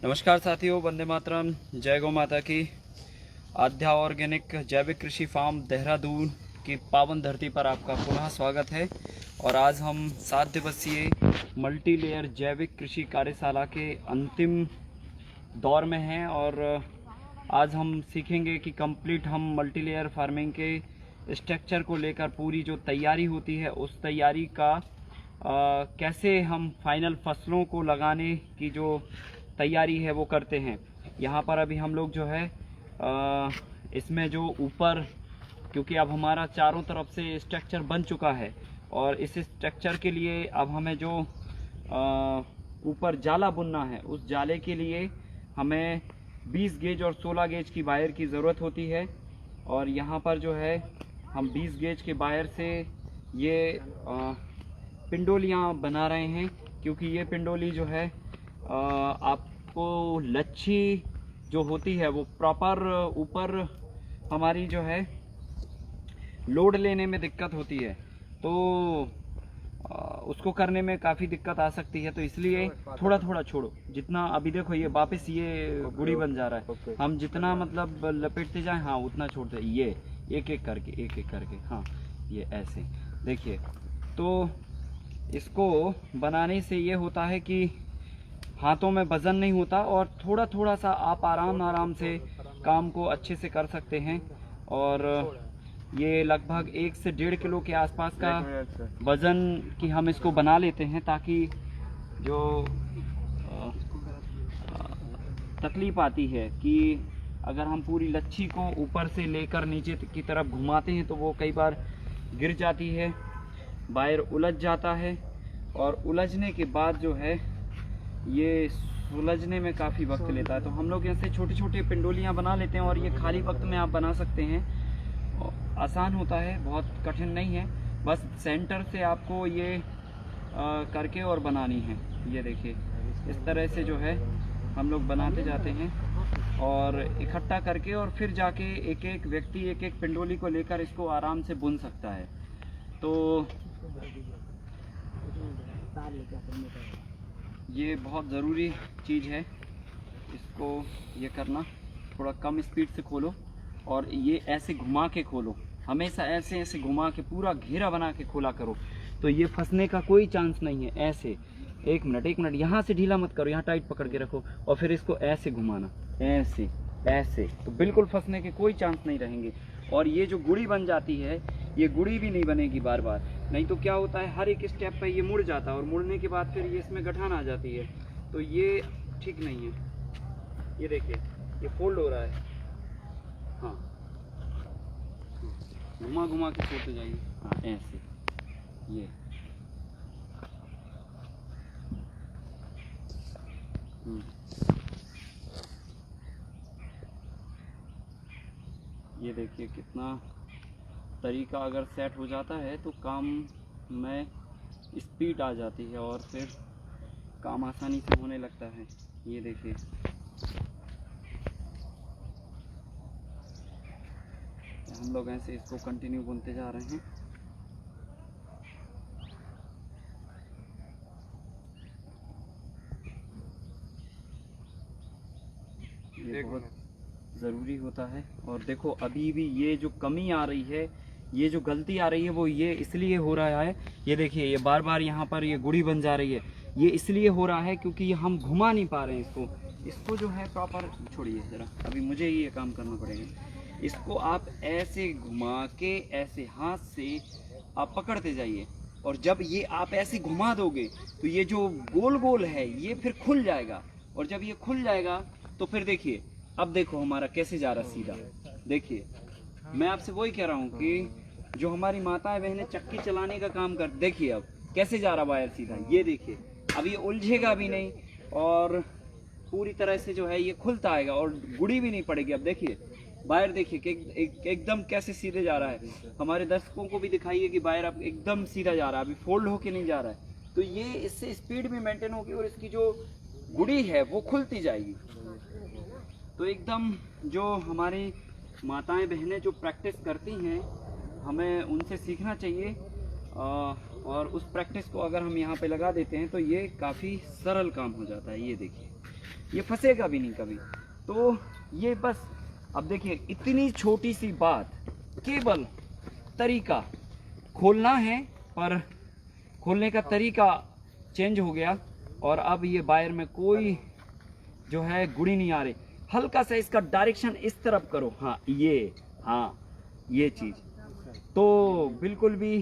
नमस्कार साथियों, वंदे मातरम, जय गौ माता की। आध्या ऑर्गेनिक जैविक कृषि फार्म देहरादून की पावन धरती पर आपका पुनः स्वागत है। और आज हम 7 दिवसीय मल्टी लेयर जैविक कृषि कार्यशाला के अंतिम दौर में हैं और आज हम सीखेंगे कि कंप्लीट हम मल्टी लेयर फार्मिंग के स्ट्रक्चर को लेकर पूरी जो तैयारी होती है उस तैयारी का कैसे हम फाइनल फसलों को लगाने की जो तैयारी है वो करते हैं। यहाँ पर अभी हम लोग जो है इसमें जो ऊपर, क्योंकि अब हमारा चारों तरफ से स्ट्रक्चर बन चुका है और इस स्ट्रक्चर के लिए अब हमें जो ऊपर जाला बुनना है उस जाले के लिए हमें 20 गेज और 16 गेज की वायर की ज़रूरत होती है। और यहाँ पर जो है हम 20 गेज के वायर से ये पिंडोलियाँ बना रहे हैं, क्योंकि ये पिंडोली जो है आपको लच्छी जो होती है वो प्रॉपर ऊपर हमारी जो है लोड लेने में दिक्कत होती है, तो उसको करने में काफ़ी दिक्कत आ सकती है। तो इसलिए थोड़ा थोड़ा छोड़ो, जितना अभी देखो ये वापस ये गुड़ी बन जा रहा है, हम जितना मतलब लपेटते जाएं हाँ उतना छोड़ते, ये एक एक करके हाँ ये ऐसे देखिए। तो इसको बनाने से ये होता है कि हाथों में वज़न नहीं होता और थोड़ा थोड़ा सा आप आराम से काम को अच्छे से कर सकते हैं। और ये लगभग 1 से 1.5 किलो के आसपास का वज़न की हम इसको बना लेते हैं, ताकि जो तकलीफ़ आती है कि अगर हम पूरी लच्छी को ऊपर से लेकर नीचे की तरफ घुमाते हैं तो वो कई बार गिर जाती है, वायर उलझ जाता है और उलझने के बाद जो है ये सुलझने में काफ़ी वक्त लेता है। तो हम लोग ऐसे छोटे छोटे पिंडोलियाँ बना लेते हैं और ये खाली वक्त में आप बना सकते हैं। आसान होता है, बहुत कठिन नहीं है, बस सेंटर से आपको ये करके और बनानी है। ये देखिए इस तरह से जो है हम लोग बनाते जाते हैं और इकट्ठा करके, और फिर जाके एक एक व्यक्ति एक एक पिंडोली को लेकर इसको आराम से बुन सकता है। तो ये बहुत ज़रूरी चीज़ है, इसको ये करना। थोड़ा कम स्पीड से खोलो और ये ऐसे घुमा के खोलो, हमेशा ऐसे ऐसे घुमा के पूरा घेरा बना के खोला करो, तो ये फंसने का कोई चांस नहीं है। ऐसे एक मिनट यहाँ से ढीला मत करो, यहाँ टाइट पकड़ के रखो और फिर इसको ऐसे घुमाना, ऐसे ऐसे, तो बिल्कुल फंसने के कोई चांस नहीं रहेंगे। और ये जो गुड़ी बन जाती है ये गुड़ी भी नहीं बनेगी बार बार, नहीं तो क्या होता है हर एक स्टेप पे ये मुड़ जाता है और मुड़ने के बाद फिर ये इसमें गठान आ जाती है, तो ये ठीक नहीं है। ये देखिए ये फोल्ड हो रहा है, हाँ घुमा घुमा के छोड़ते जाइए, हाँ ऐसे ये देखिए कितना तरीका अगर सेट हो जाता है तो काम में स्पीड आ जाती है और फिर काम आसानी से होने लगता है। ये देखिए हम लोग ऐसे इसको कंटिन्यू बुनते जा रहे हैं। ये बहुत ज़रूरी होता है। और देखो अभी भी ये जो कमी आ रही है, ये जो गलती आ रही है वो ये इसलिए हो रहा है, ये देखिए ये बार बार यहाँ पर ये गुड़ी बन जा रही है, ये इसलिए हो रहा है क्योंकि ये हम घुमा नहीं पा रहे हैं इसको जो है प्रॉपर। छोड़िए ज़रा, अभी मुझे ये काम करना पड़ेगा। इसको आप ऐसे घुमा के ऐसे हाथ से आप पकड़ते जाइए, और जब ये आप ऐसे घुमा दोगे तो ये जो गोल गोल है ये फिर खुल जाएगा, और जब ये खुल जाएगा तो फिर देखिए अब देखो हमारा कैसे जा रहा सीधा। देखिए मैं आपसे वही कह रहा हूँ कि जो हमारी माताएं बहनें चक्की चलाने का काम कर, देखिए अब कैसे जा रहा वायर सीधा। ये देखिए अब ये उलझेगा भी नहीं और पूरी तरह से जो है ये खुलता आएगा और गुड़ी भी नहीं पड़ेगी। अब देखिए वायर देखिए कि एकदम कैसे सीधे जा रहा है। हमारे दर्शकों को भी दिखाइए कि वायर अब एकदम सीधा जा रहा है, अभी फोल्ड होके नहीं जा रहा है। तो ये इससे स्पीड भी मेंटेन होगी और इसकी जो गुड़ी है वो खुलती जाएगी। तो एकदम जो हमारी माताएं बहनें जो प्रैक्टिस करती हैं हमें उनसे सीखना चाहिए। और उस प्रैक्टिस को अगर हम यहाँ पे लगा देते हैं तो ये काफ़ी सरल काम हो जाता है। ये देखिए, ये फंसेगा भी नहीं कभी। तो ये बस, अब देखिए इतनी छोटी सी बात, केवल तरीका खोलना है, पर खोलने का तरीका चेंज हो गया और अब ये वायर में कोई जो है गुड़ी नहीं आ रही। हल्का सा इसका डायरेक्शन इस तरफ करो, हाँ ये चीज़, तो बिल्कुल भी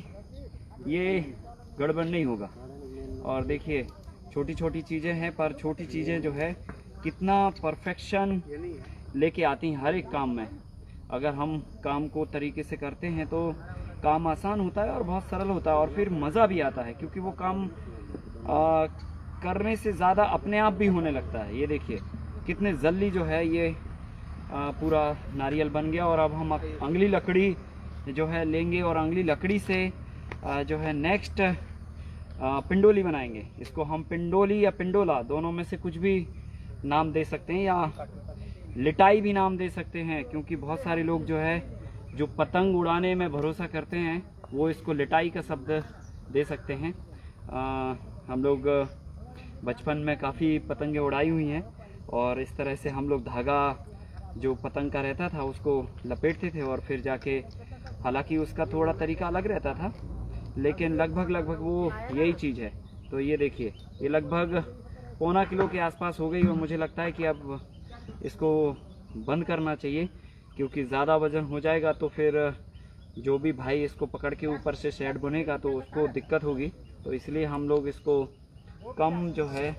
ये गड़बड़ नहीं होगा। और देखिए छोटी छोटी चीज़ें हैं, पर छोटी चीज़ें जो है कितना परफेक्शन लेके आती हैं हर एक काम में। अगर हम काम को तरीके से करते हैं तो काम आसान होता है और बहुत सरल होता है, और फिर मज़ा भी आता है, क्योंकि वो काम करने से ज़्यादा अपने आप भी होने लगता है। ये देखिए कितने जल्दी जो है ये पूरा नारियल बन गया। और अब हम अंगली लकड़ी जो है लेंगे और अंगली लकड़ी से जो है नेक्स्ट पिंडोली बनाएंगे। इसको हम पिंडोली या पिंडोला दोनों में से कुछ भी नाम दे सकते हैं, या लिटाई भी नाम दे सकते हैं, क्योंकि बहुत सारे लोग जो है जो पतंग उड़ाने में भरोसा करते हैं वो इसको लिटाई का शब्द दे सकते हैं। हम लोग बचपन में काफ़ी पतंगें उड़ाई हुई हैं, और इस तरह से हम लोग धागा जो पतंग का रहता था उसको लपेटते थे और फिर जाके, हालांकि उसका थोड़ा तरीका अलग रहता था, लेकिन लगभग वो यही चीज़ है। तो ये देखिए ये लगभग पौना किलो के आसपास हो गई, और मुझे लगता है कि अब इसको बंद करना चाहिए, क्योंकि ज़्यादा वज़न हो जाएगा तो फिर जो भी भाई इसको पकड़ के ऊपर से शेड बुनेगा तो उसको दिक्कत होगी। तो इसलिए हम लोग इसको कम जो है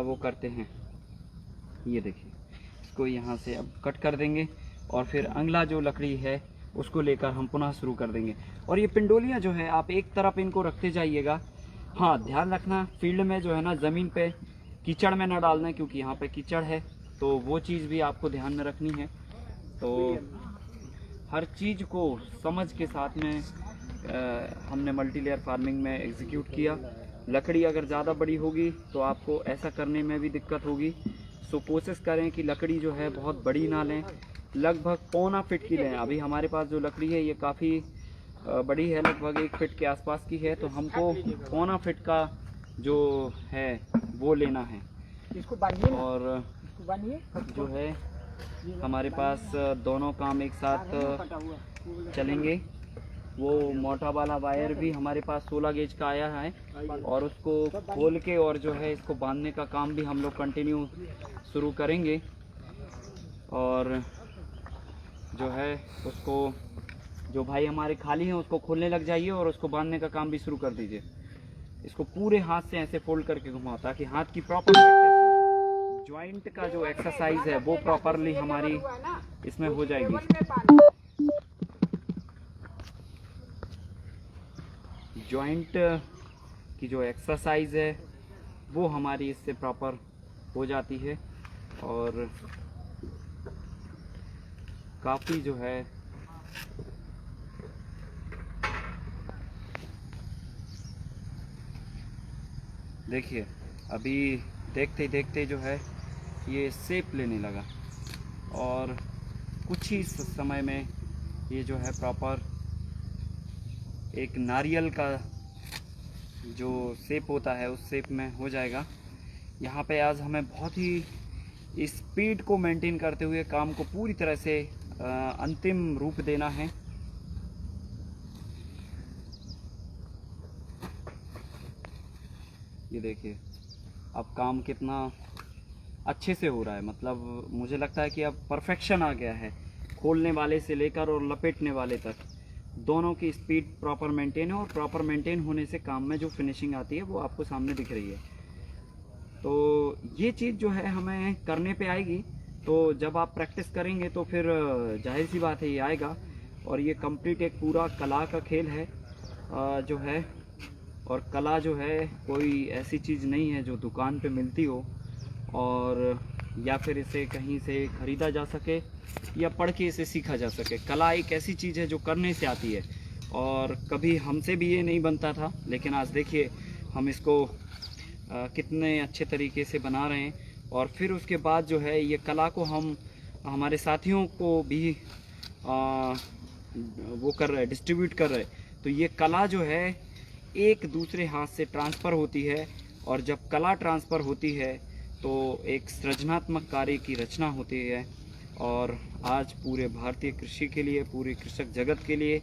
वो करते हैं। ये देखिए इसको यहाँ से अब कट कर देंगे, और फिर अगला जो लकड़ी है उसको लेकर हम पुनः शुरू कर देंगे। और ये पिंडोलियाँ जो है आप एक तरफ इनको रखते जाइएगा। हाँ, ध्यान रखना फील्ड में जो है ना, ज़मीन पे कीचड़ में ना डालना, क्योंकि यहाँ पे कीचड़ है, तो वो चीज़ भी आपको ध्यान में रखनी है। तो हर चीज़ को समझ के साथ में हमने मल्टी लेयर फार्मिंग में एग्जीक्यूट किया। लकड़ी अगर ज़्यादा बड़ी होगी तो आपको ऐसा करने में भी दिक्कत होगी। सो कोशिश करें कि लकड़ी जो है बहुत बड़ी ना लें, लगभग पौना फीट की लें। अभी हमारे पास जो लकड़ी है ये काफ़ी बड़ी है, लगभग 1 फीट के आसपास की है, तो हमको पौना फीट का जो है वो लेना है। इसको बांधिए और जो है हमारे पास दोनों काम एक साथ चलेंगे। वो मोटा वाला वायर भी हमारे पास 16 गेज का आया है, और उसको खोल के और जो है इसको बांधने का काम भी हम लोग कंटिन्यू शुरू करेंगे। और जो है उसको, जो भाई हमारे खाली हैं उसको खोलने लग जाइए और उसको बांधने का काम भी शुरू कर दीजिए। इसको पूरे हाथ से ऐसे फोल्ड करके घुमाओ ताकि हाथ की प्रॉपर प्रैक्टिस हो। जॉइंट का जो एक्सरसाइज है वो प्रॉपरली हमारी इसमें हो जाएगी। जॉइंट की जो एक्सरसाइज है वो हमारी इससे प्रॉपर हो जाती है, और काफ़ी जो है देखिए अभी देखते देखते जो है ये शेप लेने लगा, और कुछ ही समय में ये जो है प्रॉपर एक नारियल का जो शेप होता है उस शेप में हो जाएगा। यहाँ पे आज हमें बहुत ही स्पीड को मेंटेन करते हुए काम को पूरी तरह से अंतिम रूप देना है। ये देखिए अब काम कितना अच्छे से हो रहा है, मतलब मुझे लगता है कि अब परफेक्शन आ गया है। खोलने वाले से लेकर और लपेटने वाले तक दोनों की स्पीड प्रॉपर मेंटेन है, और प्रॉपर मेंटेन होने से काम में जो फिनिशिंग आती है वो आपको सामने दिख रही है। तो ये चीज़ जो है हमें करने पे आएगी, तो जब आप प्रैक्टिस करेंगे तो फिर जाहिर सी बात है ये आएगा। और ये कंप्लीट एक पूरा कला का खेल है जो है, और कला जो है कोई ऐसी चीज़ नहीं है जो दुकान पे मिलती हो और या फिर इसे कहीं से ख़रीदा जा सके या पढ़ के इसे सीखा जा सके। कला एक ऐसी चीज़ है जो करने से आती है, और कभी हमसे भी ये नहीं बनता था, लेकिन आज देखिए हम इसको कितने अच्छे तरीके से बना रहे हैं। और फिर उसके बाद जो है ये कला को हम हमारे साथियों को भी वो कर रहे हैं, डिस्ट्रीब्यूट कर रहे हैं। तो ये कला जो है एक दूसरे हाथ से ट्रांसफ़र होती है, और जब कला ट्रांसफ़र होती है तो एक सृजनात्मक कार्य की रचना होती है। और आज पूरे भारतीय कृषि के लिए, पूरे कृषक जगत के लिए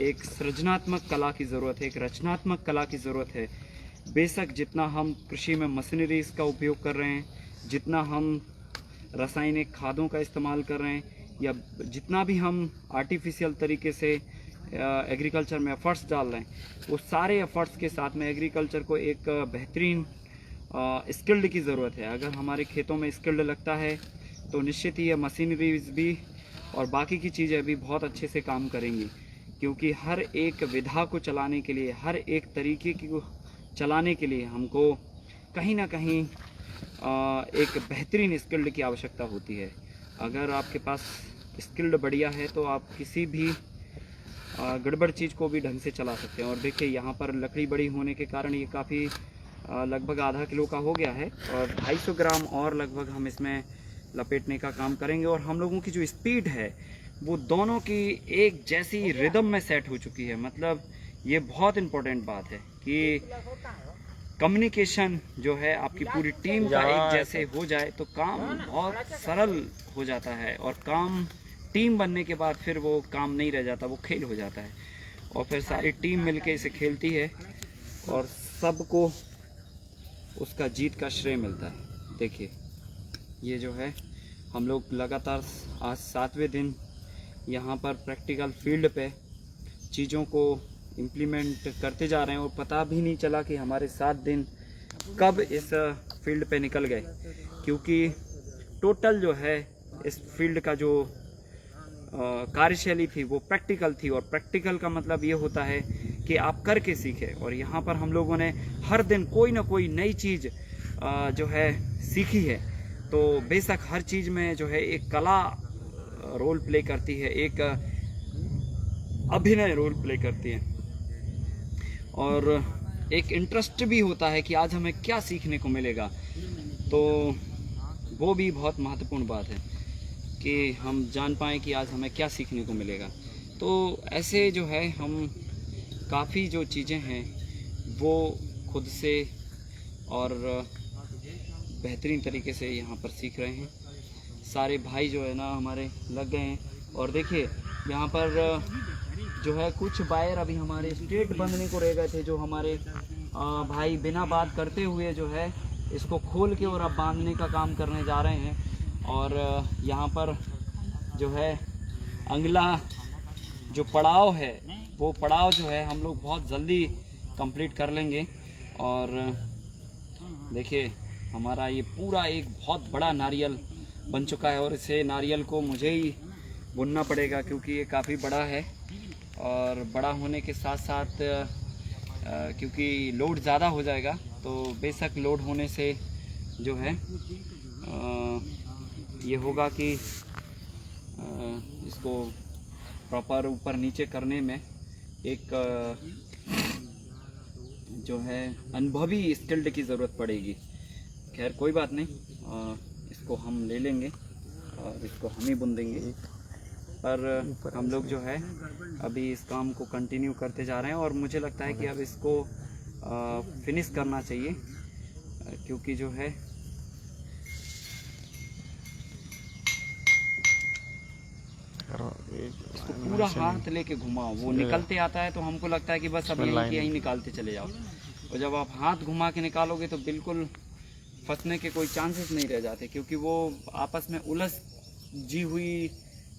एक सृजनात्मक कला की ज़रूरत है, एक रचनात्मक कला की ज़रूरत है। बेशक जितना हम कृषि में मशीनरीज़ का उपयोग कर रहे हैं, जितना हम रासायनिक खादों का इस्तेमाल कर रहे हैं, या जितना भी हम आर्टिफिशियल तरीके से एग्रीकल्चर में एफ़र्ट्स डाल रहे हैं, वो सारे एफ़र्ट्स के साथ में एग्रीकल्चर को एक बेहतरीन स्किल्ड की ज़रूरत है। अगर हमारे खेतों में स्किल्ड लगता है तो निश्चित ही ये मशीनरीज भी और बाकी की चीज़ें भी बहुत अच्छे से काम करेंगी, क्योंकि हर एक विधा को चलाने के लिए, हर एक तरीके को चलाने के लिए हमको कहीं ना कहीं एक बेहतरीन स्किल्ड की आवश्यकता होती है। अगर आपके पास स्किल्ड बढ़िया है तो आप किसी भी गड़बड़ चीज़ को भी ढंग से चला सकते हैं। और देखिए यहाँ पर लकड़ी बड़ी होने के कारण ये काफ़ी लगभग आधा किलो का हो गया है, और 250 ग्राम और लगभग हम इसमें लपेटने का काम करेंगे। और हम लोगों की जो स्पीड है वो दोनों की एक जैसी रिदम में सेट हो चुकी है। मतलब ये बहुत इम्पोर्टेंट बात है कि कम्युनिकेशन जो है आपकी पूरी टीम का एक जैसे हो जाए तो काम बहुत सरल हो जाता है, और काम टीम बनने के बाद फिर वो काम नहीं रह जाता, वो खेल हो जाता है, और फिर सारी टीम मिलके इसे खेलती है और सबको उसका जीत का श्रेय मिलता है। देखिए ये जो है हम लोग लगातार आज 7वें दिन यहाँ पर प्रैक्टिकल फील्ड पे चीज़ों को इम्प्लीमेंट करते जा रहे हैं, और पता भी नहीं चला कि हमारे 7 दिन कब इस फील्ड पे निकल गए, क्योंकि टोटल जो है इस फील्ड का जो कार्यशैली थी वो प्रैक्टिकल थी। और प्रैक्टिकल का मतलब ये होता है कि आप करके सीखें, और यहाँ पर हम लोगों ने हर दिन कोई ना कोई नई चीज़ जो है सीखी है। तो बेशक हर चीज़ में जो है एक कला रोल प्ले करती है, एक अभिनय रोल प्ले करती है, और एक इंटरेस्ट भी होता है कि आज हमें क्या सीखने को मिलेगा। तो वो भी बहुत महत्वपूर्ण बात है कि हम जान पाएँ कि आज हमें क्या सीखने को मिलेगा। तो ऐसे जो है हम काफ़ी जो चीज़ें हैं वो खुद से और बेहतरीन तरीके से यहाँ पर सीख रहे हैं। सारे भाई जो है ना हमारे लग गए हैं, और देखिए यहाँ पर जो है कुछ वायर अभी हमारे स्ट्रेट बंधने को रह गए थे, जो हमारे भाई बिना बात करते हुए जो है इसको खोल के और अब बांधने का काम करने जा रहे हैं। और यहाँ पर जो है अगला जो पड़ाव है वो पड़ाव जो है हम लोग बहुत जल्दी कंप्लीट कर लेंगे। और देखिए हमारा ये पूरा एक बहुत बड़ा नारियल बन चुका है, और इसे नारियल को मुझे ही बुनना पड़ेगा क्योंकि ये काफ़ी बड़ा है, और बड़ा होने के साथ साथ क्योंकि लोड ज़्यादा हो जाएगा, तो बेशक लोड होने से जो है ये होगा कि इसको प्रॉपर ऊपर नीचे करने में एक जो है अनुभवी स्किल्ड की ज़रूरत पड़ेगी। खैर कोई बात नहीं, इसको हम ले लेंगे और इसको हम ही बुन देंगे। पर हम लोग जो है अभी इस काम को कंटिन्यू करते जा रहे हैं, और मुझे लगता है कि अब इसको फिनिश करना चाहिए, क्योंकि जो है इसको पूरा हाथ लेके घुमाओ, वो निकलते आता है तो हमको लगता है कि बस अब यहीं निकालते चले जाओ, और जब आप हाथ घुमा के निकालोगे तो बिल्कुल फंसने के कोई चांसेस नहीं रह जाते, क्योंकि वो आपस में उलझी हुई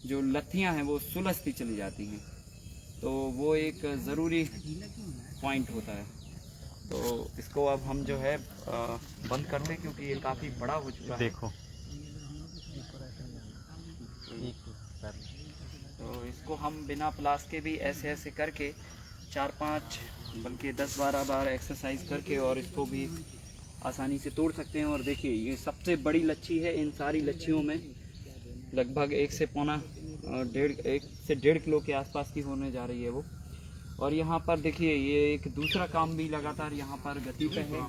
जो लत्थियां हैं वो सुलझती चली जाती हैं। तो वो एक ज़रूरी पॉइंट होता है। तो इसको अब हम जो है बंद करते हैं, क्योंकि ये काफ़ी बड़ा हो चुका है। देखो तो इसको हम बिना प्लास के भी ऐसे ऐसे करके 4-5 बल्कि 10-12 बार एक्सरसाइज करके और इसको भी आसानी से तोड़ सकते हैं। और देखिए ये सबसे बड़ी लच्छी है, इन सारी लच्छियों में लगभग 1 से 1.5 किलो के आसपास की होने जा रही है वो। और यहाँ पर देखिए ये एक दूसरा काम भी लगातार यहाँ पर गति पे है।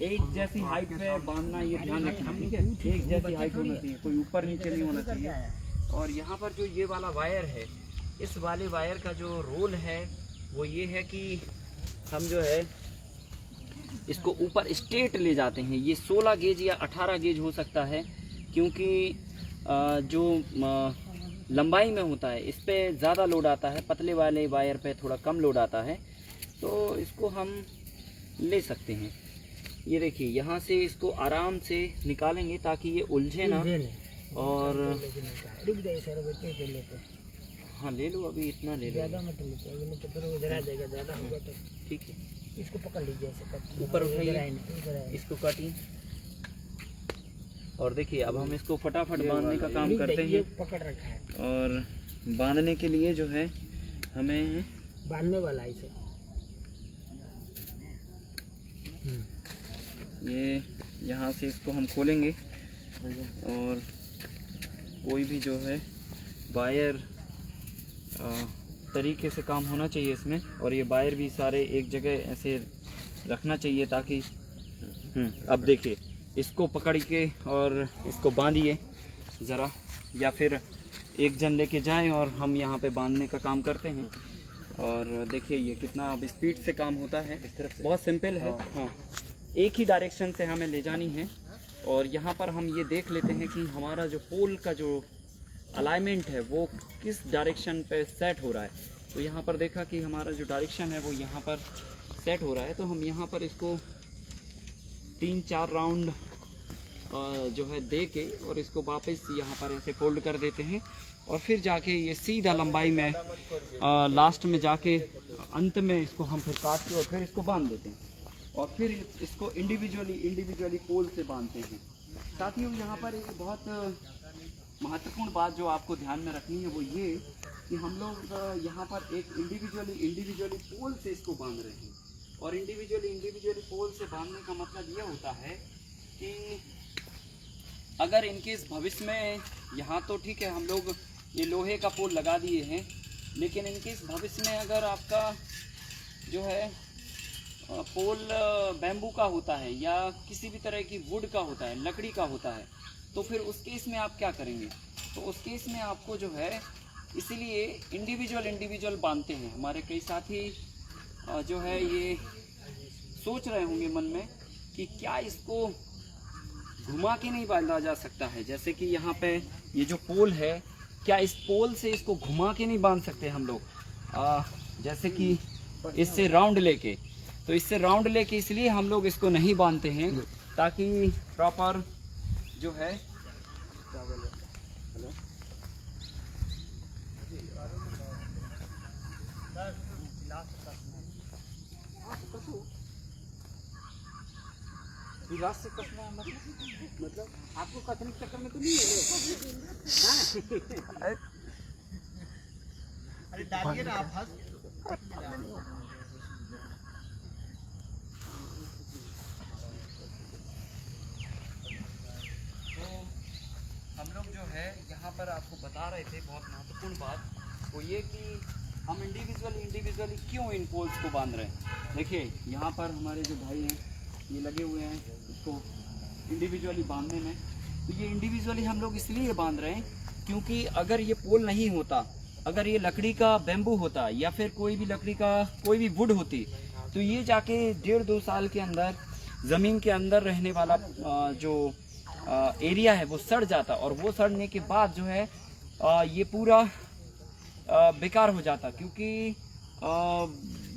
एक जैसी हाइट पे बांधना, ये ध्यान रखना, ठीक है, एक जैसी हाइट होना चाहिए, कोई ऊपर नीचे नहीं होना चाहिए। और यहाँ पर जो ये वाला वायर है, इस वाले वायर का जो रोल है वो ये है कि हम जो है इसको ऊपर स्ट्रेट ले जाते हैं। ये 16 गेज या 18 गेज हो सकता है, क्योंकि जो लंबाई में होता है इस पे ज़्यादा लोड आता है, पतले वाले वायर पे थोड़ा कम लोड आता है, तो इसको हम ले सकते हैं। ये देखिए यहाँ से इसको आराम से निकालेंगे ताकि ये उलझे ना। और हाँ ले लो, अभी इतना ले लो, ज़्यादा मत लो, तो फिर उधर आ जाएगा, ज़्यादा होगा तो ठीक है। इसको पकड़ लीजिए ऐसे, ऊपर उठाइए, इसको काटिए। और देखिए अब हम इसको फटाफट बांधने का काम करते हैं। पकड़ रखा है, और बांधने के लिए जो है हमें बांधने वाला है इसे। ये यहाँ से इसको हम खोलेंगे, और कोई भी जो है वायर तरीके से काम होना चाहिए इसमें, और ये वायर भी सारे एक जगह ऐसे रखना चाहिए ताकि अब देखिए इसको पकड़ के और इसको बांधिए ज़रा, या फिर एक जन लेके जाएं और हम यहाँ पे बांधने का काम करते हैं। और देखिए ये कितना अब स्पीड से काम होता है, इस तरफ से बहुत सिंपल है। हाँ, एक ही डायरेक्शन से हमें ले जानी है। और यहाँ पर हम ये देख लेते हैं कि हमारा जो पोल का जो अलाइनमेंट है वो किस डायरेक्शन पे सेट हो रहा है। तो यहाँ पर देखा कि हमारा जो डायरेक्शन है वो यहाँ पर सेट हो रहा है, तो हम यहाँ पर इसको 3-4 राउंड जो है दे के और इसको वापस यहाँ पर ऐसे फोल्ड कर देते हैं, और फिर जाके ये सीधा लंबाई में लास्ट में जाके अंत में इसको हम फिर काट के और फिर इसको बांध देते हैं, और फिर इसको इंडिविजुअली पोल से बांधते हैं। साथ ही यहाँ पर एक बहुत महत्वपूर्ण बात जो आपको ध्यान में रखनी है वो ये कि हम लोग यहाँ पर एक इंडिविजुअली पोल से इसको बांध रहे हैं। और इंडिविजुअली पोल से बांधने का मतलब ये होता है कि अगर इनकेस भविष्य में, यहाँ तो ठीक है हम लोग ये लोहे का पोल लगा दिए हैं, लेकिन इनकेस भविष्य में अगर आपका जो है पोल बैम्बू का होता है या किसी भी तरह की वुड का होता है, लकड़ी का होता है, तो फिर उस केस में आप क्या करेंगे? तो उस केस में आपको जो है इसीलिए इंडिविजुअल बांधते हैं। हमारे कई साथी जो है ये सोच रहे होंगे मन में कि क्या इसको घुमा के नहीं बांधा जा सकता है, जैसे कि यहाँ पे ये जो पोल है, क्या इस पोल से इसको घुमा के नहीं बांध सकते हम लोग? जैसे कि इससे राउंड लेके, तो इससे राउंड लेके इसलिए हम लोग इसको नहीं बांधते हैं ताकि प्रॉपर जो है लास्ट से कसना है, मतलब आपको कथने के चक्कर में तो नहीं है। अरे डालिए ना आप हंस। तो हम लोग जो है यहाँ पर आपको बता रहे थे बहुत महत्वपूर्ण बात, वो ये कि हम इंडिविजुअली क्यों इन पोल्स को बांध रहे हैं। देखिए यहाँ पर हमारे जो भाई हैं ये लगे हुए हैं इसको इंडिविजुअली बांधने में। तो ये इंडिविजुअली हम लोग इसलिए बांध रहे हैं क्योंकि अगर ये पोल नहीं होता, अगर ये लकड़ी का बैम्बू होता या फिर कोई भी लकड़ी का कोई भी वुड होती, तो ये जाके 1.5-2 साल के अंदर ज़मीन के अंदर रहने वाला जो एरिया है वो सड़ जाता, और वो सड़ने के बाद जो है ये पूरा बेकार हो जाता। क्योंकि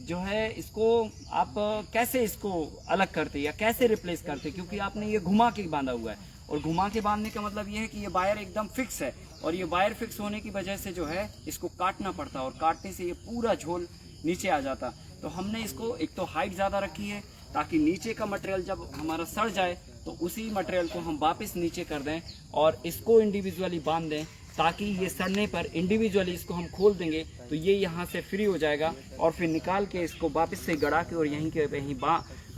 जो है इसको आप कैसे इसको अलग करते या कैसे रिप्लेस करते, क्योंकि आपने ये घुमा के बांधा हुआ है, और घुमा के बांधने का मतलब ये है कि ये वायर एकदम फिक्स है, और ये वायर फिक्स होने की वजह से जो है इसको काटना पड़ता, और काटने से ये पूरा झोल नीचे आ जाता। तो हमने इसको एक तो हाइट ज़्यादा रखी है ताकि नीचे का मटेरियल जब हमारा सड़ जाए तो उसी मटेरियल को हम वापस नीचे कर दें और इसको इंडिविजुअली बांध दें, ताकि ये सड़ने पर इंडिविजुअली इसको हम खोल देंगे तो ये यहाँ से फ्री हो जाएगा, और फिर निकाल के इसको वापस से गड़ा के और यहीं के वहीं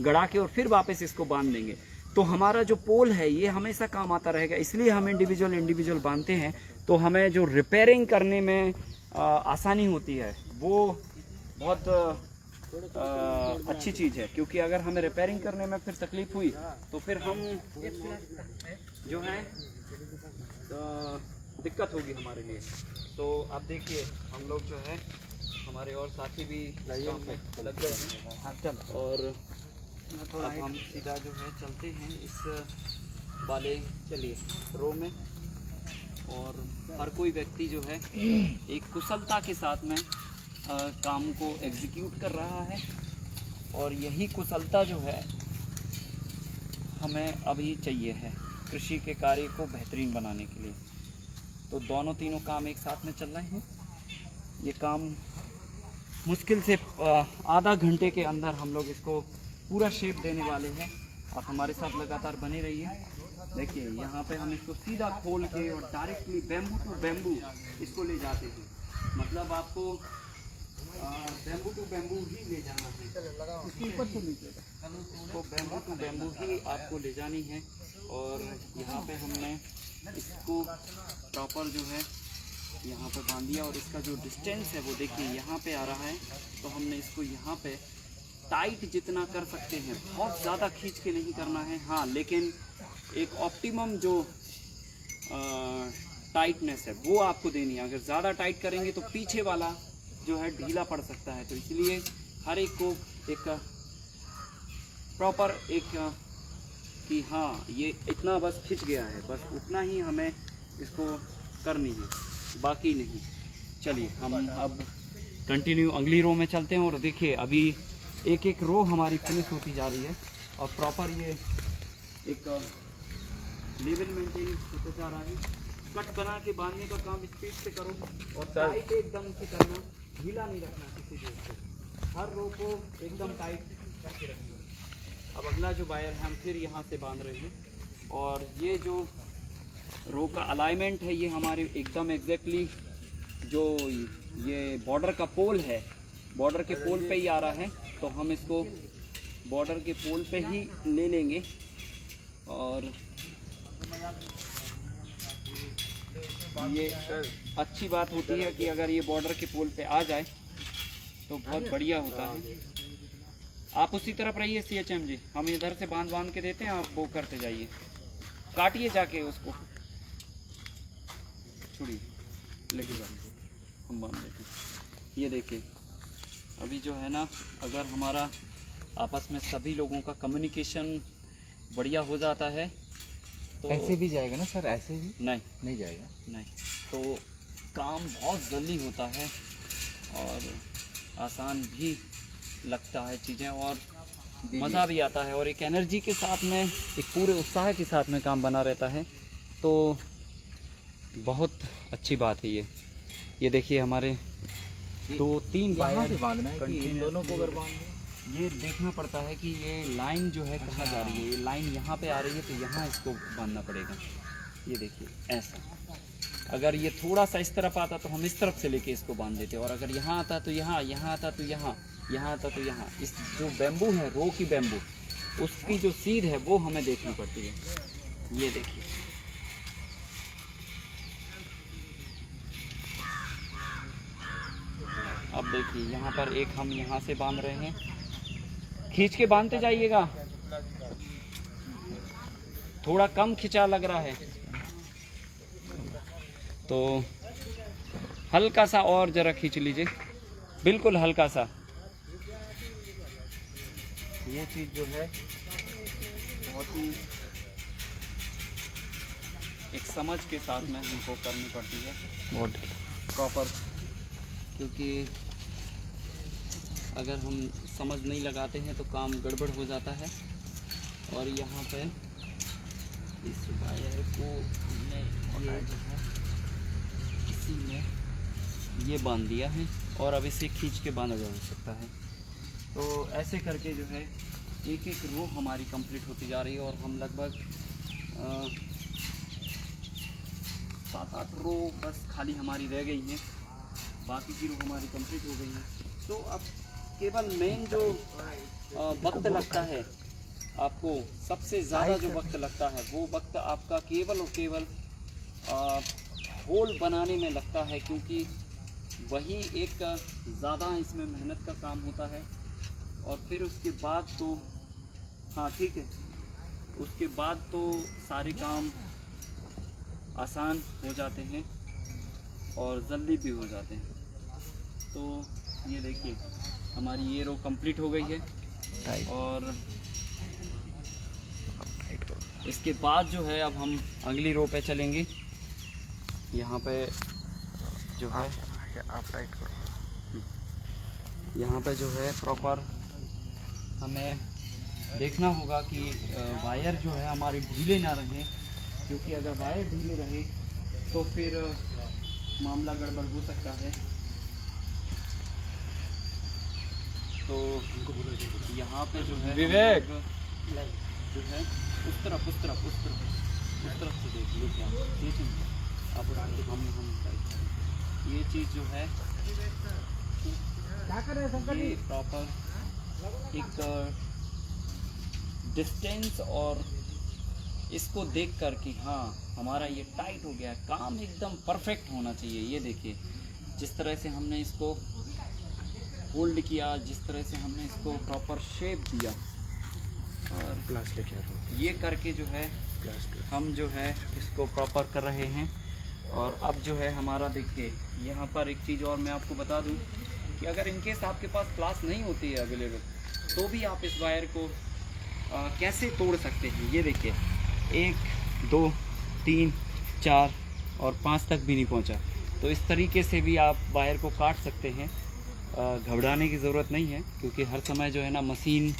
गड़ा के और फिर वापस इसको बांध देंगे। तो हमारा जो पोल है ये हमेशा काम आता रहेगा, इसलिए हम इंडिविजुअल बांधते हैं। तो हमें जो रिपेयरिंग करने में आसानी होती है वो बहुत अच्छी चीज़ है, क्योंकि अगर हमें रिपेयरिंग करने में फिर तकलीफ हुई तो फिर हम जो है दिक्कत होगी हमारे लिए। तो अब देखिए हम लोग जो है हमारे और साथी भी काम पे लग गए हैं। हाँ चल। और अब हम सीधा जो है चलते हैं इस वाले चलिए रो में। और हर कोई व्यक्ति जो है एक कुशलता के साथ में काम को एग्जीक्यूट कर रहा है, और यही कुशलता जो है हमें अभी चाहिए है कृषि के कार्य को बेहतरीन बनाने के लिए। तो दोनों तीनों काम एक साथ में चल रहे हैं। ये काम मुश्किल से आधा घंटे के अंदर हम लोग इसको पूरा शेप देने वाले हैं। आप हमारे साथ लगातार बने रहिए। देखिए यहाँ पे हम इसको सीधा खोल के और डायरेक्टली बैम्बू टू बैम्बू इसको ले जाते हैं। मतलब आपको बैम्बू टू बैम्बू ही ले जाना है, ऊपर से नीचे तो बैम्बू टू बैम्बू ही आपको ले जानी है। और यहाँ पे हमने इसको प्रॉपर जो है यहाँ पे बांध दिया, और इसका जो डिस्टेंस है वो देखिए यहाँ पे आ रहा है। तो हमने इसको यहाँ पे टाइट जितना कर सकते हैं, बहुत ज़्यादा खींच के नहीं करना है, हाँ, लेकिन एक ऑप्टिमम जो टाइटनेस है वो आपको देनी है। अगर ज़्यादा टाइट करेंगे तो पीछे वाला जो है ढीला पड़ सकता है। तो इसलिए हर एक को एक प्रॉपर एक कि हाँ ये इतना बस खिंच गया है, बस उतना ही हमें इसको करनी है, बाकी नहीं। चलिए हम अब कंटिन्यू अगली रो में चलते हैं। और देखिए अभी एक एक रो हमारी फिनिश होती जा रही है, और प्रॉपर ये एक लेवल मेंटेन होता जा रहा है। कट बना के बांधने का काम स्पीड से करो, और टाइट एकदम से करना, ढीला नहीं रखना किसी भी को, हर रो को एकदम टाइट करके रखना। अब अगला जो वायर है हम फिर यहाँ से बांध रहे हैं, और ये जो रो का अलाइनमेंट है ये हमारे एकदम एग्जैक्टली जो ये बॉर्डर का पोल है, बॉर्डर के पोल पे ही आ रहा है। तो हम इसको बॉर्डर के पोल पे ही ले लेंगे। और ये अच्छी बात होती है कि अगर ये बॉर्डर के पोल पे आ जाए तो बहुत बढ़िया होता है। आप उसी तरफ रहिए CHM जी, हम इधर से बांध के देते हैं, आप वो करते जाइए, काटिए जाके उसको, छोड़िए लेके जाइए, हम बांध देते हैं। ये देखिए अभी जो है ना, अगर हमारा आपस में सभी लोगों का कम्युनिकेशन बढ़िया हो जाता है तो ऐसे भी जाएगा ना सर? ऐसे भी नहीं जाएगा, नहीं, तो काम बहुत जल्दी होता है और आसान भी लगता है चीज़ें, और मज़ा भी आता है, और एक एनर्जी के साथ में, एक पूरे उत्साह के साथ में काम बना रहता है। तो बहुत अच्छी बात है ये देखिए हमारे 2-3 वायर बांधना है कि इन दोनों को अगर बांध ये देखना पड़ता है कि ये लाइन जो है कहाँ जा रही है। ये लाइन यहाँ पे आ रही है तो यहाँ इसको बांधना पड़ेगा। ये देखिए ऐसा, अगर ये थोड़ा सा इस तरफ आता तो हम इस तरफ से लेके इसको बांध देते, और अगर यहाँ आता तो यहाँ, यहाँ आता तो यहाँ, यहाँ आता तो यहाँ। इस जो बैम्बू है, रो की बैम्बू, उसकी जो सीध है वो हमें देखनी पड़ती है। ये देखिए अब देखिए यहाँ पर एक हम यहाँ से बांध रहे हैं, खींच के बांधते जाइएगा, थोड़ा कम खिंचा लग रहा है तो हल्का सा और जरा खींच लीजिए, बिल्कुल हल्का सा। ये चीज़ जो है बहुत ही एक समझ के साथ में हमको करनी पड़ती है, बहुत प्रॉपर, क्योंकि अगर हम समझ नहीं लगाते हैं तो काम गड़बड़ हो जाता है। और यहाँ पे इस वायर को हमने ये जो है इसी में ये बांध दिया है, और अब इसे खींच के बांधा जा सकता है। तो ऐसे करके जो है एक एक रो हमारी कंप्लीट होती जा रही है, और हम लगभग 7-8 रो बस खाली हमारी रह गई हैं, बाकी की रो हमारी कंप्लीट हो गई है। तो अब केवल मेन जो वक्त लगता है आपको, सबसे ज़्यादा जो वक्त लगता है वो वक्त आपका केवल और केवल होल बनाने में लगता है, क्योंकि वही एक ज़्यादा इसमें मेहनत का काम होता है। और फिर उसके बाद तो हाँ ठीक है, उसके बाद तो सारे काम आसान हो जाते हैं और जल्दी भी हो जाते हैं। तो ये देखिए हमारी ये रो कंप्लीट हो गई है। और इसके बाद जो है अब हम अगली रो पे चलेंगे। यहाँ पे जो है आप टाइट करो। यहाँ पे जो है प्रॉपर हमें देखना होगा कि वायर जो है हमारे ढीले ना रहे, क्योंकि अगर वायर ढीले रहे तो फिर मामला गड़बड़ हो सकता है। तो यहाँ पे जो है विवेक! जो है उस तरफ से देखिए क्या ये चीज़ अब हम ये चीज़ जो है ये प्रॉपर एक डिस्टेंस और इसको देख कर कि हाँ हमारा ये टाइट हो गया, काम एकदम परफेक्ट होना चाहिए। ये देखिए जिस तरह से हमने इसको होल्ड किया, जिस तरह से हमने इसको प्रॉपर शेप दिया, और ग्लास लेके आ रहा ये करके जो है हम जो है इसको प्रॉपर कर रहे हैं। और अब जो है हमारा देखिए यहाँ पर एक चीज़ और मैं आपको बता दूँ कि अगर इनकेस आपके पास प्लास नहीं होती है अवेलेबल तो भी आप इस वायर को कैसे तोड़ सकते हैं। ये देखिए 1 2 3 4 और 5 तक भी नहीं पहुंचा, तो इस तरीके से भी आप वायर को काट सकते हैं। घबराने की ज़रूरत नहीं है, क्योंकि हर समय जो है ना मशीन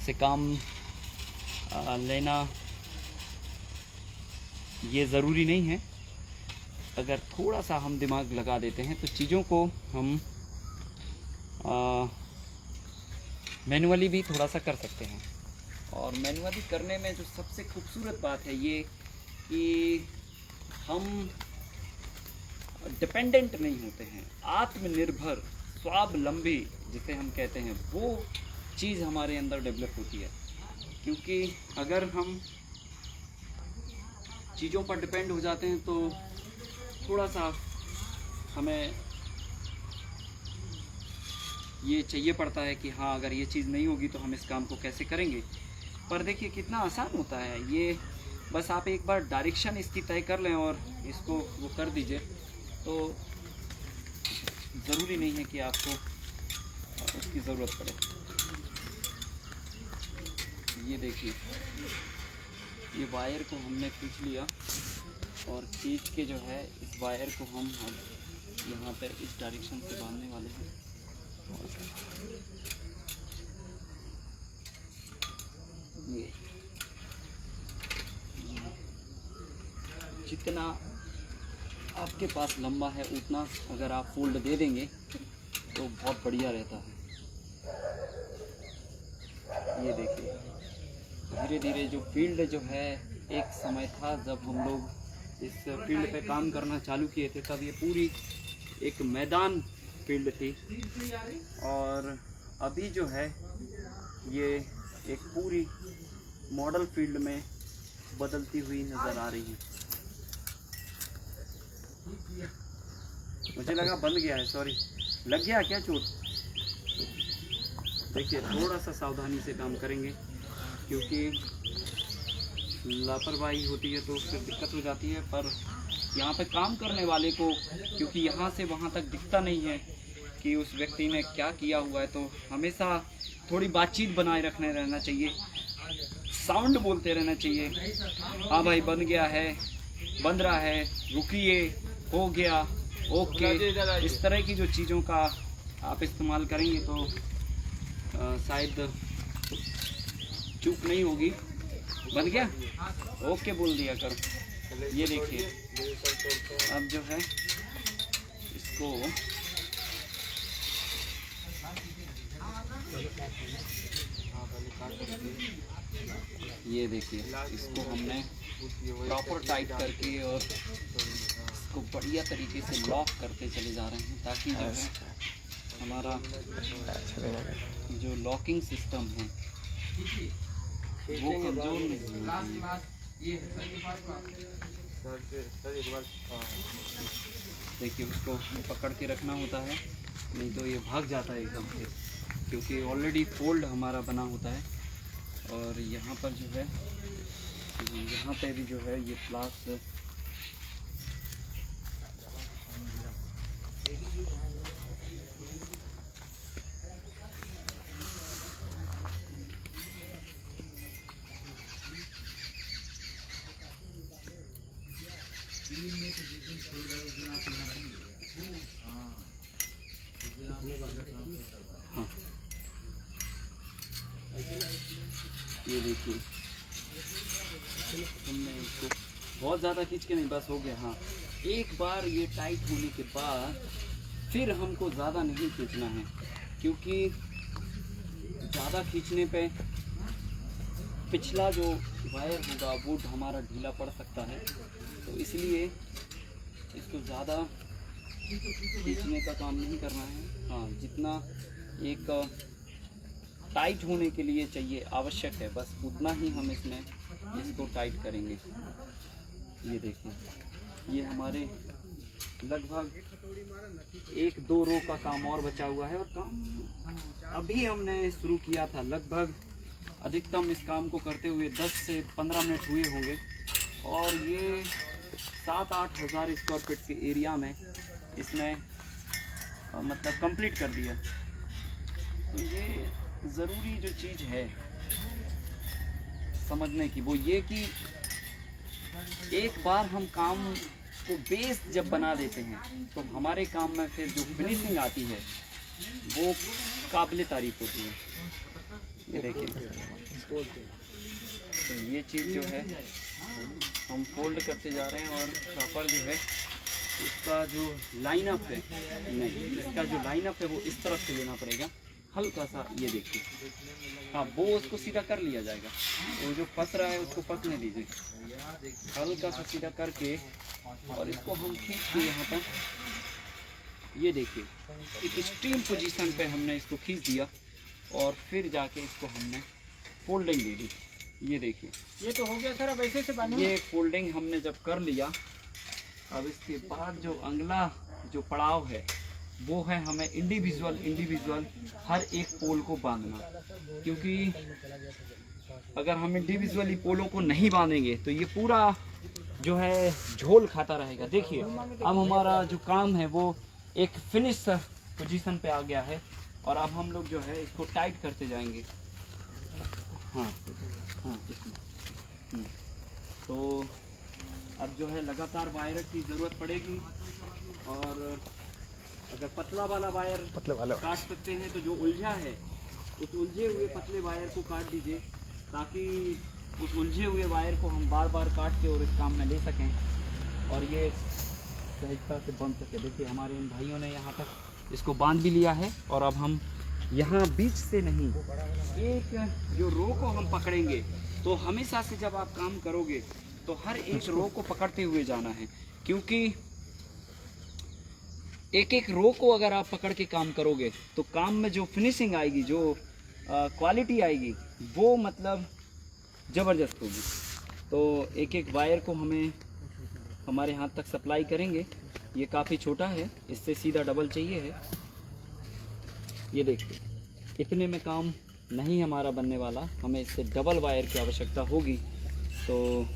से काम लेना ये ज़रूरी नहीं है। अगर थोड़ा सा हम दिमाग लगा देते हैं तो चीज़ों को हम मैनुअली भी थोड़ा सा कर सकते हैं। और मैनुअली करने में जो सबसे खूबसूरत बात है ये कि हम डिपेंडेंट नहीं होते हैं, आत्मनिर्भर स्वावलंबी जिसे हम कहते हैं, वो चीज़ हमारे अंदर डेवलप होती है। क्योंकि अगर हम चीज़ों पर डिपेंड हो जाते हैं तो थोड़ा सा हमें ये चाहिए पड़ता है कि हाँ अगर ये चीज़ नहीं होगी तो हम इस काम को कैसे करेंगे। पर देखिए कितना आसान होता है ये, बस आप एक बार डायरेक्शन इसकी तय कर लें और इसको वो कर दीजिए, तो ज़रूरी नहीं है कि आपको उसकी ज़रूरत पड़े। ये देखिए ये वायर को हमने खींच लिया और खींच के जो है इस वायर को हम अब यहाँ पे इस डायरेक्शन से बांधने वाले हैं। ये जितना आपके पास लंबा है उतना अगर आप फोल्ड दे देंगे तो बहुत बढ़िया रहता है। ये देखिए धीरे धीरे जो फील्ड जो है, एक समय था जब हम लोग इस फील्ड पे काम करना चालू किए थे तब ये पूरी एक मैदान फील्ड थी, और अभी जो है ये एक पूरी मॉडल फील्ड में बदलती हुई नज़र आ रही है। मुझे लगा बंद गया है, सॉरी, लग गया क्या चोट। देखिए थोड़ा सा सावधानी से काम करेंगे, क्योंकि लापरवाही होती है तो फिर दिक्कत हो जाती है। पर यहाँ पे काम करने वाले को, क्योंकि यहाँ से वहाँ तक दिखता नहीं है कि उस व्यक्ति ने क्या किया हुआ है, तो हमेशा थोड़ी बातचीत बनाए रखने रहना चाहिए, साउंड बोलते रहना चाहिए। हाँ भाई बन गया है, बन रहा है, रुकिए, हो गया, ओके। इस तरह की जो चीज़ों का आप इस्तेमाल करेंगे तो शायद चूक नहीं होगी। बन गया, ओके बोल दिया करो। ये देखिए अब जो है इसको ये देखिए इसको हमने प्रॉपर टाइट करके और इसको बढ़िया तरीके से लॉक करते चले जा रहे हैं, ताकि जो है हमारा जो लॉकिंग सिस्टम है वो कमज़ोर नहीं होगा। देखिए उसको पकड़ के रखना होता है, नहीं तो ये भाग जाता है एकदम से, क्योंकि ऑलरेडी फोल्ड हमारा बना होता है। और यहाँ पर जो है, यहाँ पे भी जो है ये प्लास हाँ ये देखिए, हमने इसको बहुत ज़्यादा खींच के नहीं, बस हो गया। हाँ, एक बार ये टाइट होने के बाद फिर हमको ज़्यादा नहीं खींचना है, क्योंकि ज़्यादा खींचने पे पिछला जो वायर होगा वो हमारा ढीला पड़ सकता है। तो इसलिए इसको ज़्यादा खींचने का काम नहीं करना है। हाँ, जितना एक टाइट होने के लिए चाहिए, आवश्यक है, बस उतना ही हम इसमें इसको टाइट करेंगे। ये देखिए, ये हमारे लगभग 1-2 रो का काम और बचा हुआ है, और काम अभी हमने शुरू किया था। लगभग अधिकतम इस काम को करते हुए 10 से 15 मिनट हुए होंगे, और ये 7-8 हज़ार स्क्वायर फीट के एरिया में इसने मतलब कंप्लीट कर दिया। तो ये ज़रूरी जो चीज़ है समझने की, वो ये कि एक बार हम काम को बेस जब बना देते हैं तो हमारे काम में फिर जो फिनिशिंग आती है वो काबिल तारीफ होती है। ये देखिए, तो ये चीज़ जो है हम फोल्ड करते जा रहे हैं, और प्रॉपर जो है इसका जो लाइनअप है, नहीं, इसका जो लाइनअप है वो इस तरफ से लेना पड़ेगा हल्का सा। ये देखिए, हाँ, वो उसको सीधा कर लिया जाएगा, वो जो फंस रहा है उसको फंसने दीजिए, हल्का सा सीधा करके, और इसको हम खींच के यहाँ पर, ये देखिए, एक एक्सट्रीम पोजीशन पे हमने इसको खींच दिया, और फिर जाके इसको हमने फोल्डिंग दे दी। ये देखिए, ये तो हो गया सर। अब ऐसे से बांधो। ये फोल्डिंग हमने जब कर लिया, अब इसके बाद जो अगला जो पड़ाव है वो है हमें इंडिविजुअल हर एक पोल को बांधना, क्योंकि अगर हम इंडिविजुअली पोलों को नहीं बांधेंगे तो ये पूरा जो है झोल खाता रहेगा। देखिए, अब हमारा जो काम है वो एक फिनिश पोजीशन पे आ गया है, और अब हम लोग जो है इसको टाइट करते जाएंगे। हाँ हाँ, इसमें तो अब जो है लगातार वायर की ज़रूरत पड़ेगी, और अगर पतला वाला वायर काट सकते हैं तो जो उलझा है उस उलझे हुए पतले वायर को काट दीजिए, ताकि उस उलझे हुए वायर को हम बार बार काट के और इस काम में ले सकें, और ये सहजता से बंध सके। देखिए, हमारे इन भाइयों ने यहाँ तक इसको बांध भी लिया है, और अब हम यहाँ बीच से नहीं, एक जो रो को हम पकड़ेंगे, तो हमेशा से जब आप काम करोगे तो हर एक रो को पकड़ते हुए जाना है, क्योंकि एक एक रो को अगर आप पकड़ के काम करोगे तो काम में जो फिनिशिंग आएगी, जो क्वालिटी आएगी, वो मतलब ज़बरदस्त होगी। तो एक एक वायर को हमें हमारे हाथ तक सप्लाई करेंगे। ये काफ़ी छोटा है, इससे सीधा डबल चाहिए है। ये देखिए, इतने में काम नहीं हमारा बनने वाला, हमें इससे डबल वायर की आवश्यकता होगी। तो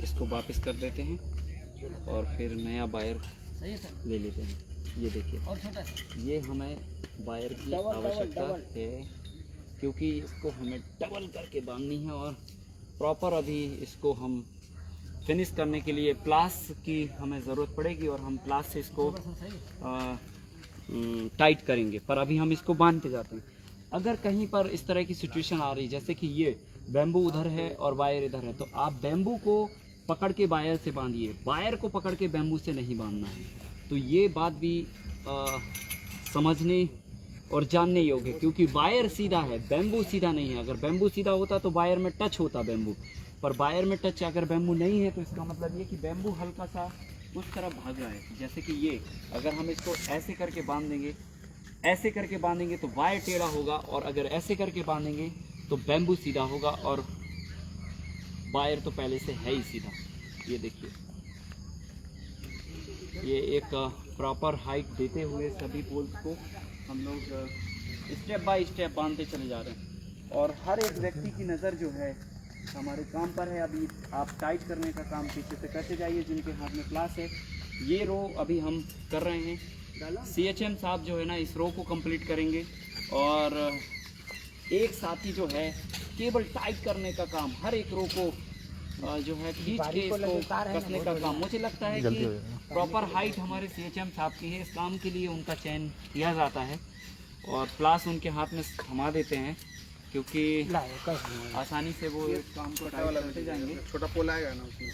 इसको वापस कर देते हैं और फिर नया वायर ले लेते हैं। ये देखिए, ये हमें वायर की आवश्यकता है, क्योंकि इसको हमें डबल करके बांधनी है, और प्रॉपर अभी इसको हम फिनिश करने के लिए प्लास की हमें ज़रूरत पड़ेगी, और हम प्लास से इसको टाइट करेंगे। पर अभी हम इसको बांधते जाते हैं। अगर कहीं पर इस तरह की सिचुएशन आ रही, जैसे कि ये बैम्बू उधर है और वायर इधर है, तो आप बैम्बू को पकड़ के वायर से बांधिए, वायर को पकड़ के बैम्बू से नहीं बांधना है। तो ये बात भी समझने और जानने योग्य है, क्योंकि वायर सीधा है, बैम्बू सीधा नहीं है। अगर बैम्बू सीधा होता तो वायर में टच होता बैम्बू, पर वायर में टच अगर बैम्बू नहीं है तो इसका मतलब ये कि बैम्बू हल्का सा उस तरफ भाग रहा है। जैसे कि ये, अगर हम इसको ऐसे करके बांध देंगे, ऐसे करके बांधेंगे तो वायर टेढ़ा होगा, और अगर ऐसे करके बांधेंगे तो बैम्बू सीधा होगा, और वायर तो पहले से है ही सीधा। ये देखिए, ये एक प्रॉपर हाइट देते हुए सभी पोल्स को हम लोग स्टेप बाय स्टेप बांधते चले जा रहे हैं, और हर एक व्यक्ति की नज़र जो है हमारे काम पर है। अभी आप टाइट करने का काम पीछे से करते जाइए, जिनके हाथ में क्लास है। ये रो अभी हम कर रहे हैं, CHM साहब जो है ना इस रो को कंप्लीट करेंगे, और एक साथी जो है केवल टाइट करने का काम, हर एक रो को जो है खींच के इसको कसने का काम। मुझे लगता है कि प्रॉपर हाइट हमारे CHM साहब की है, इस काम के लिए उनका चयन किया जाता है और प्लास उनके हाथ में थमा देते हैं क्योंकि आसानी से वो इस काम को टाइट करते जाएंगे। छोटा पोल आएगा ना उसमें।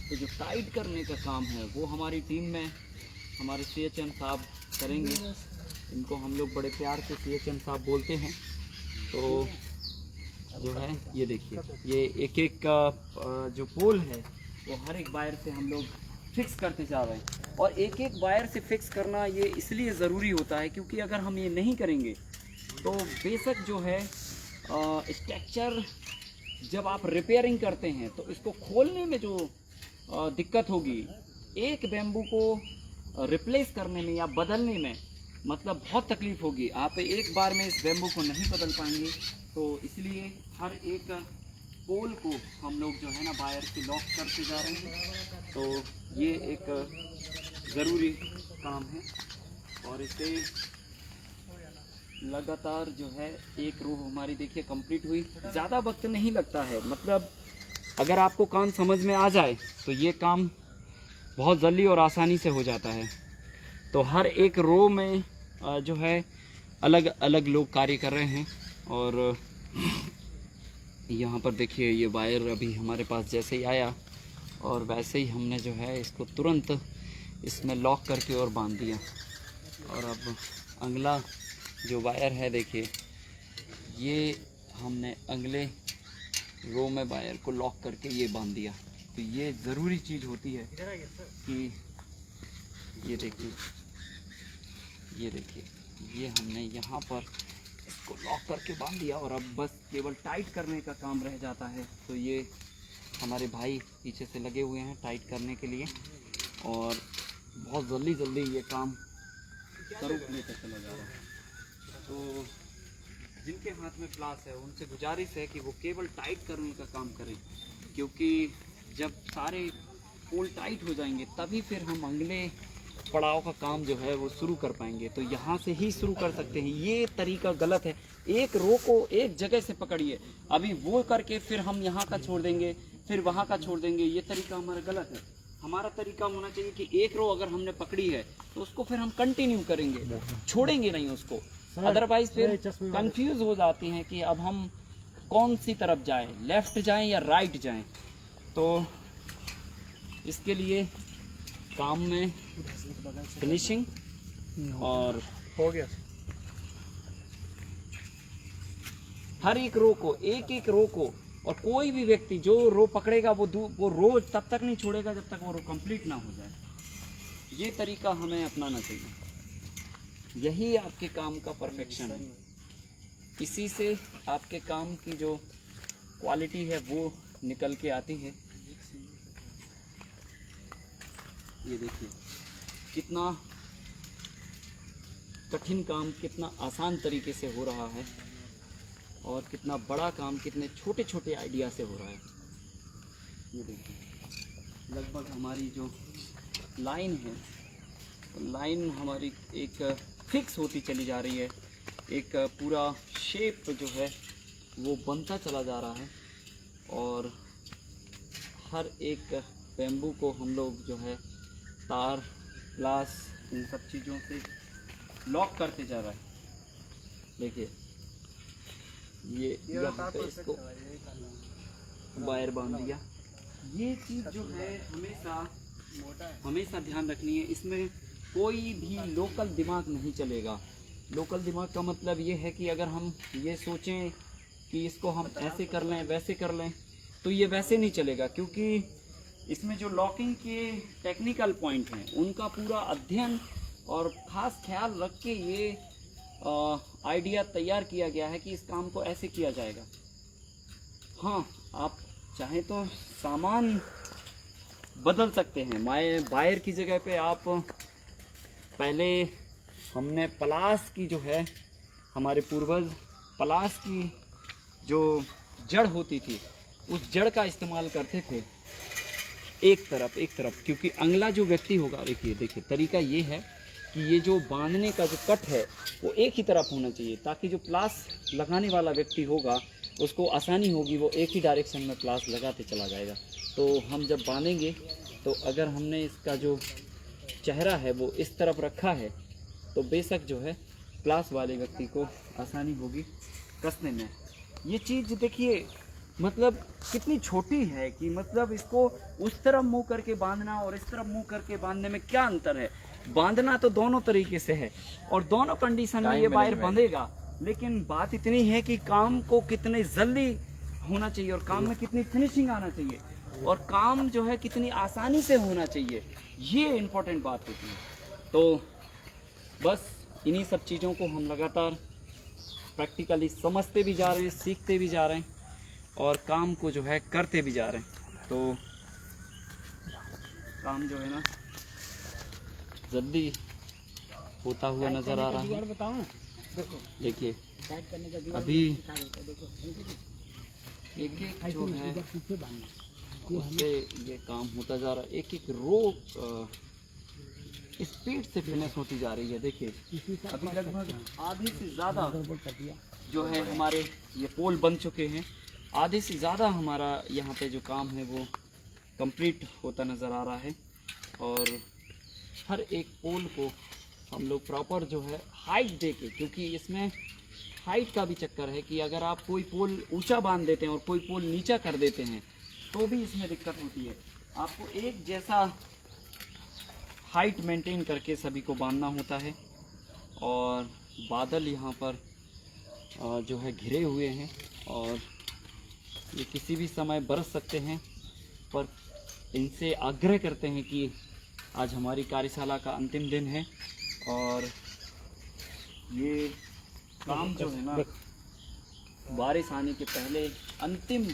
तो जो टाइट करने का काम है वो हमारी टीम में हमारे CHM साहब करेंगे। इनको हम लोग बड़े प्यार से CHM साहब बोलते हैं। तो जो है ये देखिए, ये एक एक का जो पोल है वो हर एक वायर से हम लोग फिक्स करते जा रहे हैं। और एक एक वायर से फिक्स करना ये इसलिए ज़रूरी होता है क्योंकि अगर हम ये नहीं करेंगे तो बेशक जो है स्ट्रक्चर जब आप रिपेयरिंग करते हैं तो इसको खोलने में जो दिक्कत होगी, एक बैम्बू को रिप्लेस करने में या बदलने में मतलब बहुत तकलीफ होगी। आप एक बार में इस बैम्बू को नहीं बदल पाएंगे। तो इसलिए हर एक पोल को हम लोग जो है ना वायर से लॉक करते जा रहे हैं। तो ये एक ज़रूरी काम है और इसे लगातार जो है एक रो हमारी देखिए कंप्लीट हुई। ज़्यादा वक्त नहीं लगता है, मतलब अगर आपको काम समझ में आ जाए तो ये काम बहुत जल्दी और आसानी से हो जाता है। तो हर एक रो में जो है अलग अलग लोग कार्य कर रहे हैं। और यहाँ पर देखिए ये वायर अभी हमारे पास जैसे ही आया और वैसे ही हमने जो है इसको तुरंत इसमें लॉक करके और बांध दिया। और अब अगला जो वायर है देखिए, ये हमने अगले रो में वायर को लॉक करके ये बांध दिया। तो ये ज़रूरी चीज़ होती है कि ये देखिए, ये हमने यहाँ पर इसको लॉक करके बांध दिया और अब बस केवल टाइट करने का काम रह जाता है। तो ये हमारे भाई पीछे से लगे हुए हैं टाइट करने के लिए और बहुत जल्दी ये काम स्वरूप लेकर चला जा रहा है। तो जिनके हाथ में प्लास है उनसे गुजारिश है कि वो केवल टाइट करने का काम करें, क्योंकि जब सारे पोल टाइट हो जाएंगे तभी फिर हम अगले पड़ाव का काम जो है वो शुरू कर पाएंगे। तो यहाँ से ही शुरू कर सकते हैं। ये तरीका गलत है। एक रो को एक जगह से पकड़िए, अभी वो करके फिर हम यहाँ का छोड़ देंगे फिर वहाँ का छोड़ देंगे, ये तरीका हमारा गलत है। हमारा तरीका होना चाहिए कि एक रो अगर हमने पकड़ी है तो उसको फिर हम कंटिन्यू करेंगे, छोड़ेंगे नहीं उसको। अदरवाइज फिर कंफ्यूज हो जाती हैं कि अब हम कौन सी तरफ जाएं, लेफ्ट जाएं या राइट जाएं। तो इसके लिए काम में फिनिशिंग और हो गया। हर एक रो को एक रो को, और कोई भी व्यक्ति जो रो पकड़ेगा वो रो तब तक नहीं छोड़ेगा जब तक वो रो कंप्लीट ना हो जाए। ये तरीका हमें अपनाना चाहिए। यही आपके काम का परफेक्शन है। इसी से आपके काम की जो क्वालिटी है वो निकल के आती है। ये देखिए कितना कठिन काम कितना आसान तरीके से हो रहा है और कितना बड़ा काम कितने छोटे छोटे आइडिया से हो रहा है। ये देखिए लगभग हमारी जो लाइन है, लाइन हमारी एक फिक्स होती चली जा रही है। एक पूरा शेप जो है वो बनता चला जा रहा है और हर एक बैम्बू को हम लोग जो है तार प्लास इन सब चीज़ों से लॉक करते जा रहा है। देखिए ये यहाँ पे इसको वायर बांध दिया। ये चीज़ जो है हमेशा ध्यान रखनी है। इसमें कोई भी लोकल दिमाग नहीं चलेगा। लोकल दिमाग का मतलब ये है कि अगर हम ये सोचें कि इसको हम ऐसे कर लें वैसे कर लें तो ये वैसे नहीं चलेगा, क्योंकि इसमें जो लॉकिंग के टेक्निकल पॉइंट हैं उनका पूरा अध्ययन और ख़ास ख्याल रख के ये आइडिया तैयार किया गया है कि इस काम को ऐसे किया जाएगा। हाँ, आप चाहें तो सामान बदल सकते हैं। वायर की जगह पे आप पहले हमने पलास की जो है हमारे पूर्वज पलास की जो जड़ होती थी उस जड़ का इस्तेमाल करते थे एक तरफ, क्योंकि अगला जो व्यक्ति होगा देखिए तरीका ये है कि ये जो बांधने का जो कट है वो एक ही तरफ होना चाहिए, ताकि जो प्लास लगाने वाला व्यक्ति होगा उसको आसानी होगी, वो एक ही डायरेक्शन में प्लास लगाते चला जाएगा। तो हम जब बांधेंगे तो अगर हमने इसका जो चेहरा है वो इस तरफ रखा है तो बेशक जो है प्लास वाले व्यक्ति को आसानी होगी कसने में। ये चीज़ देखिए मतलब कितनी छोटी है कि मतलब इसको उस तरफ मुंह करके बांधना और इस तरफ मुंह करके बांधने में क्या अंतर है। बांधना तो दोनों तरीके से है और दोनों कंडीशन में ये वायर बंधेगा, लेकिन बात इतनी है कि काम को कितने जल्दी होना चाहिए और काम में कितनी फिनिशिंग आना चाहिए और काम जो है कितनी आसानी से होना चाहिए, ये इम्पोर्टेंट बात होती है। तो बस इन्हीं सब चीज़ों को हम लगातार प्रैक्टिकली समझते भी जा रहे हैं, सीखते भी जा रहे हैं और काम को जो है करते भी जा रहे हैं। तो काम जो है ना जल्दी होता हुआ नज़र आ रहा है। बताऊं देखिए अभी एक एक जो है उससे ये काम होता जा रहा है, एक एक रो स्पीड से फिनिश होती जा रही है। देखिए अभी लगभग आधे से ज़्यादा जो है हमारे ये पोल बन चुके हैं, आधे से ज़्यादा हमारा यहाँ पे जो काम है वो कंप्लीट होता नज़र आ रहा है। और हर एक पोल को हम लोग प्रॉपर जो है हाइट दे के, क्योंकि इसमें हाइट का भी चक्कर है कि अगर आप कोई पोल ऊंचा बांध देते हैं और कोई पोल नीचा कर देते हैं तो भी इसमें दिक्कत होती है। आपको एक जैसा हाइट मेंटेन करके सभी को बांधना होता है। और बादल यहाँ पर जो है घिरे हुए हैं और ये किसी भी समय बरस सकते हैं, पर इनसे आग्रह करते हैं कि आज हमारी कार्यशाला का अंतिम दिन है और ये काम जो है ना बारिश आने के पहले अंतिम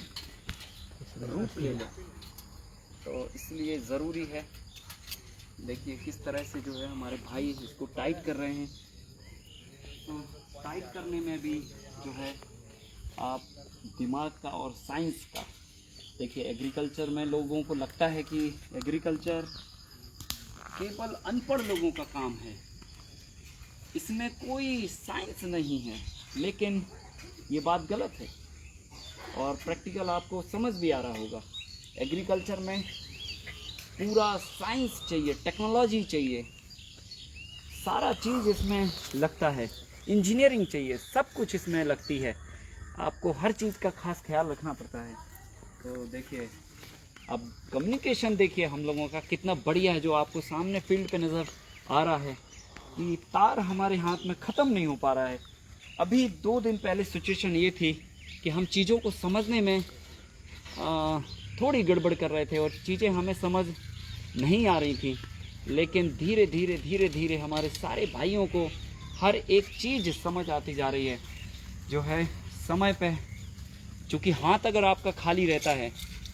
रूप ले ले, तो इसलिए ज़रूरी है। देखिए किस तरह से जो है हमारे भाई इसको टाइट कर रहे हैं। तो टाइट करने में भी जो है आप दिमाग का और साइंस का, देखिए एग्रीकल्चर में लोगों को लगता है कि एग्रीकल्चर केवल अनपढ़ लोगों का काम है, इसमें कोई साइंस नहीं है, लेकिन ये बात गलत है और प्रैक्टिकल आपको समझ भी आ रहा होगा। एग्रीकल्चर में पूरा साइंस चाहिए, टेक्नोलॉजी चाहिए, सारा चीज़ इसमें लगता है, इंजीनियरिंग चाहिए, सब कुछ इसमें लगती है। आपको हर चीज़ का खास ख्याल रखना पड़ता है। तो देखिए अब कम्युनिकेशन देखिए हम लोगों का कितना बढ़िया है, जो आपको सामने फील्ड पे नज़र आ रहा है कि तार हमारे हाथ में ख़त्म नहीं हो पा रहा है। अभी 2 दिन पहले सिचुएशन ये थी कि हम चीज़ों को समझने में थोड़ी गड़बड़ कर रहे थे और चीज़ें हमें समझ नहीं आ रही थी, लेकिन धीरे धीरे हमारे सारे भाइयों को हर एक चीज़ समझ आती जा रही है। जो है समय पे, चूँकि हाथ अगर आपका खाली रहता है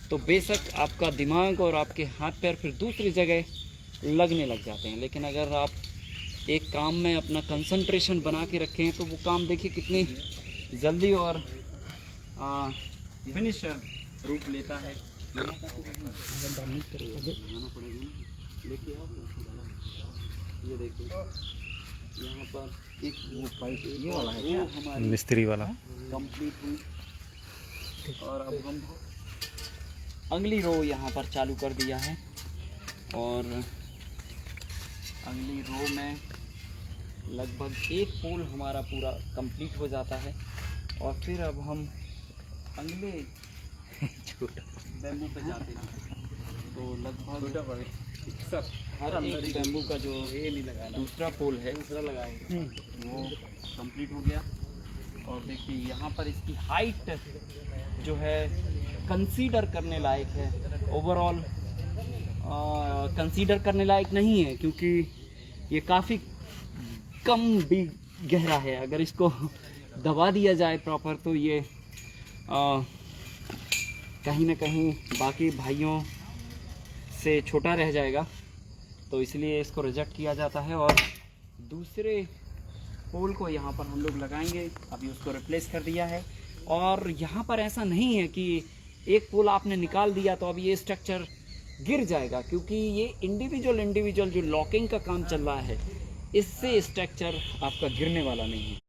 तो बेशक आपका दिमाग और आपके हाथ पैर फिर दूसरी जगह लगने लग जाते हैं, लेकिन अगर आप एक काम में अपना कंसंट्रेशन बना के रखें तो वो काम देखिए कितनी जल्दी और फिनिशर रूप लेता है। ये देखिए यहाँ पर एक वो पाइप ये वाला है क्या? हमारी मिस्त्री वाला कंप्लीट हुई और अब हम अगली रो यहाँ पर चालू कर दिया है और अगली रो में लगभग एक पोल हमारा पूरा कंप्लीट हो जाता है और फिर अब हम अगले बैम्बू पे जाते हैं। तो लगभग हर एक बैम्बू का जो दूसरा पोल है वो कंप्लीट हो गया। और देखिए यहाँ पर इसकी हाइट जो है कंसीडर करने लायक है, ओवरऑल कंसीडर करने लायक नहीं है, क्योंकि ये काफ़ी कम भी गहरा है। अगर इसको दबा दिया जाए प्रॉपर तो ये कहीं ना कहीं बाकी भाइयों से छोटा रह जाएगा, तो इसलिए इसको रिजेक्ट किया जाता है और दूसरे पोल को यहाँ पर हम लोग लगाएंगे। अभी उसको रिप्लेस कर दिया है और यहाँ पर ऐसा नहीं है कि एक पोल आपने निकाल दिया तो अब ये स्ट्रक्चर गिर जाएगा, क्योंकि ये इंडिविजुअल जो लॉकिंग का काम चल रहा है, इससे स्ट्रक्चर आपका गिरने वाला नहीं है।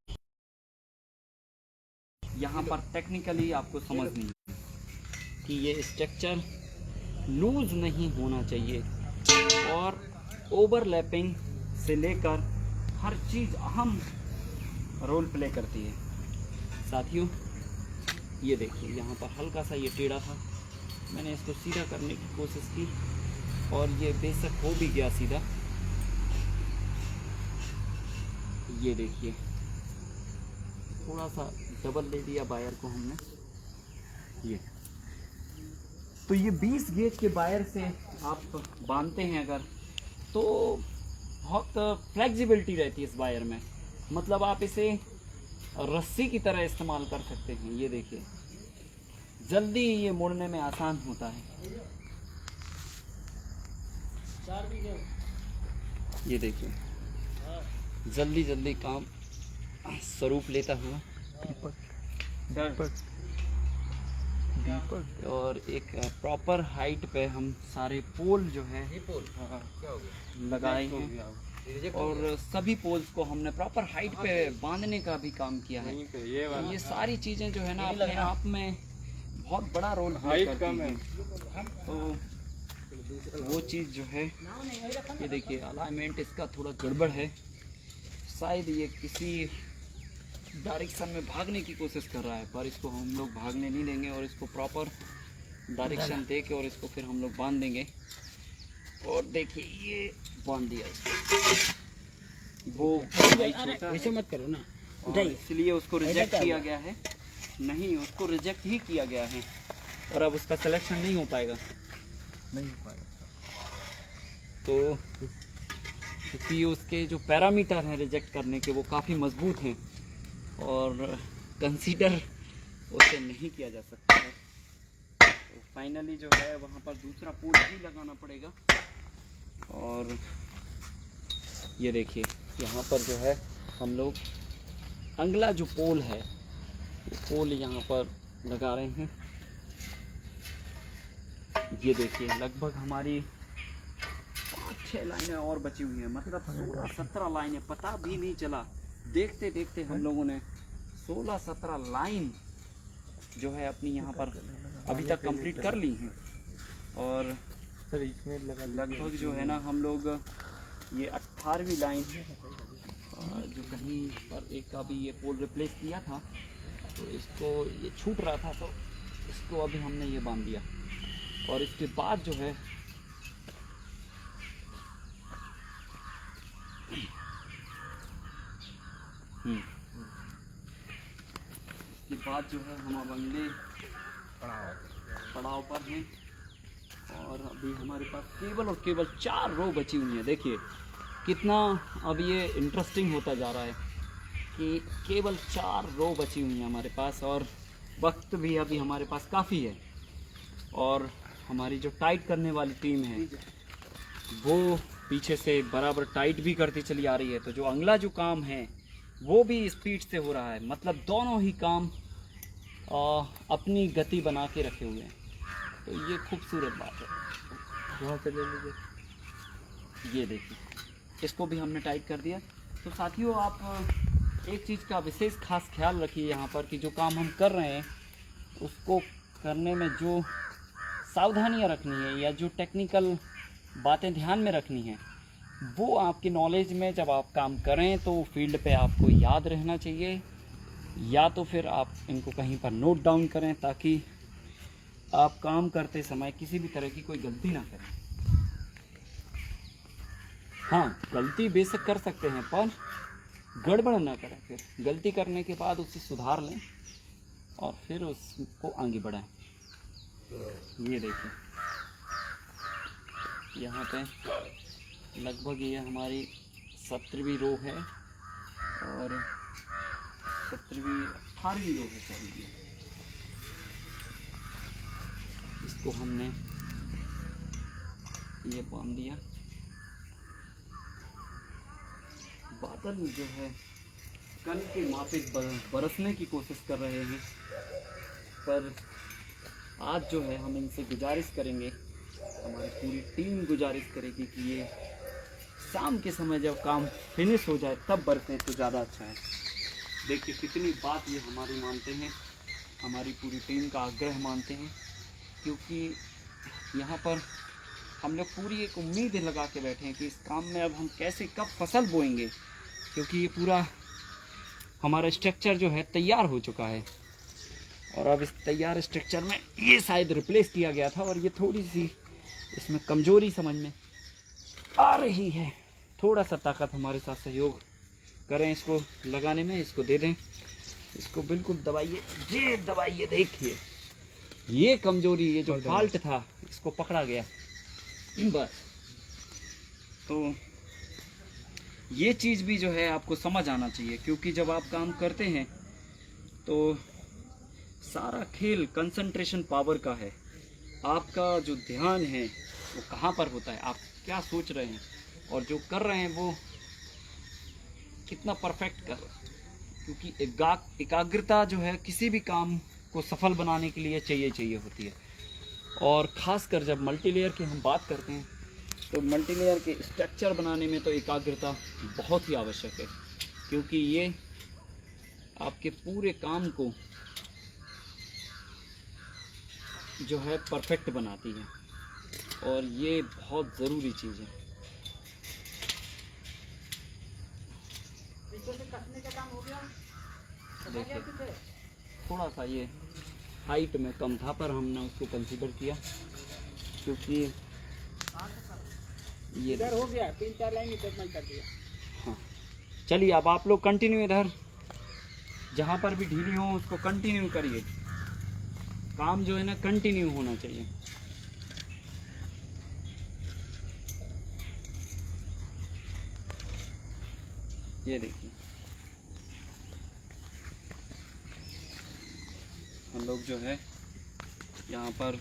यहाँ पर टेक्निकली आपको समझनी है कि ये स्ट्रक्चर लूज नहीं होना चाहिए और ओवरलैपिंग से लेकर हर चीज़ अहम रोल प्ले करती है। साथियों ये देखिए, यहाँ पर हल्का सा ये टेढ़ा था, मैंने इसको सीधा करने की कोशिश की और ये बेशक हो भी गया सीधा। ये देखिए, थोड़ा सा डबल दे दिया वायर को हमने। ये तो ये 20 गेज के वायर से आप बांधते हैं अगर, तो बहुत फ्लेक्सिबिलिटी रहती है इस वायर में, मतलब आप इसे रस्सी की तरह इस्तेमाल कर सकते हैं। ये देखिए, जल्दी ये मोड़ने में आसान होता है। ये देखिए, जल्दी जल्दी काम स्वरूप लेता हुआ और एक प्रॉपर हाइट पे हम सारे पोल जो है लगाए हैं और सभी पोल्स को हमने प्रॉपर हाइट पे बांधने का भी काम किया है। ये सारी चीज़ें जो है ना अपने आप में बहुत बड़ा रोल प्ले करती हैं। तो वो चीज़ जो है, ये देखिए अलाइनमेंट इसका थोड़ा गड़बड़ है, शायद ये किसी डायरेक्शन में भागने की कोशिश कर रहा है, पर इसको हम लोग भागने नहीं देंगे और इसको प्रॉपर डायरेक्शन दे के और इसको फिर हम लोग बांध देंगे। और देखिए ये बांध दिया इसको, वो ऐसे मत करो ना, और इसलिए उसको रिजेक्ट किया गया है। नहीं, उसको रिजेक्ट ही किया गया है और अब उसका सिलेक्शन नहीं हो पाएगा। तो क्योंकि उसके जो पैरामीटर हैं रिजेक्ट करने के वो काफ़ी मजबूत हैं और कंसीडर उसे नहीं किया जा सकता है। तो फाइनली जो है वहाँ पर दूसरा पोल भी लगाना पड़ेगा। और ये देखिए, यहाँ पर जो है हम लोग अगला जो पोल है वो पोल यहाँ पर लगा रहे हैं। ये देखिए, लगभग हमारी 5-6 लाइनें और बची हुई हैं, मतलब 16-17 लाइनें, पता भी नहीं चला। देखते देखते हम लोगों ने 16-17 लाइन जो है अपनी यहाँ पर अभी तक कंप्लीट कर ली हैं। और लगभग जो है ना हम लोग ये 18वीं लाइन जो कहीं पर एक का भी ये पोल रिप्लेस किया था, तो इसको ये छूट रहा था, तो इसको अभी हमने ये बांध दिया। और इसके बाद जो है इसके बाद जो है हम अब अगले पड़ाव पर हैं और अभी हमारे पास केवल और केवल 4 रो बची हुई हैं। देखिए कितना अब ये इंटरेस्टिंग होता जा रहा है कि केवल 4 रो बची हुई हैं हमारे पास और वक्त भी अभी हमारे पास काफ़ी है। और हमारी जो टाइट करने वाली टीम है वो पीछे से बराबर टाइट भी करती चली आ रही है। तो जो अगला जो काम है वो भी स्पीड से हो रहा है, मतलब दोनों ही काम अपनी गति बना के रखे हुए हैं। तो ये खूबसूरत बात है। वहाँ से ले लीजिए, ये देखिए, इसको भी हमने टाइट कर दिया। तो साथियों, आप एक चीज़ का विशेष खास ख्याल रखिए यहाँ पर कि जो काम हम कर रहे हैं उसको करने में जो सावधानियाँ रखनी है या जो टेक्निकल बातें ध्यान में रखनी है वो आपकी नॉलेज में जब आप काम करें तो फील्ड पे आपको याद रहना चाहिए, या तो फिर आप इनको कहीं पर नोट डाउन करें ताकि आप काम करते समय किसी भी तरह की कोई गलती ना करें। हाँ, गलती बेशक कर सकते हैं पर गड़बड़ ना करें। फिर गलती करने के बाद उसे सुधार लें और फिर उसको आगे बढ़ाएं। ये देखिए, यहाँ पे लगभग ये हमारी 17वीं रो है और 18वीं रो है सॉरी। इसको हमने ये बांध दिया। बादल जो है कल के माफिक बरसने की कोशिश कर रहे हैं, पर आज जो है हम इनसे गुजारिश करेंगे, हमारी पूरी टीम गुजारिश करेगी कि ये शाम के समय जब काम फिनिश हो जाए तब बरसें तो ज़्यादा अच्छा है। देखिए कितनी बात ये हमारी मानते हैं। हमारी पूरी टीम का आग्रह मानते हैं, क्योंकि यहाँ पर हम लोग पूरी एक उम्मीद लगा के बैठे हैं कि इस काम में अब हम कैसे कब फसल बोएंगे, क्योंकि ये पूरा हमारा स्ट्रक्चर जो है तैयार हो चुका है। और अब इस तैयार स्ट्रक्चर में ये शायद रिप्लेस किया गया था और ये थोड़ी सी इसमें कमज़ोरी समझ में आ रही है। थोड़ा सा ताकत हमारे साथ सहयोग करें इसको लगाने में, इसको दे दें, इसको बिल्कुल दबाइए, ये दबाइए। देखिए ये कमज़ोरी, ये जो फॉल्ट था इसको पकड़ा गया बस। तो ये चीज़ भी जो है आपको समझ आना चाहिए, क्योंकि जब आप काम करते हैं तो सारा खेल कंसंट्रेशन पावर का है। आपका जो ध्यान है वो कहाँ पर होता है, आप क्या सोच रहे हैं और जो कर रहे हैं वो कितना परफेक्ट कर रहे हैं। क्योंकि एकाग्रता जो है किसी भी काम को सफल बनाने के लिए चाहिए होती है। और ख़ासकर जब मल्टीलेयर की हम बात करते हैं तो मल्टीलेयर के स्ट्रक्चर बनाने में तो एकाग्रता बहुत ही आवश्यक है, क्योंकि ये आपके पूरे काम को जो है परफेक्ट बनाती है और ये बहुत ज़रूरी चीज़ है। देखिए थोड़ा सा ये हाइट में कम था, पर हमने उसको कंसीडर किया, क्योंकि ये इधर हो गया 3-4 लाइन इधर मैं कर दिया। हाँ चलिए, अब आप लोग कंटिन्यू इधर जहाँ पर भी ढीली हो उसको कंटिन्यू करिए। काम जो है ना कंटिन्यू होना चाहिए। ये देखिए हम लोग जो है यहाँ पर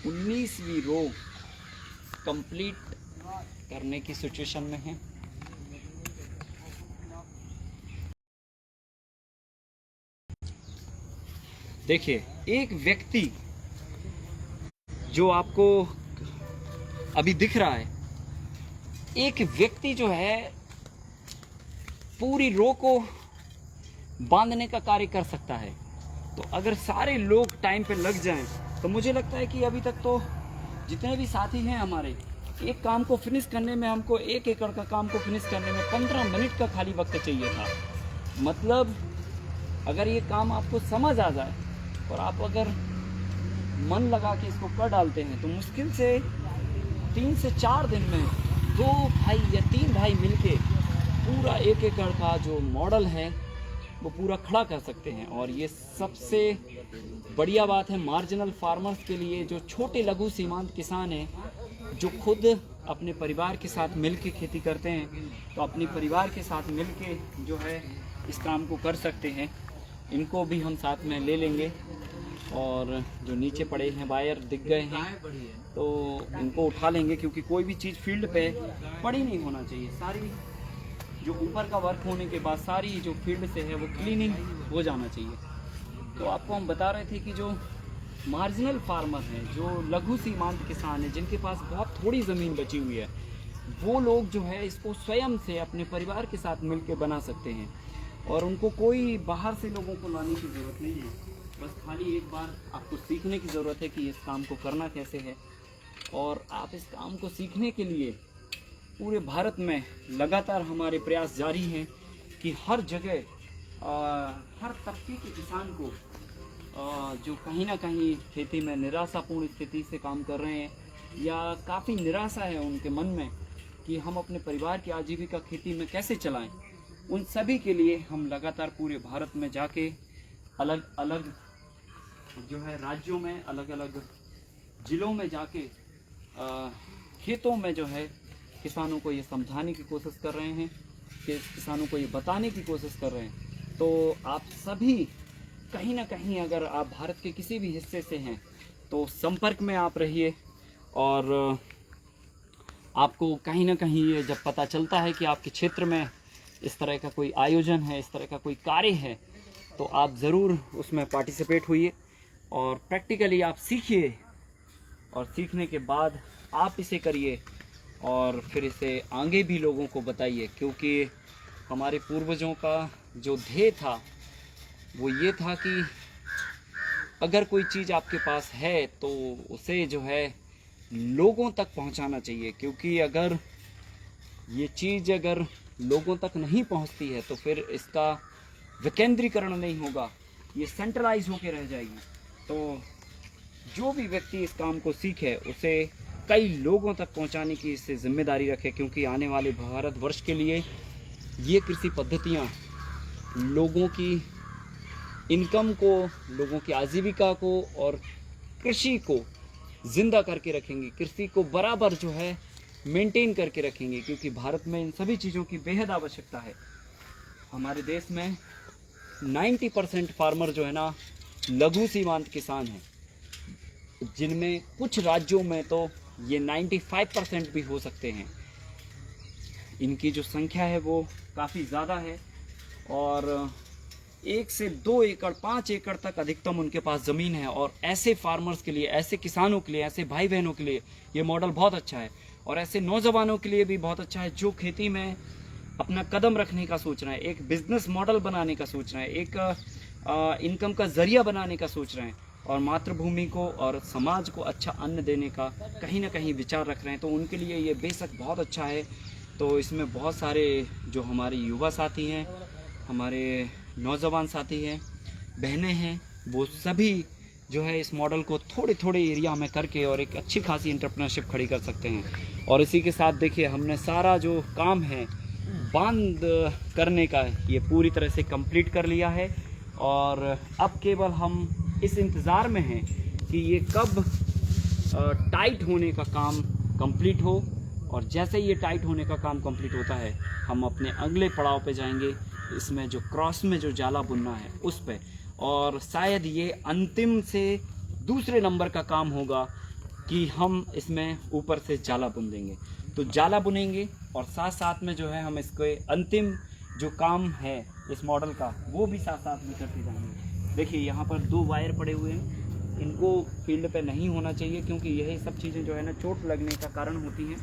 19वीं रो कंप्लीट करने की सिचुएशन में है। देखिए एक व्यक्ति जो आपको अभी दिख रहा है, एक व्यक्ति जो है पूरी रो को बांधने का कार्य कर सकता है। तो अगर सारे लोग टाइम पे लग जाएं तो मुझे लगता है कि अभी तक तो जितने भी साथी हैं हमारे, एक काम को फिनिश करने में हमको 1 एकड़ का काम को फिनिश करने में 15 मिनट का खाली वक्त चाहिए था। मतलब अगर ये काम आपको समझ आ जाए और आप अगर मन लगा के इसको कर डालते हैं तो मुश्किल से 3 से 4 दिन में 2 भाई या 3 भाई मिलके पूरा 1 एकड़ का जो मॉडल है वो पूरा खड़ा कर सकते हैं। और ये सबसे बढ़िया बात है मार्जिनल फार्मर्स के लिए, जो छोटे लघु सीमांत किसान हैं, जो खुद अपने परिवार के साथ मिलके खेती करते हैं, तो अपने परिवार के साथ मिलके जो है इस काम को कर सकते हैं। इनको भी हम साथ में ले लेंगे। और जो नीचे पड़े हैं वायर दिख गए हैं तो इनको उठा लेंगे, क्योंकि कोई भी चीज़ फील्ड पे पड़ी नहीं होना चाहिए। सारी जो ऊपर का वर्क होने के बाद सारी जो फील्ड से है वो क्लीनिंग हो जाना चाहिए। तो आपको हम बता रहे थे कि जो मार्जिनल फार्मर हैं, जो लघु सीमांत किसान हैं, जिनके पास बहुत थोड़ी ज़मीन बची हुई है, वो लोग जो है इसको स्वयं से अपने परिवार के साथ मिलकर बना सकते हैं। और उनको कोई बाहर से लोगों को लाने की ज़रूरत नहीं है। बस खाली एक बार आपको सीखने की ज़रूरत है कि इस काम को करना कैसे है। और आप इस काम को सीखने के लिए पूरे भारत में लगातार हमारे प्रयास जारी हैं कि हर जगह हर तबके के किसान को जो कहीं ना कहीं खेती में निराशापूर्ण स्थिति से काम कर रहे हैं या काफ़ी निराशा है उनके मन में कि हम अपने परिवार की आजीविका खेती में कैसे चलाएं, उन सभी के लिए हम लगातार पूरे भारत में जाके अलग अलग जो है राज्यों में, अलग अलग ज़िलों में जाके खेतों में जो है किसानों को ये समझाने की कोशिश कर रहे हैं, कि किसानों को ये बताने की कोशिश कर रहे हैं। तो आप सभी कहीं ना कहीं अगर आप भारत के किसी भी हिस्से से हैं तो संपर्क में आप रहिए। और आपको कहीं ना कहीं ये जब पता चलता है कि आपके क्षेत्र में इस तरह का कोई आयोजन है, इस तरह का कोई कार्य है, तो आप ज़रूर उसमें पार्टिसिपेट होइए और प्रैक्टिकली आप सीखिए। और सीखने के बाद आप इसे करिए और फिर इसे आगे भी लोगों को बताइए, क्योंकि हमारे पूर्वजों का जो ध्येय था वो ये था कि अगर कोई चीज़ आपके पास है तो उसे जो है लोगों तक पहुंचाना चाहिए, क्योंकि अगर ये चीज़ अगर लोगों तक नहीं पहुंचती है तो फिर इसका विकेंद्रीकरण नहीं होगा, ये सेंट्रलाइज होकर रह जाएगी। तो जो भी व्यक्ति इस काम को सीखे उसे कई लोगों तक पहुंचाने की इससे जिम्मेदारी रखे, क्योंकि आने वाले भारतवर्ष के लिए ये कृषि पद्धतियाँ लोगों की इनकम को, लोगों की आजीविका को और कृषि को ज़िंदा करके रखेंगी, कृषि को बराबर जो है मेंटेन करके रखेंगे, क्योंकि भारत में इन सभी चीज़ों की बेहद आवश्यकता है। हमारे देश में 90% फार्मर जो है ना लघु सीमांत किसान हैं, जिनमें कुछ राज्यों में तो ये 95% भी हो सकते हैं। इनकी जो संख्या है वो काफ़ी ज़्यादा है और 1 से 2 एकड़ 5 एकड़ तक अधिकतम उनके पास ज़मीन है। और ऐसे फार्मर्स के लिए, ऐसे किसानों के लिए, ऐसे भाई बहनों के लिए ये मॉडल बहुत अच्छा है, और ऐसे नौजवानों के लिए भी बहुत अच्छा है जो खेती में अपना कदम रखने का सोच रहे हैं, एक बिजनेस मॉडल बनाने का सोच रहे हैं, एक इनकम का ज़रिया बनाने का सोच रहे हैं, और मातृभूमि को और समाज को अच्छा अन्न देने का कहीं ना कहीं विचार रख रहे हैं। तो उनके लिए ये बेशक बहुत अच्छा है। तो इसमें बहुत सारे जो हमारे युवा साथी हैं, हमारे नौजवान साथी हैं, बहनें हैं, वो सभी जो है इस मॉडल को थोड़े थोड़े एरिया में करके और एक अच्छी खासी एंटरप्रेन्योरशिप खड़ी कर सकते हैं। और इसी के साथ देखिए हमने सारा जो काम है बांध करने का ये पूरी तरह से कंप्लीट कर लिया है, और अब केवल हम इस इंतज़ार में हैं कि ये कब टाइट होने का काम कंप्लीट हो, और जैसे ये टाइट होने का काम कंप्लीट होता है हम अपने अगले पड़ाव पे जाएंगे, इसमें जो क्रॉस में जो जाला बुनना है उस पे, और शायद ये अंतिम से दूसरे नंबर का काम होगा कि हम इसमें ऊपर से जाला बुन देंगे। तो जाला बुनेंगे और साथ साथ में जो है हम इसके अंतिम जो काम है इस मॉडल का वो भी साथ साथ में करते जाएंगे। देखिए यहाँ पर 2 वायर पड़े हुए हैं, इनको फील्ड पे नहीं होना चाहिए, क्योंकि यही सब चीज़ें जो है ना चोट लगने का कारण होती हैं।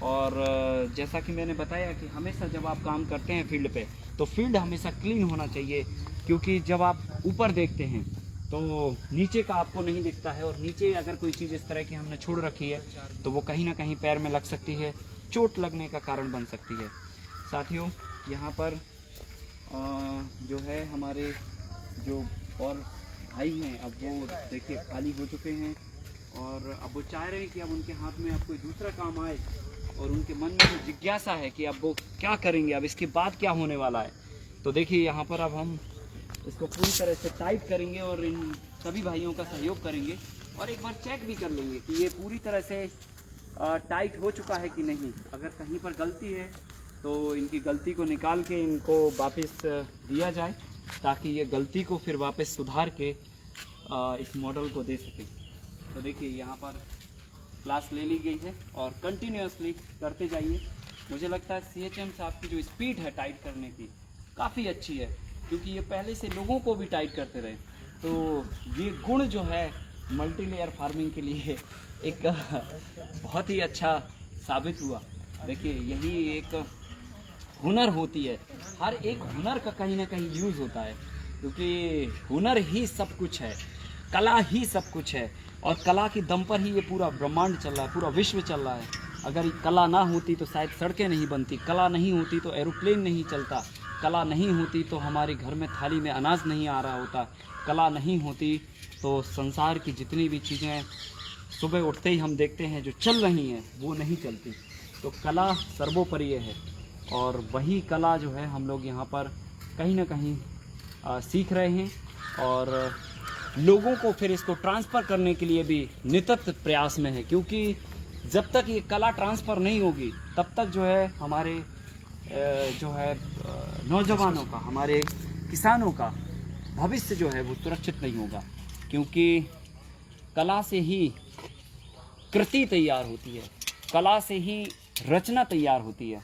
और जैसा कि मैंने बताया कि हमेशा जब आप काम करते हैं फील्ड पे, तो फील्ड हमेशा क्लीन होना चाहिए, क्योंकि जब आप ऊपर देखते हैं तो नीचे का आपको नहीं दिखता है, और नीचे अगर कोई चीज़ इस तरह की हमने छोड़ रखी है तो वो कहीं ना कहीं पैर में लग सकती है, चोट लगने का कारण बन सकती है। साथियों यहाँ पर जो है हमारे जो और भाई हैं, अब वो देखिए खाली हो चुके हैं, और अब वो चाह रहे हैं कि अब उनके हाथ में अब कोई दूसरा काम आए, और उनके मन में जो जिज्ञासा है कि अब वो क्या करेंगे, अब इसके बाद क्या होने वाला है। तो देखिए यहाँ पर अब हम इसको पूरी तरह से टाइट करेंगे और इन सभी भाइयों का सहयोग करेंगे, और एक बार चेक भी कर लेंगे कि ये पूरी तरह से टाइट हो चुका है कि नहीं। अगर कहीं पर गलती है तो इनकी गलती को निकाल के इनको वापस दिया जाए, ताकि ये गलती को फिर वापस सुधार के इस मॉडल को दे सकें। तो देखिए यहाँ पर क्लास ले ली गई है और कंटिन्यूसली करते जाइए। मुझे लगता है CHM साहब की जो स्पीड है टाइट करने की काफ़ी अच्छी है, क्योंकि ये पहले से लोगों को भी टाइट करते रहे। तो ये गुण जो है मल्टी लेयर फार्मिंग के लिए एक बहुत ही अच्छा साबित हुआ। देखिए यही एक हुनर होती है, हर एक हुनर का कहीं ना कहीं यूज़ होता है, क्योंकि हुनर ही सब कुछ है, कला ही सब कुछ है, और कला के दम पर ही ये पूरा ब्रह्मांड चल रहा है, पूरा विश्व चल रहा है। अगर कला ना होती तो शायद सड़कें नहीं बनती, कला नहीं होती तो एरोप्लेन नहीं चलता, कला नहीं होती तो हमारे घर में थाली में अनाज नहीं आ रहा होता, कला नहीं होती तो संसार की जितनी भी चीज़ें सुबह उठते ही हम देखते हैं जो चल रही हैं वो नहीं चलती। तो कला सर्वोपरि है, और वही कला जो है हम लोग यहाँ पर कहीं ना कहीं सीख रहे हैं, और लोगों को फिर इसको ट्रांसफ़र करने के लिए भी निरंतर प्रयास में है, क्योंकि जब तक ये कला ट्रांसफ़र नहीं होगी तब तक जो है हमारे जो है नौजवानों का, हमारे किसानों का भविष्य जो है वो सुरक्षित नहीं होगा, क्योंकि कला से ही कृति तैयार होती है, कला से ही रचना तैयार होती है,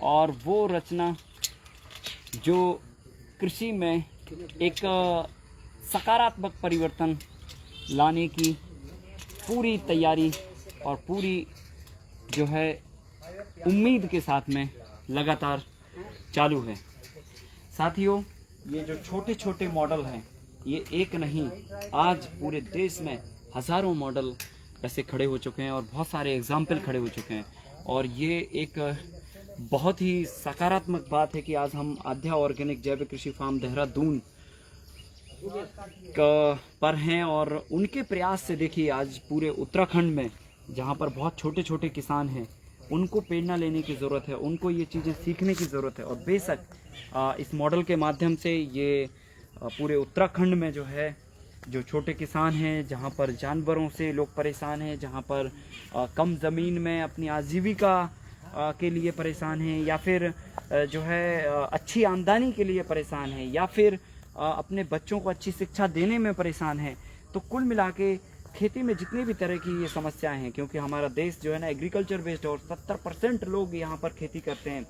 और वो रचना जो कृषि में एक सकारात्मक परिवर्तन लाने की पूरी तैयारी और पूरी जो है उम्मीद के साथ में लगातार चालू है। साथियों ये जो छोटे छोटे मॉडल हैं, ये एक नहीं, आज पूरे देश में हज़ारों मॉडल ऐसे खड़े हो चुके हैं और बहुत सारे एग्जाम्पल खड़े हो चुके हैं। और ये एक बहुत ही सकारात्मक बात है कि आज हम आध्या ऑर्गेनिक जैविक कृषि फार्म देहरादून पर हैं और उनके प्रयास से देखिए आज पूरे उत्तराखंड में जहाँ पर बहुत छोटे छोटे किसान हैं उनको प्रेरणा लेने की ज़रूरत है, उनको ये चीज़ें सीखने की ज़रूरत है। और बेशक इस मॉडल के माध्यम से ये पूरे उत्तराखंड में जो है, जो छोटे किसान हैं, जहाँ पर जानवरों से लोग परेशान हैं, जहाँ पर कम ज़मीन में अपनी आजीविका के लिए परेशान हैं, या फिर जो है अच्छी आमदनी के लिए परेशान हैं, या फिर अपने बच्चों को अच्छी शिक्षा देने में परेशान हैं। तो कुल मिला के खेती में जितनी भी तरह की ये समस्याएं हैं, क्योंकि हमारा देश जो है ना एग्रीकल्चर बेस्ड और 70% लोग यहाँ पर खेती करते हैं,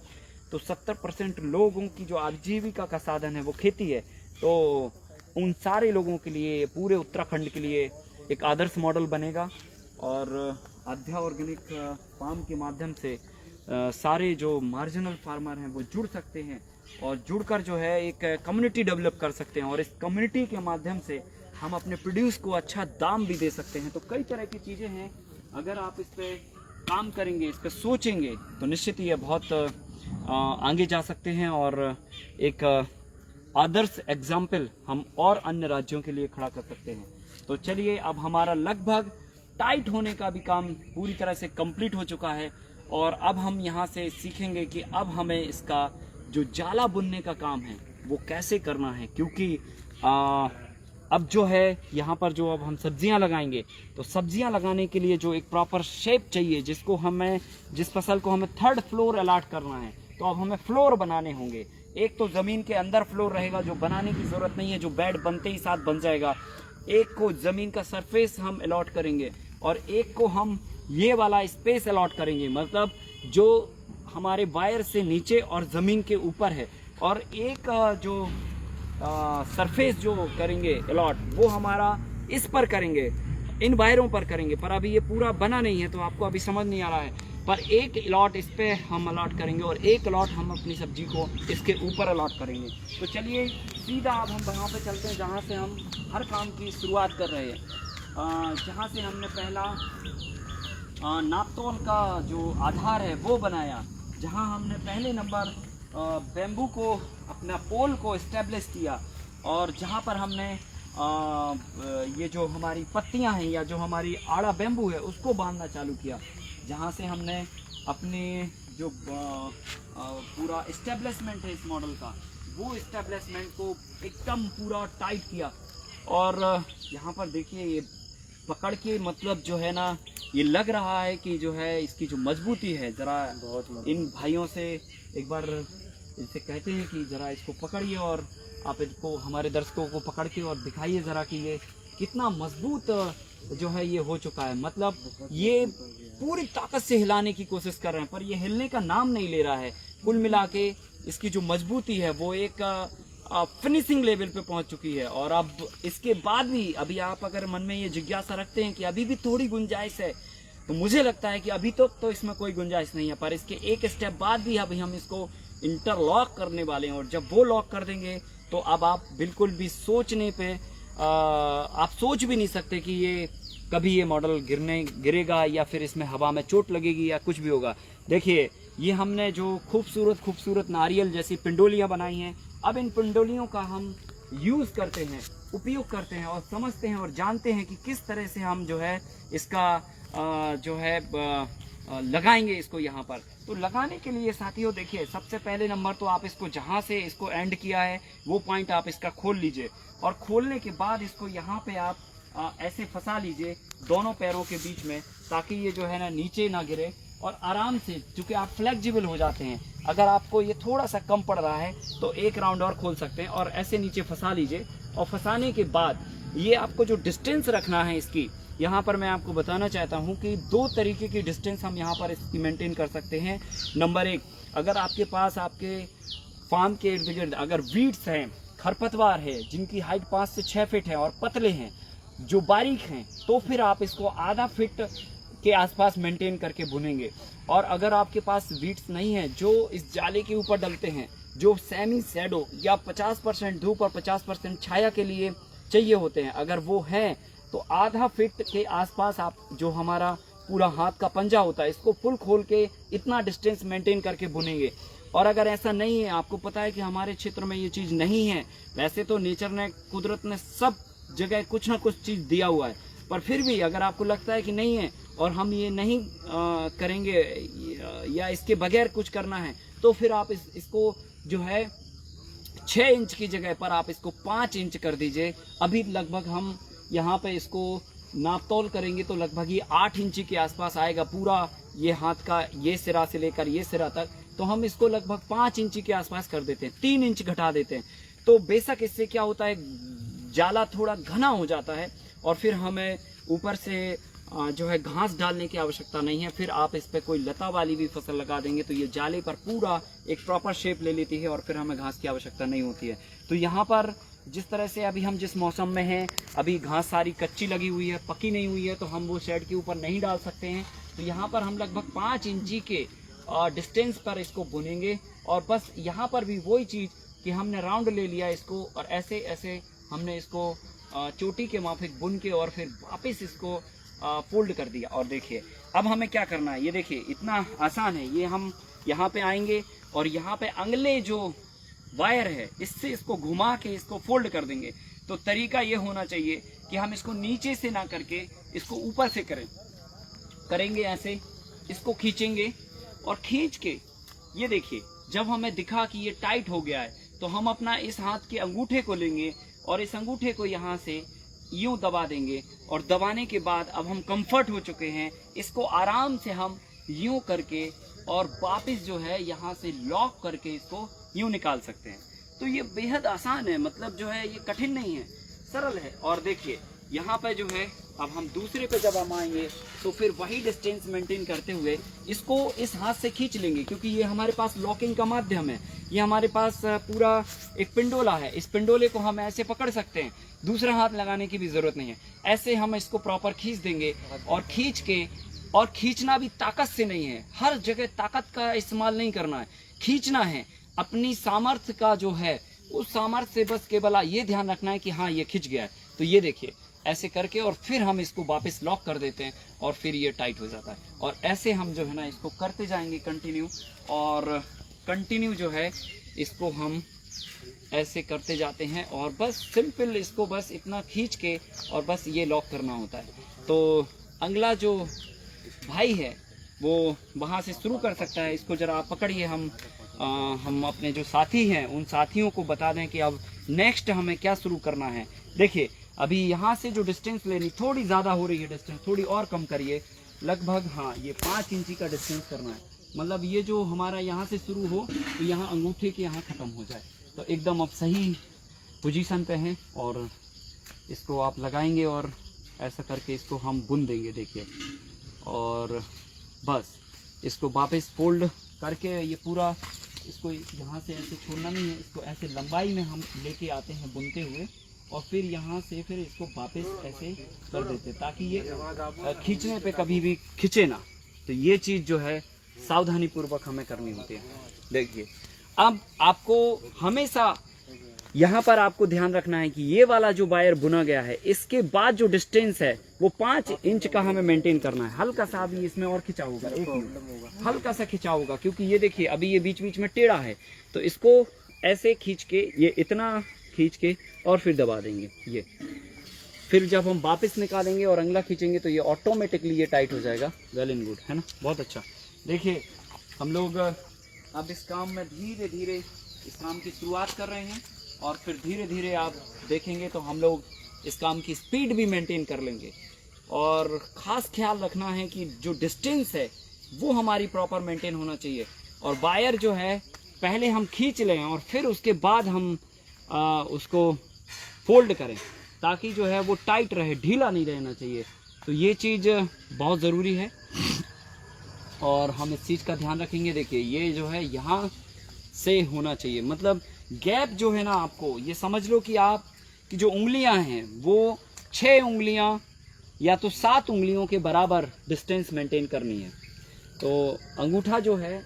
तो 70% लोगों की जो आजीविका का साधन है वो खेती है। तो उन सारे लोगों के लिए, पूरे उत्तराखंड के लिए एक आदर्श मॉडल बनेगा। और आध्या ऑर्गेनिक फार्म के माध्यम से सारे जो मार्जिनल फार्मर हैं वो जुड़ सकते हैं और जुड़कर जो है एक कम्युनिटी डेवलप कर सकते हैं, और इस कम्युनिटी के माध्यम से हम अपने प्रोड्यूस को अच्छा दाम भी दे सकते हैं। तो कई तरह की चीज़ें हैं, अगर आप इस पर काम करेंगे, इस पर सोचेंगे, तो निश्चित ही ये बहुत आगे जा सकते हैं और एक आदर्श एग्जाम्पल हम और अन्य राज्यों के लिए खड़ा कर सकते हैं। तो चलिए, अब हमारा लगभग टाइट होने का भी काम पूरी तरह से कंप्लीट हो चुका है और अब हम यहाँ से सीखेंगे कि अब हमें इसका जो जाला बुनने का काम है वो कैसे करना है, क्योंकि अब जो है यहाँ पर जो अब हम सब्जियाँ लगाएंगे, तो सब्जियाँ लगाने के लिए जो एक प्रॉपर शेप चाहिए, जिस फसल को हमें 3rd फ्लोर अलॉट करना है, तो अब हमें फ्लोर बनाने होंगे। एक तो ज़मीन के अंदर फ्लोर रहेगा जो बनाने की ज़रूरत नहीं है, जो बेड बनते ही साथ बन जाएगा। एक को ज़मीन का सरफेस हम अलॉट करेंगे और एक को हम ये वाला स्पेस अलॉट करेंगे, मतलब जो हमारे वायर से नीचे और ज़मीन के ऊपर है। और एक जो सरफेस जो करेंगे अलॉट, वो हमारा इस पर करेंगे, इन वायरों पर करेंगे। पर अभी ये पूरा बना नहीं है तो आपको अभी समझ नहीं आ रहा है, पर एक अलॉट इस पे हम अलॉट करेंगे और एक अलॉट हम अपनी सब्जी को इसके ऊपर अलॉट करेंगे। तो चलिए सीधा अब हम वहाँ पे चलते हैं जहाँ से हम हर काम की शुरुआत कर रहे हैं। जहाँ से हमने पहला नापतोल का जो आधार है वो बनाया, जहाँ हमने पहले नंबर बेम्बू को, अपना पोल को इस्टेब्लिश किया, और जहाँ पर हमने ये जो हमारी पत्तियाँ हैं या जो हमारी आड़ा बेम्बू है उसको बांधना चालू किया, जहाँ से हमने अपने जो पूरा इस्टेब्लिशमेंट है इस मॉडल का, वो इस्टेब्लिशमेंट को एकदम पूरा टाइट किया। और यहाँ पर देखिए ये पकड़ के, मतलब जो है ना, ये लग रहा है कि जो है इसकी जो मजबूती है, ज़रा इन भाइयों से एक बार इनसे कहते हैं कि ज़रा इसको पकड़िए और आप इसको हमारे दर्शकों को पकड़ के और दिखाइए ज़रा कि ये कितना मजबूत जो है ये हो चुका है। मतलब ये पूरी ताकत से हिलाने की कोशिश कर रहे हैं पर ये हिलने का नाम नहीं ले रहा है। कुल मिला के इसकी जो मजबूती है वो एक फिनिशिंग लेवल पे पहुंच चुकी है। और अब इसके बाद भी अभी आप अगर मन में ये जिज्ञासा रखते हैं कि अभी भी थोड़ी गुंजाइश है, तो मुझे लगता है कि अभी तो इसमें कोई गुंजाइश नहीं है, पर इसके एक स्टेप बाद भी अभी हम इसको इंटरलॉक करने वाले हैं। और जब वो लॉक कर देंगे तो अब आप बिल्कुल भी सोचने पे आप सोच भी नहीं सकते कि ये कभी ये मॉडल गिरेगा या फिर इसमें हवा में चोट लगेगी या कुछ भी होगा। देखिए ये हमने जो खूबसूरत नारियल जैसी पिंडोलियाँ बनाई हैं, अब इन पिंडोलियों का हम यूज़ करते हैं, उपयोग करते हैं और समझते हैं और जानते हैं कि किस तरह से हम जो है इसका जो है लगाएंगे इसको यहाँ पर। तो लगाने के लिए साथियों देखिए, सबसे पहले नंबर तो आप इसको जहाँ से इसको एंड किया है वो पॉइंट आप इसका खोल लीजिए, और खोलने के बाद इसको यहाँ पे आप ऐसे फंसा लीजिए दोनों पैरों के बीच में, ताकि ये जो है ना नीचे ना गिरे और आराम से, चूँकि आप फ्लेक्सिबल हो जाते हैं। अगर आपको ये थोड़ा सा कम पड़ रहा है तो एक राउंड और खोल सकते हैं और ऐसे नीचे फंसा लीजिए। और फंसाने के बाद ये आपको जो डिस्टेंस रखना है इसकी, यहाँ पर मैं आपको बताना चाहता हूँ कि 2 तरीके की डिस्टेंस हम यहाँ पर इसकी मेंटेन कर सकते हैं। नंबर 1, अगर आपके पास आपके फार्म के इर्द गिर्द अगर वीड्स हैं, खरपतवार है जिनकी हाइट 5 से 6 फीट है और पतले हैं, जो बारीक हैं, तो फिर आप इसको आधा फीट के आसपास मेंटेन करके बुनेंगे। और अगर आपके पास वीड्स नहीं है जो इस जाले के ऊपर डलते हैं, जो सेमी शैडो या 50% धूप और 50% छाया के लिए चाहिए होते हैं, अगर वो है तो आधा फीट के आसपास आप जो हमारा पूरा हाथ का पंजा होता है इसको फुल खोल के इतना डिस्टेंस मेंटेन करके बुनेंगे। और अगर ऐसा नहीं है, आपको पता है कि हमारे क्षेत्र में ये चीज़ नहीं है, वैसे तो नेचर ने, कुदरत ने सब जगह कुछ ना कुछ चीज़ दिया हुआ है, पर फिर भी अगर आपको लगता है कि नहीं है और हम ये नहीं करेंगे या इसके बगैर कुछ करना है, तो फिर आप इसको जो है 6 इंच की जगह पर आप इसको 5 इंच कर दीजिए। अभी लगभग हम यहाँ पे इसको नापतोल करेंगे तो लगभग ये 8 इंच के आसपास आएगा पूरा ये हाथ का, ये सिरा से लेकर ये सिरा तक। तो हम इसको लगभग 5 इंच के आसपास कर देते हैं, 3 इंच घटा देते हैं। तो बेशक इससे क्या होता है, जाला थोड़ा घना हो जाता है और फिर हमें ऊपर से जो है घास डालने की आवश्यकता नहीं है। फिर आप इस पर कोई लता वाली भी फसल लगा देंगे तो ये जाले पर पूरा एक प्रॉपर शेप ले लेती है और फिर हमें घास की आवश्यकता नहीं होती है। तो यहाँ पर जिस तरह से अभी हम जिस मौसम में हैं, अभी घास सारी कच्ची लगी हुई है, पकी नहीं हुई है, तो हम वो शेड के ऊपर नहीं डाल सकते हैं। तो यहाँ पर हम लगभग 5 इंची के डिस्टेंस पर इसको बुनेंगे। और बस यहाँ पर भी वही चीज़ कि हमने राउंड ले लिया इसको और ऐसे ऐसे हमने इसको चोटी के माफिक बुन के और फिर वापस इसको फोल्ड कर दिया। और देखिए अब हमें क्या करना है, ये देखिए इतना आसान है। ये हम यहाँ पे आएंगे और यहाँ पे अगले जो वायर है इससे इसको घुमा के इसको फोल्ड कर देंगे। तो तरीका ये होना चाहिए कि हम इसको नीचे से ना करके इसको ऊपर से करेंगे ऐसे, इसको खींचेंगे और खींच के ये देखिए जब हमें दिखा कि ये टाइट हो गया है तो हम अपना इस हाथ के अंगूठे को लेंगे और इस अंगूठे को यहाँ से यूं दबा देंगे। और दबाने के बाद अब हम कंफर्ट हो चुके हैं, इसको आराम से हम यूं करके और वापस जो है यहाँ से लॉक करके इसको यूं निकाल सकते हैं। तो ये बेहद आसान है, मतलब जो है ये कठिन नहीं है, सरल है। और देखिए यहाँ पे जो है अब हम दूसरे पे जब हम आएंगे तो फिर वही डिस्टेंस मेंटेन करते हुए इसको इस हाथ से खींच लेंगे, क्योंकि ये हमारे पास लॉकिंग का माध्यम है। ये हमारे पास पूरा एक पिंडोला है, इस पिंडोले को हम ऐसे पकड़ सकते हैं, दूसरा हाथ लगाने की भी जरूरत नहीं है। ऐसे हम इसको प्रॉपर खींच देंगे और खींच के, और खींचना भी ताकत से नहीं है, हर जगह ताकत का इस्तेमाल नहीं करना है, खींचना है अपनी सामर्थ्य का जो है उस सामर्थ्य से, बस केवल ये ध्यान रखना है कि हाँ ये खिंच गया है। तो ये देखिए ऐसे करके और फिर हम इसको वापस लॉक कर देते हैं और फिर ये टाइट हो जाता है। और ऐसे हम जो है ना इसको करते जाएंगे कंटिन्यू, और कंटिन्यू जो है इसको हम ऐसे करते जाते हैं और बस सिंपल इसको बस इतना खींच के और बस ये लॉक करना होता है। तो अगला जो भाई है वो वहाँ से शुरू कर सकता है। इसको जरा आप पकड़िए, हम अपने जो साथी हैं उन साथियों को बता दें कि अब नेक्स्ट हमें क्या शुरू करना है। देखिए अभी यहाँ से जो डिस्टेंस लेनी थोड़ी ज़्यादा हो रही है, डिस्टेंस थोड़ी और कम करिए, लगभग हाँ ये 5 इंची का डिस्टेंस करना है। मतलब ये जो हमारा यहाँ से शुरू हो तो यहाँ अंगूठे के यहाँ ख़त्म हो जाए। तो एकदम अब सही पोजीशन पे हैं और इसको आप लगाएंगे और ऐसा करके इसको हम बुन देंगे। देखिए और बस इसको वापस फोल्ड करके ये पूरा, इसको यहाँ से ऐसे छोड़ना नहीं है, इसको ऐसे लंबाई में हम लेके आते हैं बुनते हुए और फिर यहाँ से फिर इसको वापस ऐसे कर देते हैं ताकि ये खींचने पे कभी भी खिंचे ना। तो ये चीज़ जो है सावधानी पूर्वक हमें करनी होती है। देखिए अब आपको हमेशा यहाँ पर आपको ध्यान रखना है कि ये वाला जो वायर बुना गया है इसके बाद जो डिस्टेंस है वो 5 इंच का हमें मेंटेन करना है। हल्का सा अभी इसमें और खिंचाव होगा, एक मिनट, हल्का सा खिंचाव होगा क्योंकि ये देखिए अभी ये बीच बीच में टेढ़ा है। तो इसको ऐसे खींच के, ये इतना खींच के और फिर दबा देंगे। ये फिर जब हम वापस निकालेंगे और अंगला खींचेंगे तो ये ऑटोमेटिकली ये टाइट हो जाएगा। वेल एंड गुड, है ना, बहुत अच्छा। देखिए हम लोग अब इस काम में धीरे धीरे इस काम की शुरुआत कर रहे हैं और फिर धीरे धीरे आप देखेंगे तो हम लोग इस काम की स्पीड भी मेंटेन कर लेंगे। और ख़ास ख्याल रखना है कि जो डिस्टेंस है वो हमारी प्रॉपर मेंटेन होना चाहिए। और वायर जो है पहले हम खींच लें और फिर उसके बाद हम उसको फोल्ड करें ताकि जो है वो टाइट रहे, ढीला नहीं रहना चाहिए। तो ये चीज़ बहुत ज़रूरी है और हम इस चीज़ का ध्यान रखेंगे। देखिए ये जो है यहाँ से होना चाहिए, मतलब गैप जो है ना, आपको ये समझ लो कि आप की जो उंगलियां हैं वो 6 उंगलियां या तो 7 उंगलियों के बराबर डिस्टेंस मेंटेन करनी है। तो अंगूठा जो है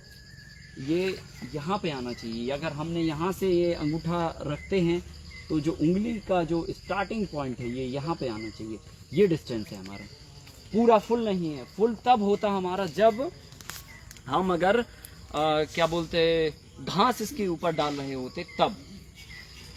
ये यहाँ पे आना चाहिए। अगर हमने यहाँ से ये अंगूठा रखते हैं तो जो उंगली का जो स्टार्टिंग पॉइंट है ये यहाँ पे आना चाहिए। ये डिस्टेंस है हमारा, पूरा फुल नहीं है। फुल तब होता हमारा जब हम अगर क्या बोलते घास इसके ऊपर डाल रहे होते तब।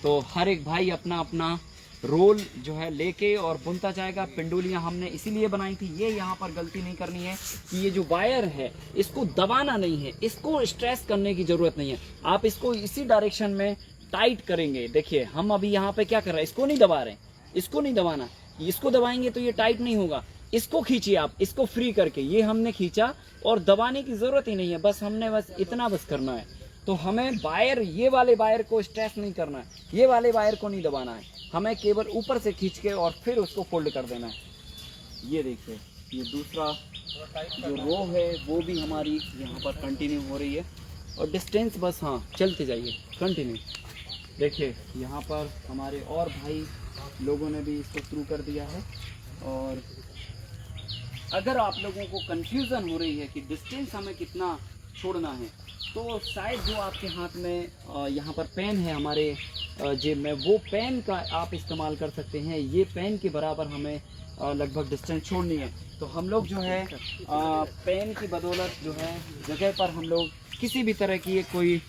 तो हर एक भाई अपना अपना रोल जो है लेके और बुनता जाएगा। पिंडोलियाँ हमने इसीलिए बनाई थी, ये यहाँ पर गलती नहीं करनी है कि ये जो वायर है इसको दबाना नहीं है, इसको स्ट्रेस करने की ज़रूरत नहीं है। आप इसको इसी डायरेक्शन में टाइट करेंगे। देखिए हम अभी यहाँ पे क्या कर रहे हैं, इसको नहीं दबा रहे हैं, इसको नहीं दबाना। इसको दबाएंगे तो ये टाइट नहीं होगा। इसको खींचिए आप, इसको फ्री करके, ये हमने खींचा और दबाने की ज़रूरत ही नहीं है। बस हमने बस इतना बस करना है। तो हमें वायर, ये वाले वायर को स्ट्रेस नहीं करना है, ये वाले वायर को नहीं दबाना है, हमें केवल ऊपर से खींच के और फिर उसको फोल्ड कर देना है। ये देखिए ये दूसरा जो रो है वो भी हमारी यहाँ पर कंटिन्यू हो रही है। और डिस्टेंस बस हाँ चलते जाइए कंटिन्यू। देखिए यहाँ पर हमारे और भाई लोगों ने भी इसको शुरू कर दिया है। और अगर आप लोगों को कंफ्यूजन हो रही है कि डिस्टेंस हमें कितना छोड़ना है, तो शायद जो आपके हाथ में यहाँ पर पेन है हमारे जेब में, वो पेन का आप इस्तेमाल कर सकते हैं। ये पेन के बराबर हमें लगभग डिस्टेंस छोड़नी है। तो हम लोग जो है पेन की बदौलत जो है जगह पर हम लोग किसी भी तरह की कोई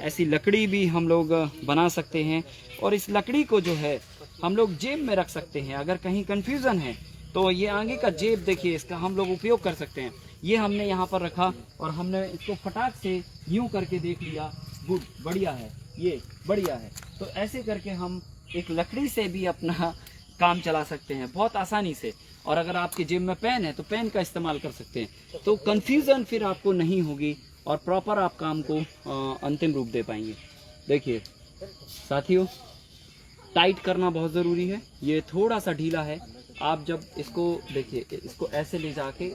ऐसी लकड़ी भी हम लोग बना सकते हैं। और इस लकड़ी को जो है हम लोग जेब में रख सकते हैं। अगर कहीं कन्फ्यूज़न है तो ये आगे का जेब देखिए, इसका हम लोग उपयोग कर सकते हैं। ये हमने यहाँ पर रखा और हमने इसको फटाक से यूं करके देख लिया, गुड, बढ़िया है, ये बढ़िया है। तो ऐसे करके हम एक लकड़ी से भी अपना काम चला सकते हैं बहुत आसानी से। और अगर आपके जेब में पेन है तो पेन का इस्तेमाल कर सकते हैं। तो कन्फ्यूज़न फिर आपको नहीं होगी और प्रॉपर आप काम को अंतिम रूप दे पाएंगे। देखिए साथियों, टाइट करना बहुत ज़रूरी है। ये थोड़ा सा ढीला है। आप जब इसको देखिए, इसको ऐसे ले जाके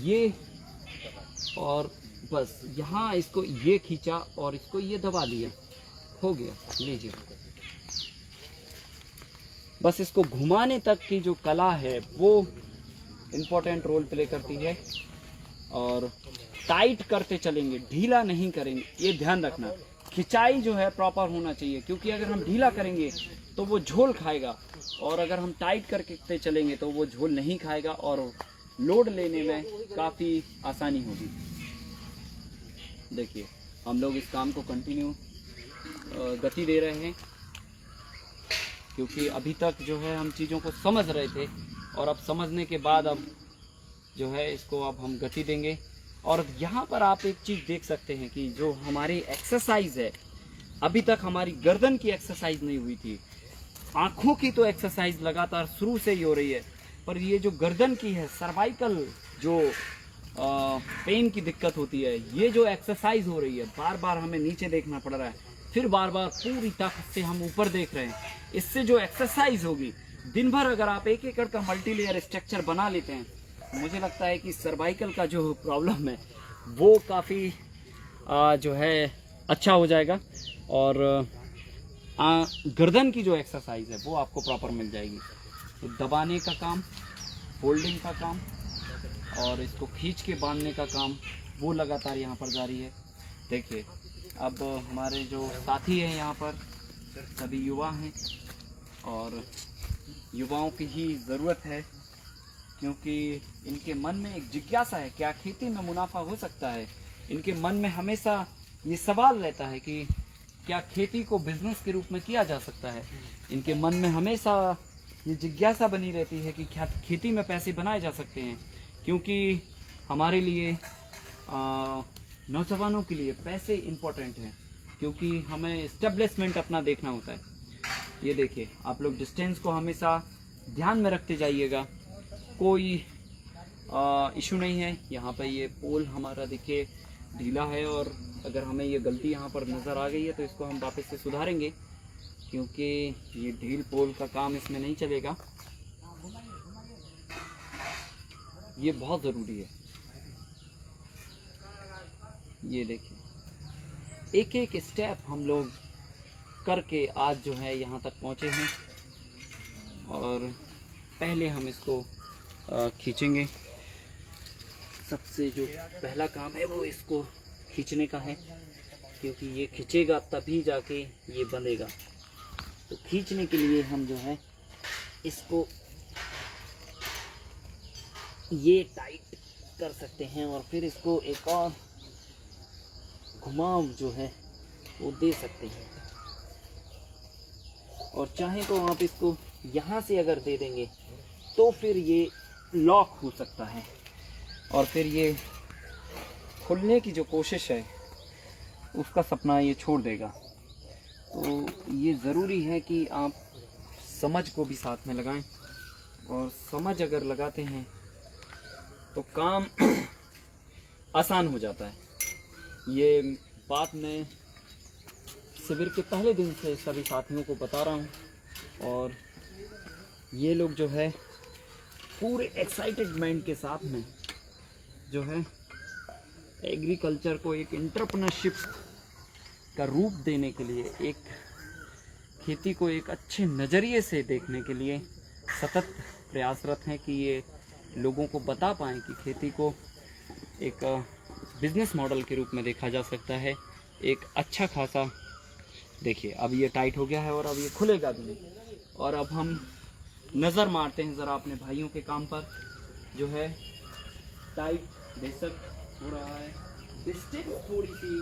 ये और बस यहाँ इसको ये खींचा और इसको ये दबा दिया, हो गया। लीजिए, बस इसको घुमाने तक की जो कला है वो इम्पोर्टेंट रोल प्ले करती है। और टाइट करते चलेंगे, ढीला नहीं करेंगे, ये ध्यान रखना। खिंचाई जो है प्रॉपर होना चाहिए, क्योंकि अगर हम ढीला करेंगे तो वो झोल खाएगा, और अगर हम टाइट करके चलेंगे तो वो झोल नहीं खाएगा और लोड लेने में काफ़ी आसानी होगी। देखिए हम लोग इस काम को कंटिन्यू गति दे रहे हैं, क्योंकि अभी तक जो है हम चीज़ों को समझ रहे थे और अब समझने के बाद अब जो है इसको अब हम गति देंगे। और यहाँ पर आप एक चीज़ देख सकते हैं कि जो हमारी एक्सरसाइज है, अभी तक हमारी गर्दन की एक्सरसाइज नहीं हुई थी। आँखों की तो एक्सरसाइज लगातार शुरू से ही हो रही है, पर ये जो गर्दन की है, सर्वाइकल जो पेन की दिक्कत होती है, ये जो एक्सरसाइज हो रही है, बार बार हमें नीचे देखना पड़ रहा है, फिर बार बार पूरी ताकत से हम ऊपर देख रहे हैं। इससे जो एक्सरसाइज होगी, दिन भर अगर आप एक एकड़ का मल्टी लेयर स्ट्रक्चर बना लेते हैं, मुझे लगता है कि सर्वाइकल का जो प्रॉब्लम है वो काफ़ी जो है अच्छा हो जाएगा। और गर्दन की जो एक्सरसाइज है वो आपको प्रॉपर मिल जाएगी। तो दबाने का काम, होल्डिंग का काम और इसको खींच के बांधने का काम वो लगातार यहाँ पर जारी है। देखिए अब हमारे जो साथी हैं यहाँ पर सभी युवा हैं, और युवाओं की ही ज़रूरत है, क्योंकि इनके मन में एक जिज्ञासा है, क्या खेती में मुनाफा हो सकता है। इनके मन में हमेशा ये सवाल रहता है कि क्या खेती को बिजनेस के रूप में किया जा सकता है। इनके मन में हमेशा ये जिज्ञासा बनी रहती है कि क्या खेती में पैसे बनाए जा सकते हैं, क्योंकि हमारे लिए नौजवानों के लिए पैसे इम्पोर्टेंट हैं, क्योंकि हमें इस्टेब्लिशमेंट अपना देखना होता है। ये देखिए आप लोग डिस्टेंस को हमेशा ध्यान में रखते जाइएगा, कोई इशू नहीं है। यहाँ पे ये पोल हमारा देखिए ढीला है, और अगर हमें ये गलती यहाँ पर नज़र आ गई है तो इसको हम वापस से सुधारेंगे, क्योंकि ये ढील पोल का काम इसमें नहीं चलेगा। ये बहुत ज़रूरी है। ये देखिए एक एक स्टेप हम लोग करके आज जो है यहाँ तक पहुँचे हैं, और पहले हम इसको खींचेंगे। सबसे जो पहला काम है वो इसको खींचने का है, क्योंकि ये खींचेगा तभी जाके ये बंधेगा। तो खींचने के लिए हम जो है इसको ये टाइट कर सकते हैं और फिर इसको एक और घुमाव जो है वो दे सकते हैं। और चाहे तो आप इसको यहाँ से अगर दे देंगे तो फिर ये लॉक हो सकता है और फिर ये खुलने की जो कोशिश है उसका सपना ये छोड़ देगा। तो ये ज़रूरी है कि आप समझ को भी साथ में लगाएं, और समझ अगर लगाते हैं तो काम आसान हो जाता है। ये बात मैं शिविर के पहले दिन से सभी साथियों को बता रहा हूँ, और ये लोग जो है पूरे एक्साइटेड माइंड के साथ में जो है एग्रीकल्चर को एक एंटरप्रेन्योरशिप का रूप देने के लिए, एक खेती को एक अच्छे नज़रिए से देखने के लिए सतत प्रयासरत हैं कि ये लोगों को बता पाएँ कि खेती को एक बिजनेस मॉडल के रूप में देखा जा सकता है। एक अच्छा खासा, देखिए अब ये टाइट हो गया है और अब ये खुलेगा भी नहीं। और अब हम नज़र मारते हैं ज़रा अपने भाइयों के काम पर, जो है टाइट बेशक हो रहा है। डिस्टेंस थोड़ी सी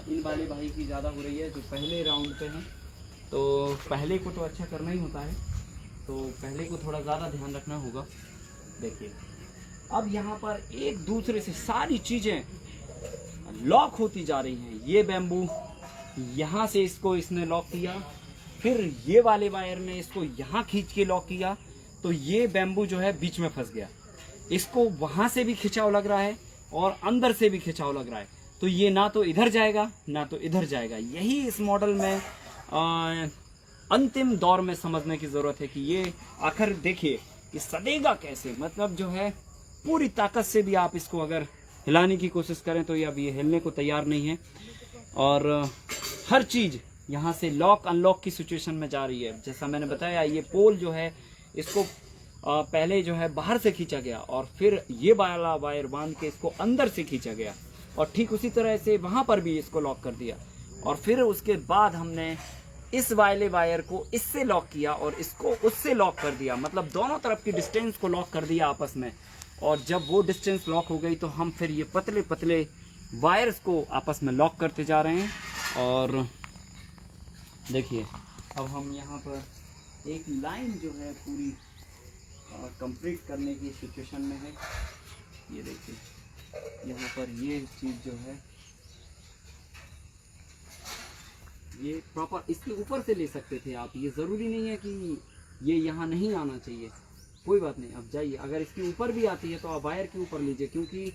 इन वाले भाई की ज़्यादा हो रही है जो पहले राउंड पे हैं। तो पहले को तो अच्छा करना ही होता है, तो पहले को थोड़ा ज़्यादा ध्यान रखना होगा। देखिए अब यहाँ पर एक दूसरे से सारी चीज़ें लॉक होती जा रही हैं। ये बैम्बू यहाँ से इसको इसने लॉक किया, फिर ये वाले वायर ने इसको यहाँ खींच के लॉक किया, तो ये बैम्बू जो है बीच में फंस गया। इसको वहाँ से भी खिंचाव लग रहा है और अंदर से भी खिंचाव लग रहा है, तो ये ना तो इधर जाएगा ना तो इधर जाएगा। यही इस मॉडल में अंतिम दौर में समझने की ज़रूरत है कि ये आखिर देखिए कि सदेगा कैसे। मतलब जो है पूरी ताकत से भी आप इसको अगर हिलाने की कोशिश करें तो ये अब ये हिलने को तैयार नहीं है, और हर चीज़ यहाँ से लॉक अनलॉक की सिचुएशन में जा रही है। जैसा मैंने बताया, ये पोल जो है इसको पहले जो है बाहर से खींचा गया और फिर ये वाला वायर बांध के इसको अंदर से खींचा गया, और ठीक उसी तरह से वहाँ पर भी इसको लॉक कर दिया, और फिर उसके बाद हमने इस वाले वायर को इससे लॉक किया और इसको उससे लॉक कर दिया। मतलब दोनों तरफ की डिस्टेंस को लॉक कर दिया आपस में, और जब वो डिस्टेंस लॉक हो गई तो हम फिर ये पतले पतले वायर्स को आपस में लॉक करते जा रहे हैं। और देखिए अब हम यहाँ पर एक लाइन जो है पूरी कंप्लीट करने की सिचुएशन में है। ये देखिए यहाँ पर ये चीज़ जो है ये प्रॉपर इसके ऊपर से ले सकते थे आप, ये ज़रूरी नहीं है कि ये यहाँ नहीं आना चाहिए। कोई बात नहीं, अब जाइए, अगर इसके ऊपर भी आती है तो आप वायर के ऊपर लीजिए, क्योंकि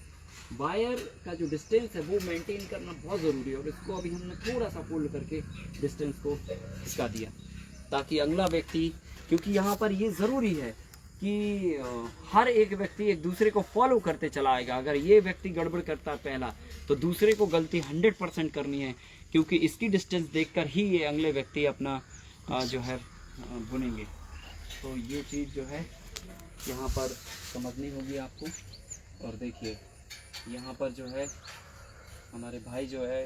वायर का जो डिस्टेंस है वो मेंटेन करना बहुत ज़रूरी है। और इसको अभी हमने थोड़ा सा फोल्ड करके डिस्टेंस को खिसका दिया ताकि अगला व्यक्ति, क्योंकि यहाँ पर ये ज़रूरी है कि हर एक व्यक्ति एक दूसरे को फॉलो करते चला आएगा। अगर ये व्यक्ति गड़बड़ करता है पहला, तो दूसरे को गलती 100% करनी है, क्योंकि इसकी डिस्टेंस देखकर ही ये अगले व्यक्ति अपना जो है बुनेंगे। तो ये चीज़ जो है यहाँ पर समझनी होगी आपको। और देखिए यहाँ पर जो है हमारे भाई जो है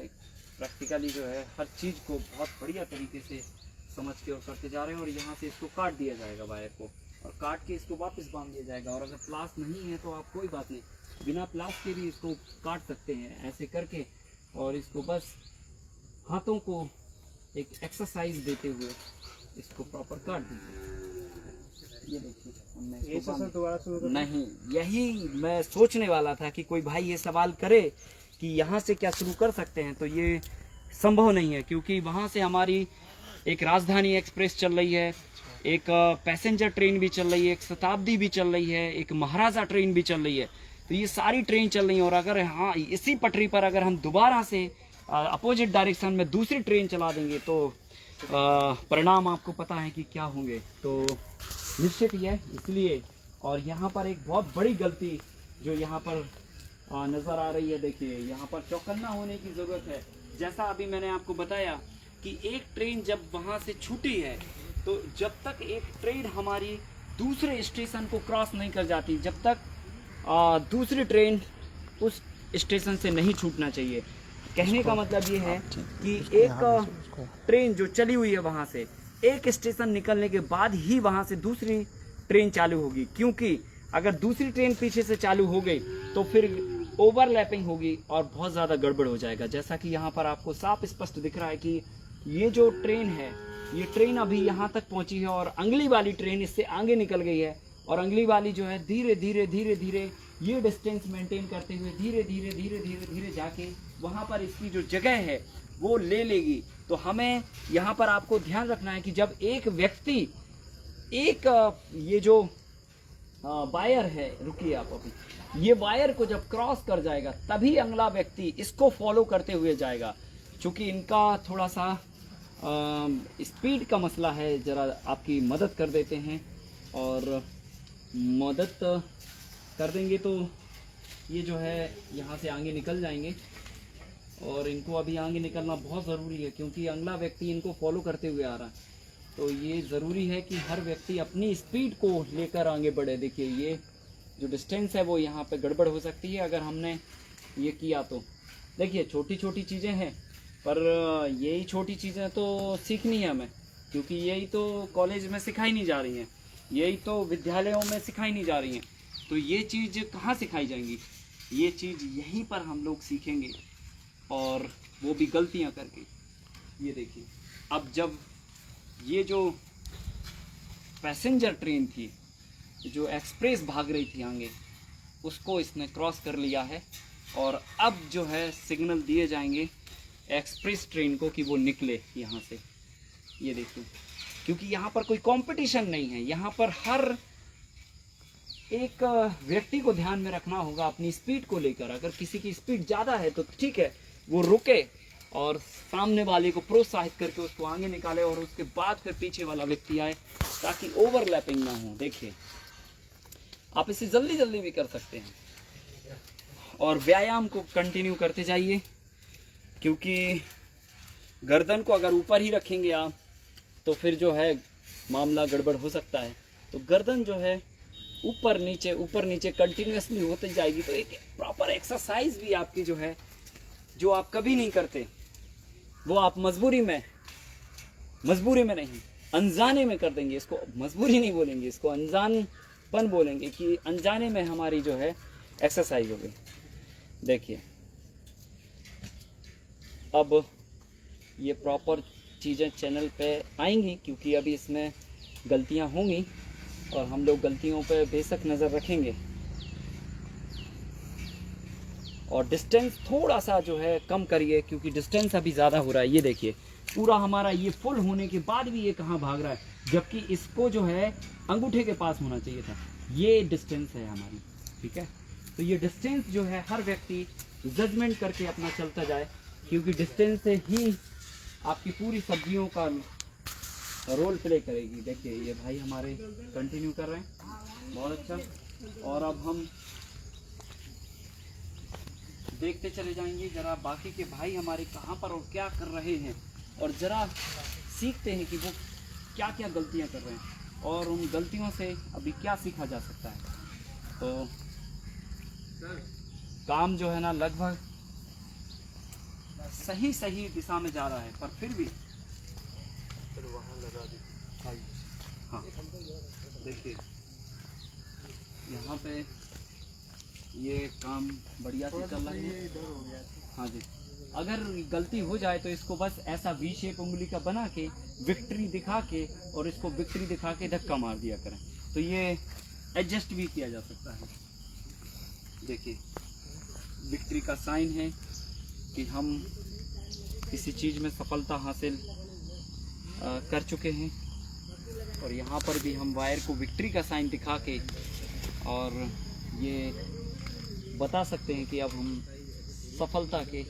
प्रैक्टिकली जो है हर चीज़ को बहुत बढ़िया तरीके से समझ के और करते जा रहे हैं। और यहाँ से इसको काट दिया जाएगा वायर को, और काट के इसको वापस बांध दिया जाएगा। और अगर प्लास नहीं है तो आप कोई बात नहीं, बिना प्लास के भी इसको काट सकते हैं ऐसे करके, और इसको बस हाथों को एक एक्सरसाइज देते हुए इसको प्रॉपर काट दीजिए। ये देखिए हमने नहीं, यही मैं सोचने वाला था कि कोई भाई ये सवाल करे कि यहाँ से क्या शुरू कर सकते हैं, तो ये संभव नहीं है, क्योंकि वहाँ से हमारी एक राजधानी एक्सप्रेस चल रही है, एक पैसेंजर ट्रेन भी चल रही है, एक शताब्दी भी चल रही है, एक महाराजा ट्रेन भी चल रही है। तो ये सारी ट्रेन चल रही है, और अगर हाँ इसी पटरी पर अगर हम दोबारा से अपोजिट डायरेक्शन में दूसरी ट्रेन चला देंगे तो परिणाम आपको पता है कि क्या होंगे। तो निश्चित ही है, इसलिए। और यहाँ पर एक बहुत बड़ी गलती जो यहाँ पर नज़र आ रही है, देखिए यहाँ पर चौकन्ना होने की ज़रूरत है। जैसा अभी मैंने आपको बताया कि एक ट्रेन जब वहाँ से छूटी है, तो जब तक एक ट्रेन हमारी दूसरे स्टेशन को क्रॉस नहीं कर जाती, जब तक दूसरी ट्रेन उस स्टेशन से नहीं छूटना चाहिए। कहने का मतलब ये है कि एक ट्रेन जो चली हुई है वहाँ से एक स्टेशन निकलने के बाद ही वहाँ से दूसरी ट्रेन चालू होगी, क्योंकि अगर दूसरी ट्रेन पीछे से चालू हो गई तो फिर ओवरलैपिंग होगी और बहुत ज़्यादा गड़बड़ हो जाएगा। जैसा कि यहाँ पर आपको साफ स्पष्ट दिख रहा है कि ये जो ट्रेन है, ये ट्रेन अभी यहाँ तक पहुँची है और अगली वाली ट्रेन इससे आगे निकल गई है और अगली वाली जो है धीरे धीरे धीरे धीरे ये डिस्टेंस मेंटेन करते हुए धीरे धीरे धीरे धीरे धीरे जाके वहाँ पर इसकी जो जगह है वो ले लेगी। तो हमें यहाँ पर आपको ध्यान रखना है कि जब एक व्यक्ति एक ये जो वायर है, रुकिए आप अभी, ये वायर को जब क्रॉस कर जाएगा तभी अगला व्यक्ति इसको फॉलो करते हुए जाएगा। क्योंकि इनका थोड़ा सा स्पीड का मसला है, ज़रा आपकी मदद कर देते हैं और मदद कर देंगे तो ये जो है यहाँ से आगे निकल जाएंगे। और इनको अभी आगे निकलना बहुत ज़रूरी है क्योंकि अगला व्यक्ति इनको फॉलो करते हुए आ रहा है। तो ये ज़रूरी है कि हर व्यक्ति अपनी स्पीड को लेकर आगे बढ़े। देखिए ये जो डिस्टेंस है वो यहाँ पे गड़बड़ हो सकती है अगर हमने ये किया तो। देखिए छोटी छोटी चीज़ें हैं पर यही छोटी चीज़ें तो सीखनी है हमें, क्योंकि यही तो कॉलेज में सिखाई नहीं जा रही हैं, यही तो विद्यालयों में सिखाई नहीं जा रही हैं। तो ये चीज़ कहाँ सिखाई जाएंगी? ये चीज़ यहीं पर हम लोग सीखेंगे और वो भी गलतियाँ करके। ये देखिए अब जब ये जो पैसेंजर ट्रेन थी जो एक्सप्रेस भाग रही थी आगे, उसको इसने क्रॉस कर लिया है और अब जो है सिग्नल दिए जाएंगे एक्सप्रेस ट्रेन को कि वो निकले यहाँ से। ये देखिए क्योंकि यहाँ पर कोई कंपटीशन नहीं है, यहाँ पर हर एक व्यक्ति को ध्यान में रखना होगा अपनी स्पीड को लेकर। अगर किसी की स्पीड ज़्यादा है तो ठीक है, वो रुके और सामने वाले को प्रोत्साहित करके उसको आगे निकाले और उसके बाद फिर पीछे वाला व्यक्ति आए ताकि ओवरलैपिंग ना हो। देखिए आप इसे जल्दी जल्दी भी कर सकते हैं और व्यायाम को कंटिन्यू करते जाइए, क्योंकि गर्दन को अगर ऊपर ही रखेंगे आप तो फिर जो है मामला गड़बड़ हो सकता है। तो गर्दन जो है ऊपर नीचे कंटिन्यूअसली होती जाएगी। तो एक प्रॉपर एक्सरसाइज भी आपकी जो है, जो आप कभी नहीं करते, वो आप मजबूरी में नहीं अनजाने में कर देंगे। इसको मजबूरी नहीं बोलेंगे, इसको अनजानपन बोलेंगे कि अनजाने में हमारी जो है एक्सरसाइज हो गई। देखिए अब ये प्रॉपर चीज़ें चैनल पे आएंगी क्योंकि अभी इसमें गलतियां होंगी और हम लोग गलतियों पे बेशक नज़र रखेंगे और डिस्टेंस थोड़ा सा जो है कम करिए क्योंकि डिस्टेंस अभी ज़्यादा हो रहा है। ये देखिए पूरा हमारा ये फुल होने के बाद भी ये कहाँ भाग रहा है, जबकि इसको जो है अंगूठे के पास होना चाहिए था। ये डिस्टेंस है हमारी, ठीक है। तो ये डिस्टेंस जो है हर व्यक्ति जजमेंट करके अपना चलता जाए, क्योंकि डिस्टेंस से ही आपकी पूरी सब्जियों का रोल प्ले करेगी। देखिए ये भाई हमारे कंटिन्यू कर रहे हैं, बहुत अच्छा। और अब हम देखते चले जाएंगे जरा बाकी के भाई हमारे कहाँ पर और क्या कर रहे हैं, और ज़रा सीखते हैं कि वो क्या क्या गलतियाँ कर रहे हैं और उन गलतियों से अभी क्या सीखा जा सकता है। तो काम जो है ना लगभग सही दिशा में जा रहा है, पर फिर भी हाँ देखिए यहाँ पे ये काम बढ़िया से चल रहा है। हाँ जी, अगर गलती हो जाए तो इसको बस ऐसा वी शेप उंगली का बना के विक्ट्री दिखा के और इसको विक्ट्री दिखा के धक्का मार दिया करें, तो ये एडजस्ट भी किया जा सकता है। देखिए विक्ट्री का साइन है कि हम किसी चीज़ में सफलता हासिल कर चुके हैं, और यहाँ पर भी हम वायर को विक्ट्री का साइन दिखा के और ये बता सकते हैं कि अब हम सफलता के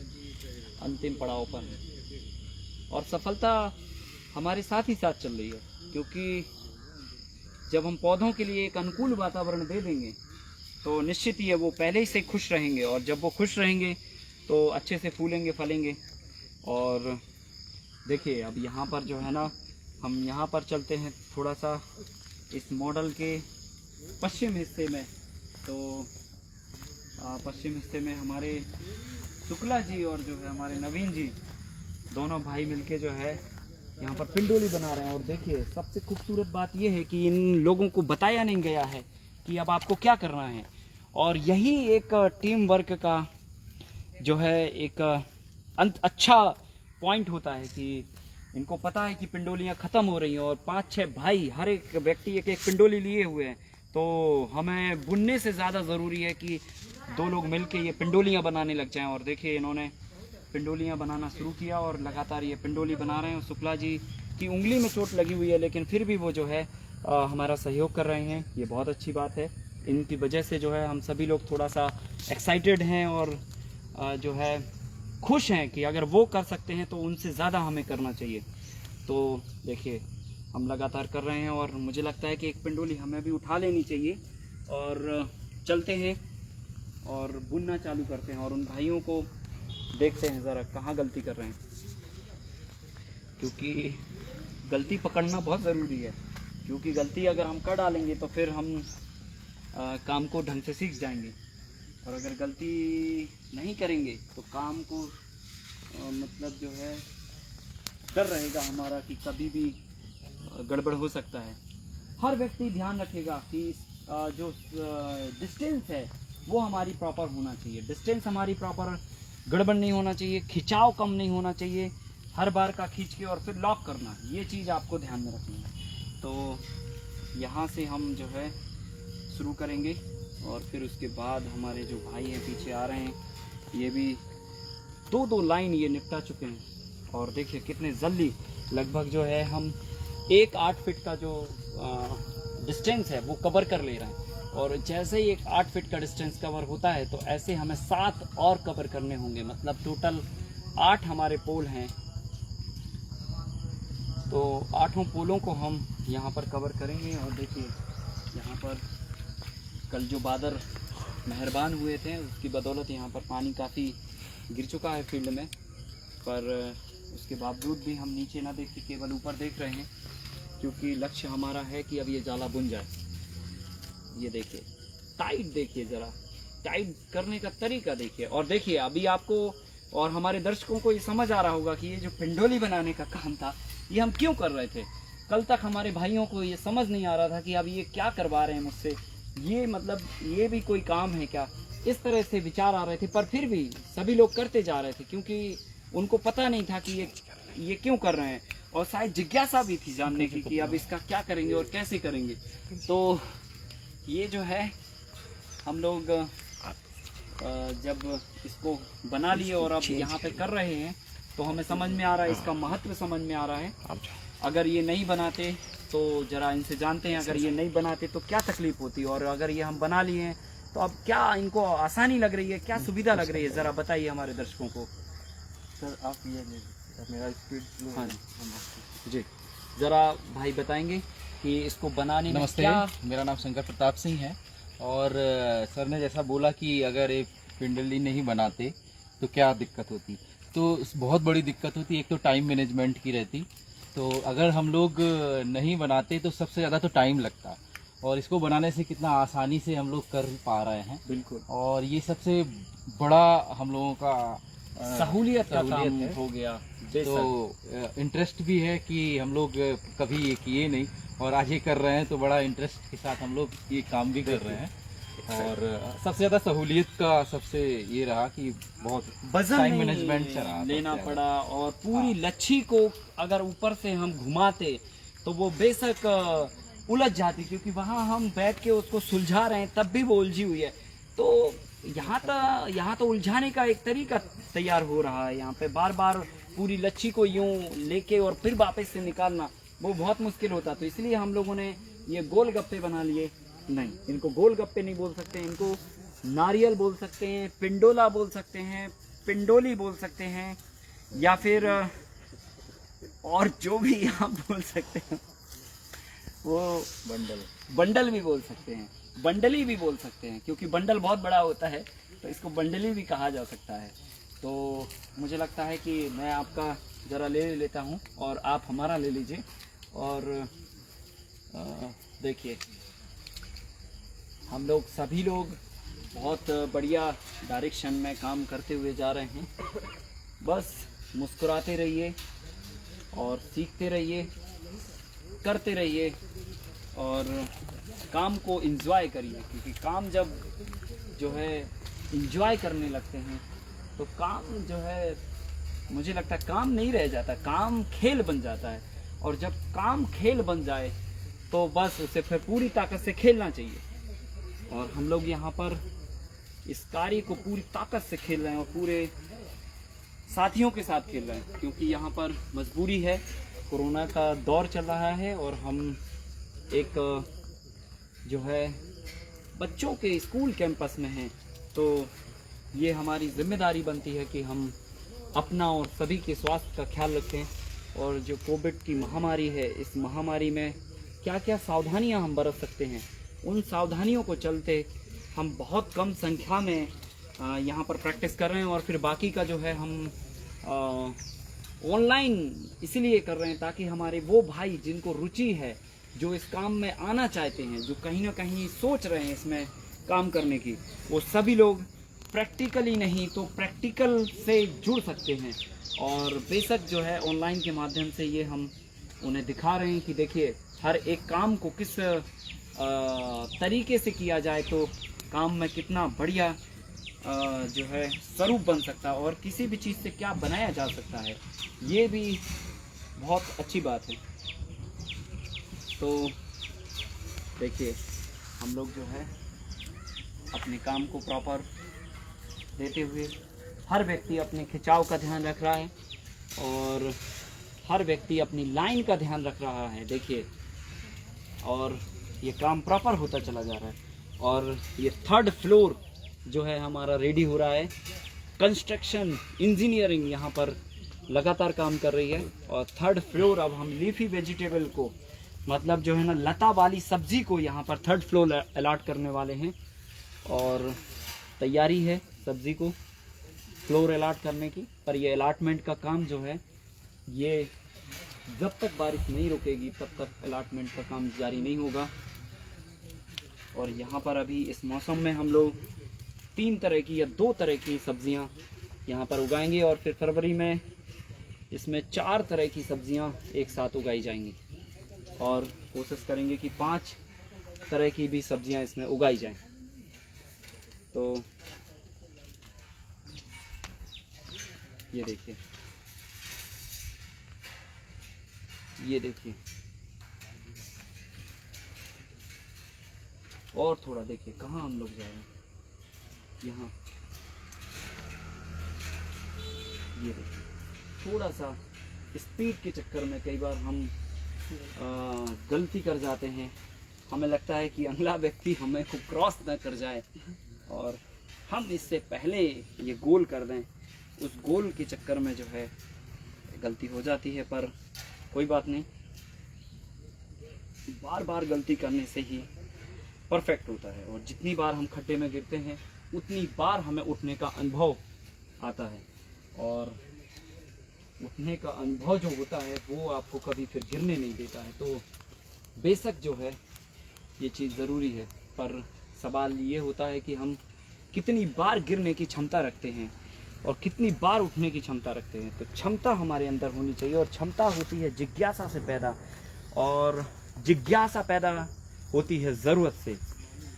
अंतिम पड़ाव पर हैं। और सफलता हमारे साथ ही साथ चल रही है, क्योंकि जब हम पौधों के लिए एक अनुकूल वातावरण दे देंगे तो निश्चित ही है वो पहले ही से खुश रहेंगे, और जब वो खुश रहेंगे तो अच्छे से फूलेंगे फलेंगे। और देखिए अब यहाँ पर जो है ना, हम यहाँ पर चलते हैं थोड़ा सा इस मॉडल के पश्चिम हिस्से में, तो पश्चिम हिस्से में हमारे शुक्ला जी और जो है हमारे नवीन जी दोनों भाई मिलके जो है यहाँ पर पिंडोली बना रहे हैं। और देखिए सबसे खूबसूरत बात ये है कि इन लोगों को बताया नहीं गया है कि अब आपको क्या करना है। और यही एक टीम वर्क का जो है एक अच्छा पॉइंट होता है कि इनको पता है कि पिंडोलियाँ ख़त्म हो रही हैं और 5-6 भाई हर एक व्यक्ति एक एक पिंडोली लिए हुए हैं। तो हमें बुनने से ज़्यादा ज़रूरी है कि 2 लोग मिलके ये पिंडोलियाँ बनाने लग जाएं। और देखिए इन्होंने पिंडोलियाँ बनाना शुरू किया और लगातार ये पिंडोली बना रहे हैं। शुक्ला जी की उंगली में चोट लगी हुई है लेकिन फिर भी वो जो है हमारा सहयोग कर रहे हैं। ये बहुत अच्छी बात है। इनकी वजह से जो है हम सभी लोग थोड़ा सा एक्साइटेड हैं और जो है खुश हैं कि अगर वो कर सकते हैं तो उनसे ज़्यादा हमें करना चाहिए। तो देखिए हम लगातार कर रहे हैं और मुझे लगता है कि एक पिंडोली हमें भी उठा लेनी चाहिए और चलते हैं और बुनना चालू करते हैं और उन भाइयों को देखते हैं ज़रा कहाँ गलती कर रहे हैं, क्योंकि गलती पकड़ना बहुत ज़रूरी है। क्योंकि गलती अगर हम कर डालेंगे तो फिर हम काम को ढंग से सीख जाएंगे और अगर गलती नहीं करेंगे तो काम को मतलब जो है डर रहेगा हमारा कि कभी भी गड़बड़ हो सकता है। हर व्यक्ति ध्यान रखेगा कि जो डिस्टेंस है वो हमारी प्रॉपर होना चाहिए। डिस्टेंस हमारी प्रॉपर, गड़बड़ नहीं होना चाहिए, खिंचाव कम नहीं होना चाहिए। हर बार का खींच के और फिर लॉक करना, ये चीज़ आपको ध्यान में रखनी है। तो यहाँ से हम जो है शुरू करेंगे और फिर उसके बाद हमारे जो भाई हैं पीछे आ रहे हैं, ये भी 2-2 लाइन ये निपटा चुके हैं। और देखिए कितने जल्दी, लगभग जो है हम 8 फीट का जो डिस्टेंस है वो कवर कर ले रहे हैं। और जैसे ही 8 फीट का डिस्टेंस कवर होता है तो ऐसे हमें 7 और कवर करने होंगे। मतलब टोटल 8 हमारे पोल हैं। तो 8 पोलों को हम यहाँ पर कवर करेंगे। और देखिए यहाँ पर कल जो बादल मेहरबान हुए थे उसकी बदौलत यहाँ पर पानी काफ़ी गिर चुका है फील्ड में, पर उसके बावजूद भी हम नीचे ना देख के केवल ऊपर देख रहे हैं, क्योंकि लक्ष्य हमारा है कि अब ये जाला बुन जाए। ये देखिए टाइट, देखिए ज़रा टाइट करने का तरीका देखिए। और देखिए अभी आपको और हमारे दर्शकों को ये समझ आ रहा होगा कि ये जो पिंडोली बनाने का काम था ये हम क्यों कर रहे थे। कल तक हमारे भाइयों को ये समझ नहीं आ रहा था कि अब ये क्या करवा रहे हैं मुझसे, ये मतलब ये भी कोई काम है क्या, इस तरह से विचार आ रहे थे। पर फिर भी सभी लोग करते जा रहे थे क्योंकि उनको पता नहीं था कि ये क्यों कर रहे हैं। और शायद जिज्ञासा भी थी जानने की कि अब इसका क्या करेंगे और कैसे करेंगे। तो ये जो है हम लोग जब इसको बना लिए और अब यहाँ पे कर रहे हैं तो हमें समझ में आ रहा है, इसका महत्व समझ में आ रहा है। अगर ये नहीं बनाते तो जरा इनसे जानते हैं, अगर ये नहीं बनाते तो क्या तकलीफ होती, और अगर ये हम बना लिए हैं तो अब क्या इनको आसानी लग रही है, क्या सुविधा लग रही है, ज़रा बताइए हमारे दर्शकों को। सर आप ये मेरा स्पीड। हाँ जी, ज़रा भाई बताएंगे कि इसको बनाने में नमस्ते, क्या। मेरा नाम शंकर प्रताप सिंह है। और सर ने जैसा बोला कि अगर ये पिंडली नहीं बनाते तो क्या दिक्कत होती, तो बहुत बड़ी दिक्कत होती। एक तो टाइम मैनेजमेंट की रहती, तो अगर हम लोग नहीं बनाते तो सबसे ज़्यादा तो टाइम लगता, और इसको बनाने से कितना आसानी से हम लोग कर पा रहे हैं। बिल्कुल, और और ये सबसे बड़ा हम लोगों का सहूलियत का काम है। हो गया। तो इंटरेस्ट भी है कि हम लोग कभी ये किए नहीं और आज ये कर रहे हैं, तो बड़ा इंटरेस्ट के साथ हम लोग ये काम भी कर रहे हैं। और सबसे ज़्यादा सहूलियत का सबसे ये रहा कि बहुत वजन टाइम नहीं मैनेजमेंट से रहा लेना सबसे पड़ा, और पूरी लच्छी को अगर ऊपर से हम घुमाते तो वो बेशक उलझ जाती, क्योंकि वहाँ हम बैठ के उसको सुलझा रहे हैं तब भी वो उलझी हुई है। तो यहाँ तो उलझाने का एक तरीका तैयार हो रहा है। यहाँ पे बार बार पूरी लच्छी को यूं लेके और फिर वापस से निकालना वो बहुत मुश्किल होता। तो इसलिए हम लोगों ने ये गोल गप्पे बना लिए। नहीं, इनको गोल गप्पे नहीं बोल सकते, इनको नारियल बोल सकते हैं, पिंडोला बोल सकते हैं, पिंडोली बोल सकते हैं, या फिर और जो भी आप बोल सकते हैं, वो बंडल भी बोल सकते हैं, बंडली भी बोल सकते हैं, क्योंकि बंडल बहुत बड़ा होता है तो इसको बंडली भी कहा जा सकता है। तो मुझे लगता है कि मैं आपका ज़रा ले लेता हूँ और आप हमारा ले लीजिए। और देखिए हम लोग सभी लोग बहुत बढ़िया डायरेक्शन में काम करते हुए जा रहे हैं। बस मुस्कुराते रहिए और सीखते रहिए, करते रहिए और काम को एंजॉय करिए, क्योंकि काम जब जो है एंजॉय करने लगते हैं तो काम जो है, मुझे लगता है काम नहीं रह जाता, काम खेल बन जाता है। और जब काम खेल बन जाए तो बस उसे फिर पूरी ताकत से खेलना चाहिए। और हम लोग यहाँ पर इस कार्य को पूरी ताकत से खेल रहे हैं और पूरे साथियों के साथ खेल रहे हैं, क्योंकि यहाँ पर मजबूरी है, कोरोना का दौर चल रहा है और हम एक जो है बच्चों के स्कूल कैंपस में हैं। तो ये हमारी जिम्मेदारी बनती है कि हम अपना और सभी के स्वास्थ्य का ख्याल रखें। और जो कोविड की महामारी है, इस महामारी में क्या क्या सावधानियां हम बरत सकते हैं, उन सावधानियों को चलते हम बहुत कम संख्या में यहाँ पर प्रैक्टिस कर रहे हैं। और फिर बाकी का जो है हम ऑनलाइन इसलिए कर रहे हैं ताकि हमारे वो भाई जिनको रुचि है, जो इस काम में आना चाहते हैं, जो कहीं ना कहीं सोच रहे हैं इसमें काम करने की, वो सभी लोग प्रैक्टिकली नहीं तो प्रैक्टिकल से जुड़ सकते हैं। और बेशक जो है ऑनलाइन के माध्यम से ये हम उन्हें दिखा रहे हैं कि देखिए हर एक काम को किस तरीके से किया जाए तो काम में कितना बढ़िया जो है स्वरूप बन सकता है और किसी भी चीज़ से क्या बनाया जा सकता है, ये भी बहुत अच्छी बात है। तो देखिए हम लोग जो है अपने काम को प्रॉपर देते हुए, हर व्यक्ति अपने खिंचाव का ध्यान रख रहा है और हर व्यक्ति अपनी लाइन का ध्यान रख रहा है। देखिए, और ये काम प्रॉपर होता चला जा रहा है। और ये 3rd फ्लोर जो है हमारा रेडी हो रहा है। कंस्ट्रक्शन इंजीनियरिंग यहाँ पर लगातार काम कर रही है। और 3rd फ्लोर अब हम लीफी वेजिटेबल को, मतलब जो है ना लता वाली सब्जी को यहाँ पर 3rd फ्लोर अलाट करने वाले हैं। और तैयारी है सब्जी को फ्लोर अलाट करने की। पर ये अलाटमेंट का काम जो है, ये जब तक बारिश नहीं रुकेगी तब तक अलाटमेंट का काम जारी नहीं होगा। और यहाँ पर अभी इस मौसम में हम लोग 3 तरह की या 2 तरह की सब्जियाँ यहाँ पर उगाएंगे और फिर फरवरी में इसमें 4 तरह की सब्जियाँ एक साथ उगाई जाएंगी। और कोशिश करेंगे कि 5 तरह की भी सब्जियाँ इसमें उगाई जाएं। तो ये देखिए, ये देखिए, और थोड़ा देखिए कहाँ हम लोग जा रहे हैं। यहाँ ये देखिए, थोड़ा सा स्पीड के चक्कर में कई बार हम गलती कर जाते हैं। हमें लगता है कि अगला व्यक्ति हमें को क्रॉस ना कर जाए और हम इससे पहले ये गोल कर दें। उस गोल के चक्कर में जो है गलती हो जाती है, पर कोई बात नहीं, बार बार गलती करने से ही परफेक्ट होता है। और जितनी बार हम खड्डे में गिरते हैं उतनी बार हमें उठने का अनुभव आता है। और उठने का अनुभव जो होता है वो आपको कभी फिर गिरने नहीं देता है। तो बेशक जो है ये चीज़ ज़रूरी है, पर सवाल ये होता है कि हम कितनी बार गिरने की क्षमता रखते हैं और कितनी बार उठने की क्षमता रखते हैं। तो क्षमता हमारे अंदर होनी चाहिए और क्षमता होती है जिज्ञासा से पैदा, और जिज्ञासा पैदा होती है ज़रूरत से।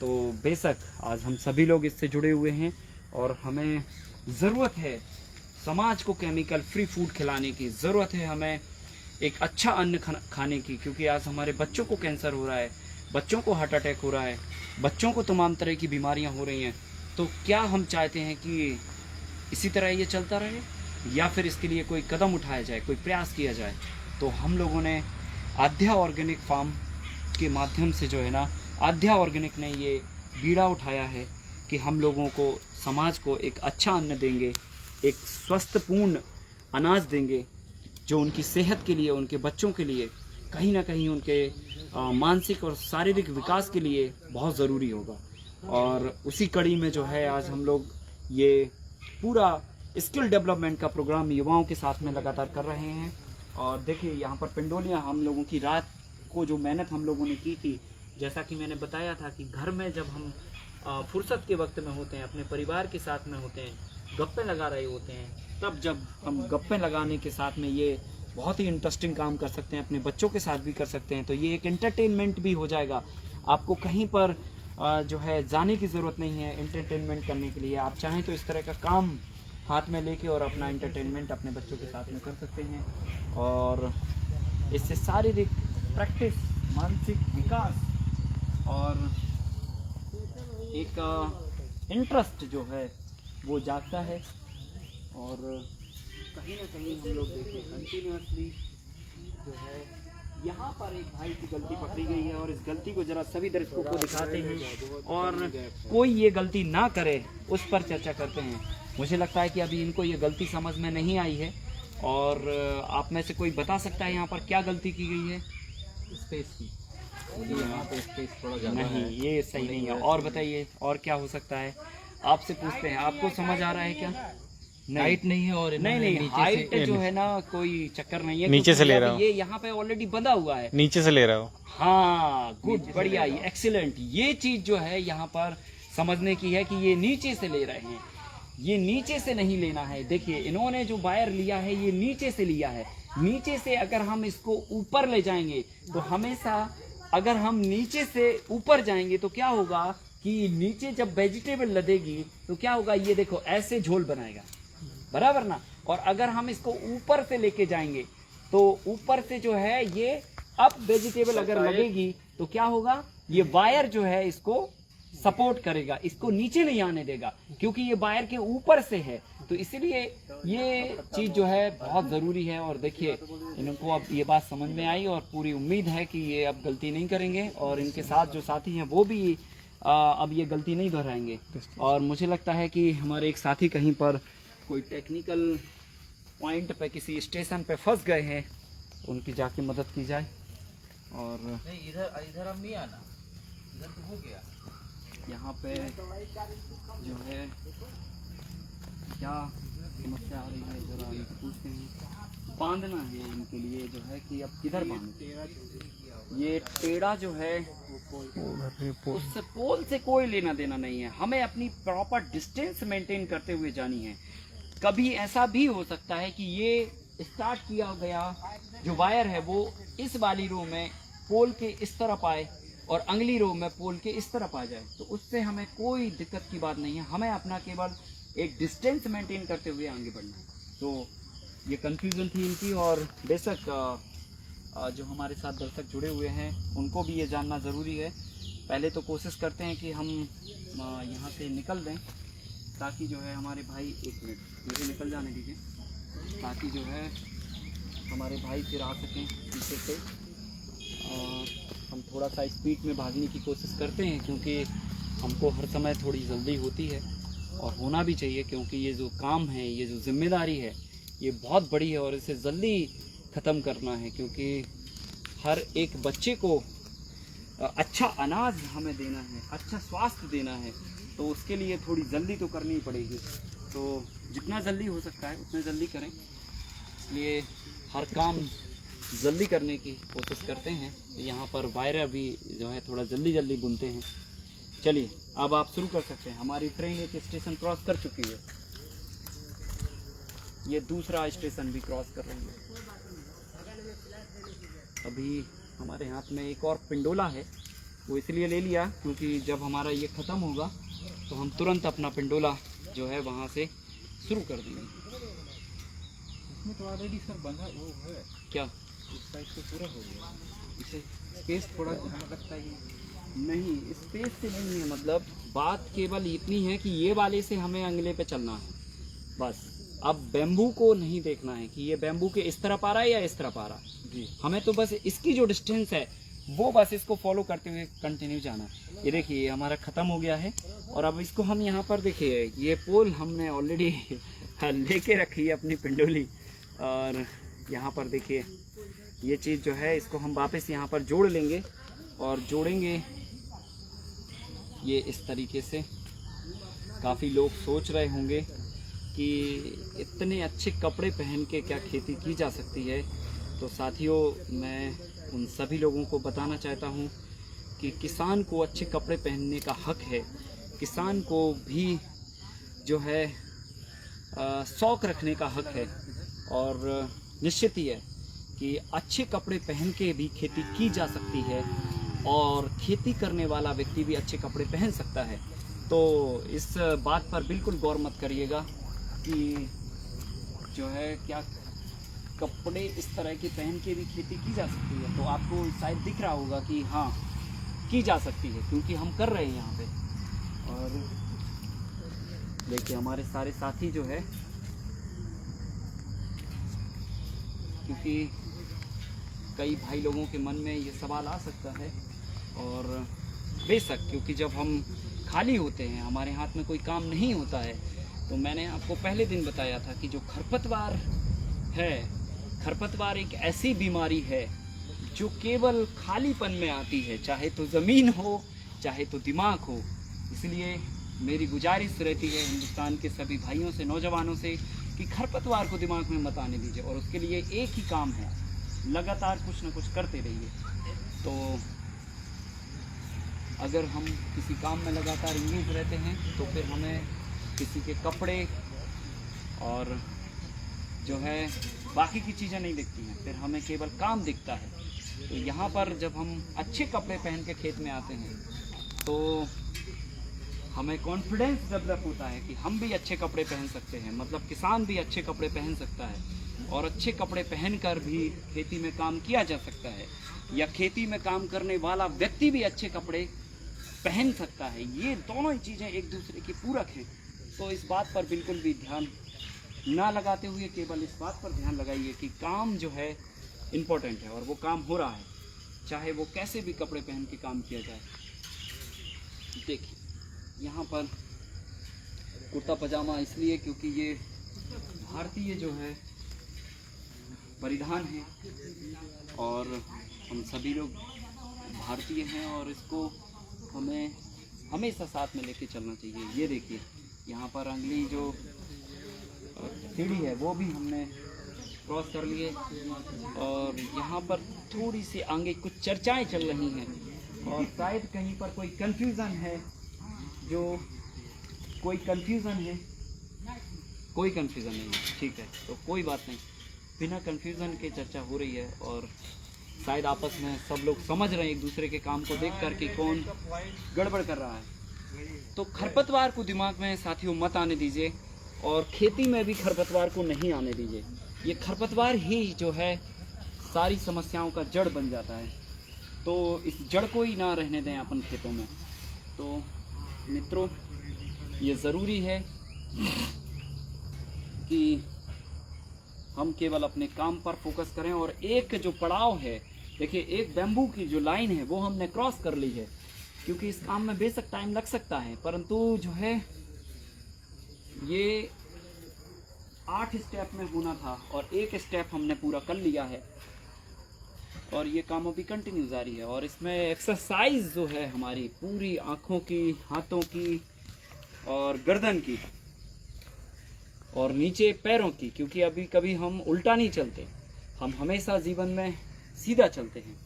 तो बेशक आज हम सभी लोग इससे जुड़े हुए हैं और हमें ज़रूरत है समाज को केमिकल फ्री फूड खिलाने की, ज़रूरत है हमें एक अच्छा अन्न खाने की, क्योंकि आज हमारे बच्चों को कैंसर हो रहा है, बच्चों को हार्ट अटैक हो रहा है, बच्चों को तमाम तरह की बीमारियां हो रही हैं। तो क्या हम चाहते हैं कि इसी तरह ये चलता रहे या फिर इसके लिए कोई कदम उठाया जाए, कोई प्रयास किया जाए? तो हम लोगों ने आध्या ऑर्गेनिक फार्म के माध्यम से जो है ना, आध्या ऑर्गेनिक ने ये बीड़ा उठाया है कि हम लोगों को, समाज को एक अच्छा अन्न देंगे, एक स्वस्थपूर्ण अनाज देंगे जो उनकी सेहत के लिए, उनके बच्चों के लिए, कहीं ना कहीं उनके मानसिक और शारीरिक विकास के लिए बहुत ज़रूरी होगा। और उसी कड़ी में जो है आज हम लोग ये पूरा स्किल डेवलपमेंट का प्रोग्राम युवाओं के साथ में लगातार कर रहे हैं। और देखिए यहाँ पर पिंडोलियाँ हम लोगों की रात को जो मेहनत हम लोगों ने की थी, जैसा कि मैंने बताया था कि घर में जब हम फुर्सत के वक्त में होते हैं, अपने परिवार के साथ में होते हैं, गप्पे लगा रहे होते हैं, तब जब हम गप्पे लगाने के साथ में ये बहुत ही इंटरेस्टिंग काम कर सकते हैं, अपने बच्चों के साथ भी कर सकते हैं, तो ये एक एंटरटेनमेंट भी हो जाएगा। आपको कहीं पर जो है जाने की ज़रूरत नहीं है एंटरटेनमेंट करने के लिए। आप चाहें तो इस तरह का काम हाथ में लेके और अपना एंटरटेनमेंट अपने बच्चों के साथ में कर सकते हैं, और इससे शारीरिक प्रैक्टिस, मानसिक विकास और एक इंटरेस्ट जो है वो जागता है। और कहीं ना कहीं हम लोग देखें कंटिन्यूसली जो है यहाँ पर एक भाई की गलती पकड़ी गई है, और इस गलती को जरा सभी दर्शकों को दिखाते हैं और कोई ये गलती ना करे उस पर चर्चा करते हैं। मुझे लगता है कि अभी इनको ये गलती समझ में नहीं आई है, और आप में से कोई बता सकता है यहाँ पर क्या गलती की गई है? स्पेस की, यहाँ पे स्पेस थोड़ा ज़्यादा नहीं, है। ये सही नहीं है। और बताइए और क्या हो सकता है? आपसे पूछते हैं, आपको समझ आ रहा है क्या? हाइट नहीं है, और नहीं, हाइट जो है ना कोई चक्कर नहीं है, नीचे से ले रहा हूँ। ये यहाँ पे ऑलरेडी बंधा हुआ है, नीचे से ले रहा हूँ। हाँ गुड, बढ़िया, एक्सीलेंट। ये चीज जो है यहाँ पर समझने की है कि ये नीचे से ले रहे हैं, ये नीचे से नहीं लेना है। देखिए इन्होंने जो वायर लिया है ये नीचे से लिया है। नीचे से अगर हम इसको ऊपर ले जाएंगे तो हमेशा अगर हम नीचे से ऊपर जाएंगे तो क्या होगा कि नीचे जब वेजिटेबल लदेगी तो क्या होगा, ये देखो ऐसे झोल बनाएगा, बराबर ना। और अगर हम इसको ऊपर से लेके जाएंगे तो ऊपर से जो है ये अब वेजिटेबल अगर लगेगी तो क्या होगा, ये वायर जो है इसको सपोर्ट करेगा, इसको नीचे नहीं आने देगा, क्योंकि ये वायर के ऊपर से है। तो इसलिए ये चीज़ जो है बहुत ज़रूरी है। और देखिए इनको अब ये बात समझ में आई, और पूरी उम्मीद है कि ये अब गलती नहीं करेंगे, और इनके साथ जो साथी हैं वो भी अब ये गलती नहीं दोहराएंगे। और मुझे लगता है कि हमारे एक साथी कहीं पर कोई टेक्निकल पॉइंट पे किसी स्टेशन पे फंस गए हैं, उनकी जाके मदद की जाए। और नहीं, इधर अब नहीं आना, इधर तो हो गया। यहाँ पे जो है क्या समस्या आ रही है जरा इनसे पूछते हैं। बांधना है इनके लिए जो है कि अब किधर बांधे। ये टेढ़ा जो है उससे पोल से कोई लेना देना नहीं है, हमें अपनी प्रॉपर डिस्टेंस मेंटेन करते हुए जानी है। कभी ऐसा भी हो सकता है कि ये स्टार्ट किया गया जो वायर है वो इस वाली रो में पोल के इस तरफ आए और अगली रो में पोल के इस तरफ आ जाए, तो उससे हमें कोई दिक्कत की बात नहीं है। हमें अपना केवल एक डिस्टेंस मेंटेन करते हुए आगे बढ़ना है। तो ये कंफ्यूजन थी इनकी, और बेशक जो हमारे साथ दर्शक जुड़े हुए हैं उनको भी ये जानना ज़रूरी है। पहले तो कोशिश करते हैं कि हम यहाँ से निकल दें, ताकि जो है हमारे भाई, एक मिनट मुझे निकल जाने दीजिए, ताकि जो है हमारे भाई फिर आ सकें पीछे से। हम थोड़ा सा स्पीड में भागने की कोशिश करते हैं, क्योंकि हमको हर समय थोड़ी जल्दी होती है, और होना भी चाहिए, क्योंकि ये जो काम है, ये जो जिम्मेदारी है, ये बहुत बड़ी है, और इसे जल्दी ख़त्म करना है, क्योंकि हर एक बच्चे को अच्छा अनाज हमें देना है, अच्छा स्वास्थ्य देना है, तो उसके लिए थोड़ी जल्दी तो करनी ही पड़ेगी। तो जितना जल्दी हो सकता है उतना जल्दी करें, इसलिए हर काम जल्दी करने की कोशिश करते हैं। यहाँ पर वायर भी जो है थोड़ा जल्दी जल्दी बुनते हैं। चलिए अब आप शुरू कर सकते हैं। हमारी ट्रेन एक स्टेशन क्रॉस कर चुकी है, ये दूसरा स्टेशन भी क्रॉस कर रही है। अभी हमारे हाथ में एक और पिंडोला है, वो इसलिए ले लिया क्योंकि जब हमारा ये ख़त्म होगा तो हम तुरंत अपना पिंडोला जो है वहाँ से शुरू कर देंगे। इसमें तो ऑलरेडी सर बंधा वो है क्या इस साइड से पूरा हो गया, इसे स्पेस थोड़ा जहाँ लगता है नहीं, स्पेस से नहीं है, मतलब बात केवल इतनी है कि ये वाले से हमें अंगले पे चलना है बस। अब बैम्बू को नहीं देखना है कि ये बैम्बू के इस तरफ आ रहा है या इस तरफ आ रहा है जी, हमें तो बस इसकी जो डिस्टेंस है वो बस इसको फॉलो करते हुए कंटिन्यू जाना। ये देखिए ये हमारा ख़त्म हो गया है, और अब इसको हम यहाँ पर देखिए ये पोल हमने ऑलरेडी लेके रखी है अपनी पिंडोली, और यहाँ पर देखिए ये चीज़ जो है इसको हम वापस यहाँ पर जोड़ लेंगे, और जोड़ेंगे ये इस तरीके से। काफ़ी लोग सोच रहे होंगे कि इतने अच्छे कपड़े पहन के क्या खेती की जा सकती है। तो साथियों, मैं उन सभी लोगों को बताना चाहता हूँ कि किसान को अच्छे कपड़े पहनने का हक है, किसान को भी जो है शौक रखने का हक है, और निश्चित ही है कि अच्छे कपड़े पहन के भी खेती की जा सकती है, और खेती करने वाला व्यक्ति भी अच्छे कपड़े पहन सकता है। तो इस बात पर बिल्कुल गौर मत करिएगा कि जो है क्या कपड़े इस तरह के पहन के भी खेती की जा सकती है। तो आपको शायद दिख रहा होगा कि हाँ की जा सकती है, क्योंकि हम कर रहे हैं यहाँ पे। और देखिए हमारे सारे साथी जो है, क्योंकि कई भाई लोगों के मन में ये सवाल आ सकता है, और बेशक क्योंकि जब हम खाली होते हैं, हमारे हाथ में कोई काम नहीं होता है, तो मैंने आपको पहले दिन बताया था कि जो खरपतवार है, खरपतवार एक ऐसी बीमारी है जो केवल खालीपन में आती है, चाहे तो ज़मीन हो चाहे तो दिमाग हो। इसलिए मेरी गुजारिश रहती है हिंदुस्तान के सभी भाइयों से, नौजवानों से, कि खरपतवार को दिमाग में मत आने दीजिए, और उसके लिए एक ही काम है, लगातार कुछ ना कुछ करते रहिए। तो अगर हम किसी काम में लगातार इंगेज रहते हैं तो फिर हमें किसी के कपड़े और जो है बाकी की चीज़ें नहीं दिखती हैं, फिर हमें केवल काम दिखता है। तो यहाँ पर जब हम अच्छे कपड़े पहन के खेत में आते हैं तो हमें कॉन्फिडेंस डेवलप होता है कि हम भी अच्छे कपड़े पहन सकते हैं, मतलब किसान भी अच्छे कपड़े पहन सकता है, और अच्छे कपड़े पहनकर भी खेती में काम किया जा सकता है, या खेती में काम करने वाला व्यक्ति भी अच्छे कपड़े पहन सकता है। ये दोनों ही चीज़ें एक दूसरे की पूरक हैं। तो इस बात पर बिल्कुल भी ध्यान ना लगाते हुए केवल इस बात पर ध्यान लगाइए कि काम जो है इम्पोर्टेंट है, और वो काम हो रहा है, चाहे वो कैसे भी कपड़े पहन के काम किया जाए। देखिए यहाँ पर कुर्ता पजामा इसलिए क्योंकि ये भारतीय जो है परिधान है, और हम सभी लोग भारतीय हैं, और इसको हमें हमेशा साथ में लेके चलना चाहिए। ये देखिए यहाँ पर अगली जो सीढ़ी है वो भी हमने क्रॉस कर लिए, और यहाँ पर थोड़ी सी आगे कुछ चर्चाएं चल रही हैं, और शायद कहीं पर कोई कंफ्यूजन है, कोई कंफ्यूजन नहीं है, ठीक है, तो कोई बात नहीं, बिना कंफ्यूजन के चर्चा हो रही है, और शायद आपस में सब लोग समझ रहे हैं एक दूसरे के काम को देख कर कि कौन गड़बड़ कर रहा है। तो खरपतवार को दिमाग में साथियों मत आने दीजिए, और खेती में भी खरपतवार को नहीं आने दीजिए। ये खरपतवार ही जो है सारी समस्याओं का जड़ बन जाता है, तो इस जड़ को ही ना रहने दें अपन खेतों में। तो मित्रों, ये ज़रूरी है कि हम केवल अपने काम पर फोकस करें, और एक जो पड़ाव है, देखिए एक बैम्बू की जो लाइन है वो हमने क्रॉस कर ली है, क्योंकि इस काम में बेशक टाइम लग सकता है, परंतु जो है ये 8 स्टेप में होना था, और एक स्टेप हमने पूरा कर लिया है, और ये काम अभी कंटिन्यू जारी है। और इसमें एक्सरसाइज जो है हमारी पूरी आँखों की, हाथों की, और गर्दन की, और नीचे पैरों की, क्योंकि अभी कभी हम उल्टा नहीं चलते, हम हमेशा जीवन में सीधा चलते हैं,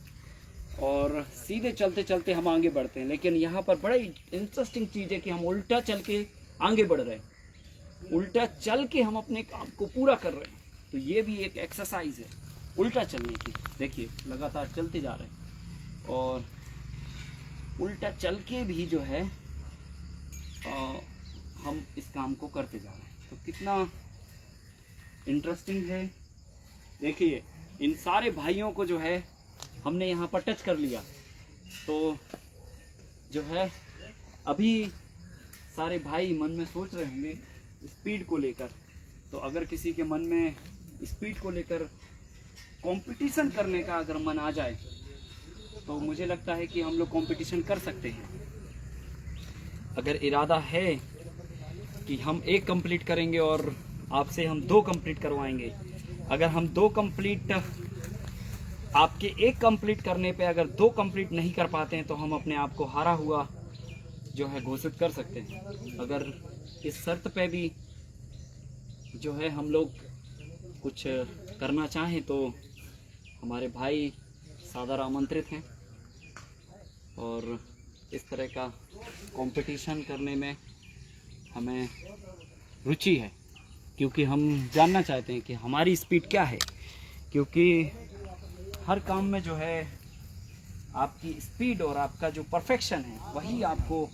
और सीधे चलते चलते हम आगे बढ़ते हैं। लेकिन यहाँ पर बड़ा इंटरेस्टिंग चीज़ है कि हम उल्टा चल के आगे बढ़ रहे हैं, उल्टा चल के हम अपने काम को पूरा कर रहे हैं। तो ये भी एक एक्सरसाइज है उल्टा चलने की। देखिए लगातार चलते जा रहे हैं, और उल्टा चल के भी जो है हम इस काम को करते जा रहे हैं। तो कितना इंटरेस्टिंग है। देखिए इन सारे भाइयों को जो है हमने यहाँ पर टच कर लिया, तो जो है अभी सारे भाई मन में सोच रहे होंगे स्पीड को लेकर। तो अगर किसी के मन में स्पीड को लेकर कंपटीशन करने का अगर मन आ जाए, तो मुझे लगता है कि हम लोग कंपटीशन कर सकते हैं। अगर इरादा है कि हम 1 कंप्लीट करेंगे और आपसे हम 2 कंप्लीट करवाएंगे, अगर हम 2 कंप्लीट, आपके 1 कंप्लीट करने पे अगर 2 कंप्लीट नहीं कर पाते हैं, तो हम अपने आप को हारा हुआ जो है घोषित कर सकते हैं। अगर इस शर्त पे भी जो है हम लोग कुछ करना चाहें, तो हमारे भाई सादर आमंत्रित हैं, और इस तरह का कंपटीशन करने में हमें रुचि है, क्योंकि हम जानना चाहते हैं कि हमारी स्पीड क्या है। क्योंकि हर काम में जो है आपकी स्पीड और आपका जो परफेक्शन है वही आपको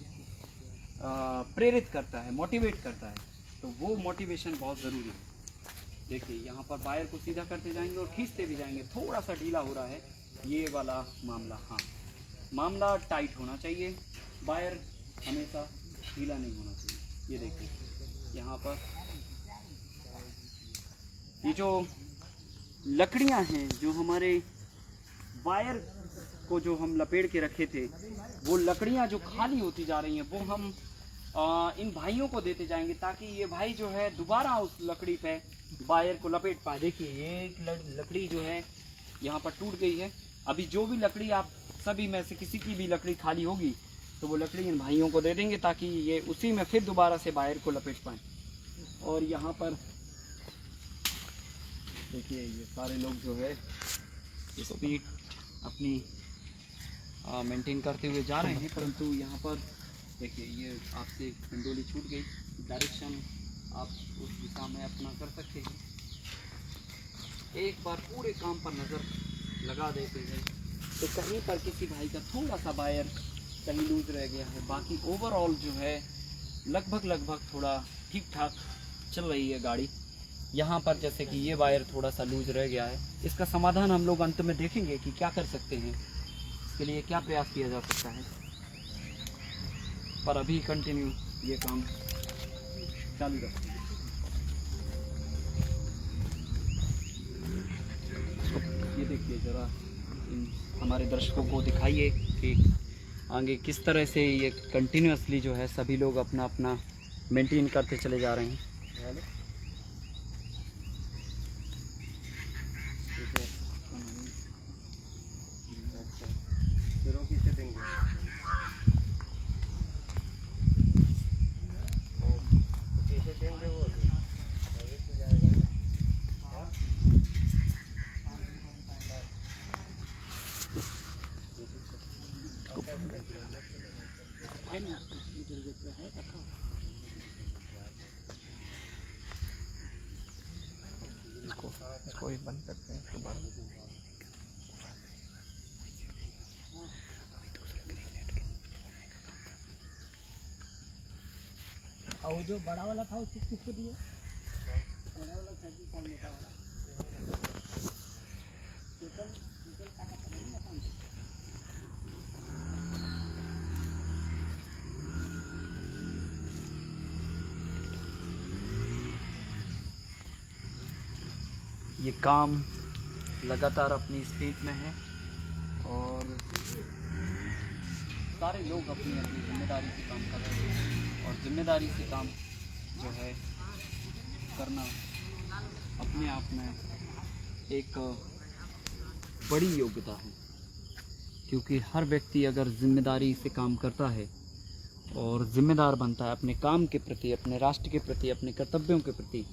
प्रेरित करता है, मोटिवेट करता है। तो वो मोटिवेशन बहुत ज़रूरी है। देखिए यहाँ पर वायर को सीधा करते जाएंगे और खींचते भी जाएंगे। थोड़ा सा ढीला हो रहा है ये वाला मामला, हाँ मामला टाइट होना चाहिए, वायर हमेशा ढीला नहीं होना चाहिए। ये देखिए यहाँ पर ये जो लकड़ियाँ हैं, जो हमारे वायर को जो हम लपेट के रखे थे, वो लकड़ियाँ जो खाली होती जा रही हैं वो हम इन भाइयों को देते जाएंगे, ताकि ये भाई जो है दोबारा उस लकड़ी पे वायर को लपेट पाए। देखिए ये एक लकड़ी जो है यहाँ पर टूट गई है। अभी जो भी लकड़ी आप सभी में से किसी की भी लकड़ी खाली होगी तो वो लकड़ी इन भाइयों को दे देंगे, ताकि ये उसी में फिर दोबारा से वायर को लपेट पाएँ। और यहाँ पर देखिए ये सारे लोग जो है स्पीड अपनी मेंटेन करते हुए जा रहे हैं, परंतु यहाँ पर देखिए ये आपसे कंडोली छूट गई। डायरेक्शन आप उस दिशा में अपना कर सकते हैं। एक बार पूरे काम पर नज़र लगा देते हैं तो कहीं पर किसी भाई का थोड़ा सा वायर कहीं लूज रह गया है, बाकी ओवरऑल जो है लगभग थोड़ा ठीक ठाक चल रही है गाड़ी। यहाँ पर जैसे कि ये वायर थोड़ा सा लूज रह गया है, इसका समाधान हम लोग अंत में देखेंगे कि क्या कर सकते हैं, इसके लिए क्या प्रयास किया जा सकता है। पर अभी कंटिन्यू ये काम चालू रखते हैं। ये देखिए ज़रा हमारे दर्शकों को दिखाइए कि आगे किस तरह से ये कंटिन्यूअसली जो है सभी लोग अपना अपना मेंटेन करते चले जा रहे हैं। इसको ही बंद करते हैं दोबारा। और जो बड़ा वाला था उसको किसको दिया? बड़ा वाला था कि कौन मोटा वाला? ये काम लगातार अपनी स्पीड में है और सारे लोग अपनी अपनी जिम्मेदारी से काम कर रहे हैं। और जिम्मेदारी से काम जो है करना अपने आप में एक बड़ी योग्यता है, क्योंकि हर व्यक्ति अगर जिम्मेदारी से काम करता है और जिम्मेदार बनता है अपने काम के प्रति, अपने राष्ट्र के प्रति, अपने कर्तव्यों के प्रति,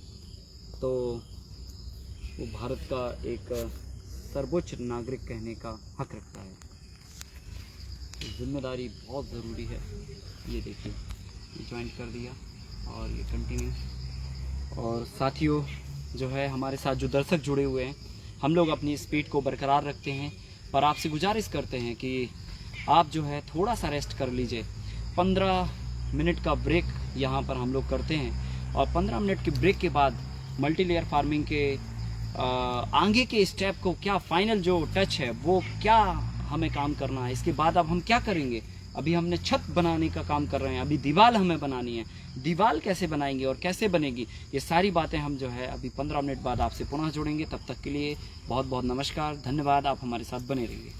तो वो भारत का एक सर्वोच्च नागरिक कहने का हक रखता है। तो जिम्मेदारी बहुत ज़रूरी है। ये देखिए ये ज्वाइंट कर दिया और ये कंटिन्यू। और साथियों जो है हमारे साथ जो दर्शक जुड़े हुए हैं, हम लोग अपनी स्पीड को बरकरार रखते हैं, पर आपसे गुजारिश करते हैं कि आप जो है थोड़ा सा रेस्ट कर लीजिए। 15 मिनट का ब्रेक यहाँ पर हम लोग करते हैं और 15 मिनट के ब्रेक के बाद मल्टी लेयर फार्मिंग के आगे के स्टेप को क्या फाइनल जो टच है वो क्या हमें काम करना है, इसके बाद अब हम क्या करेंगे। अभी हमने छत बनाने का काम कर रहे हैं, अभी दीवार हमें बनानी है, दीवार कैसे बनाएंगे और कैसे बनेगी, ये सारी बातें हम जो है अभी 15 मिनट बाद आपसे पुनः जुड़ेंगे। तब तक के लिए बहुत बहुत नमस्कार, धन्यवाद। आप हमारे साथ बने रहिए।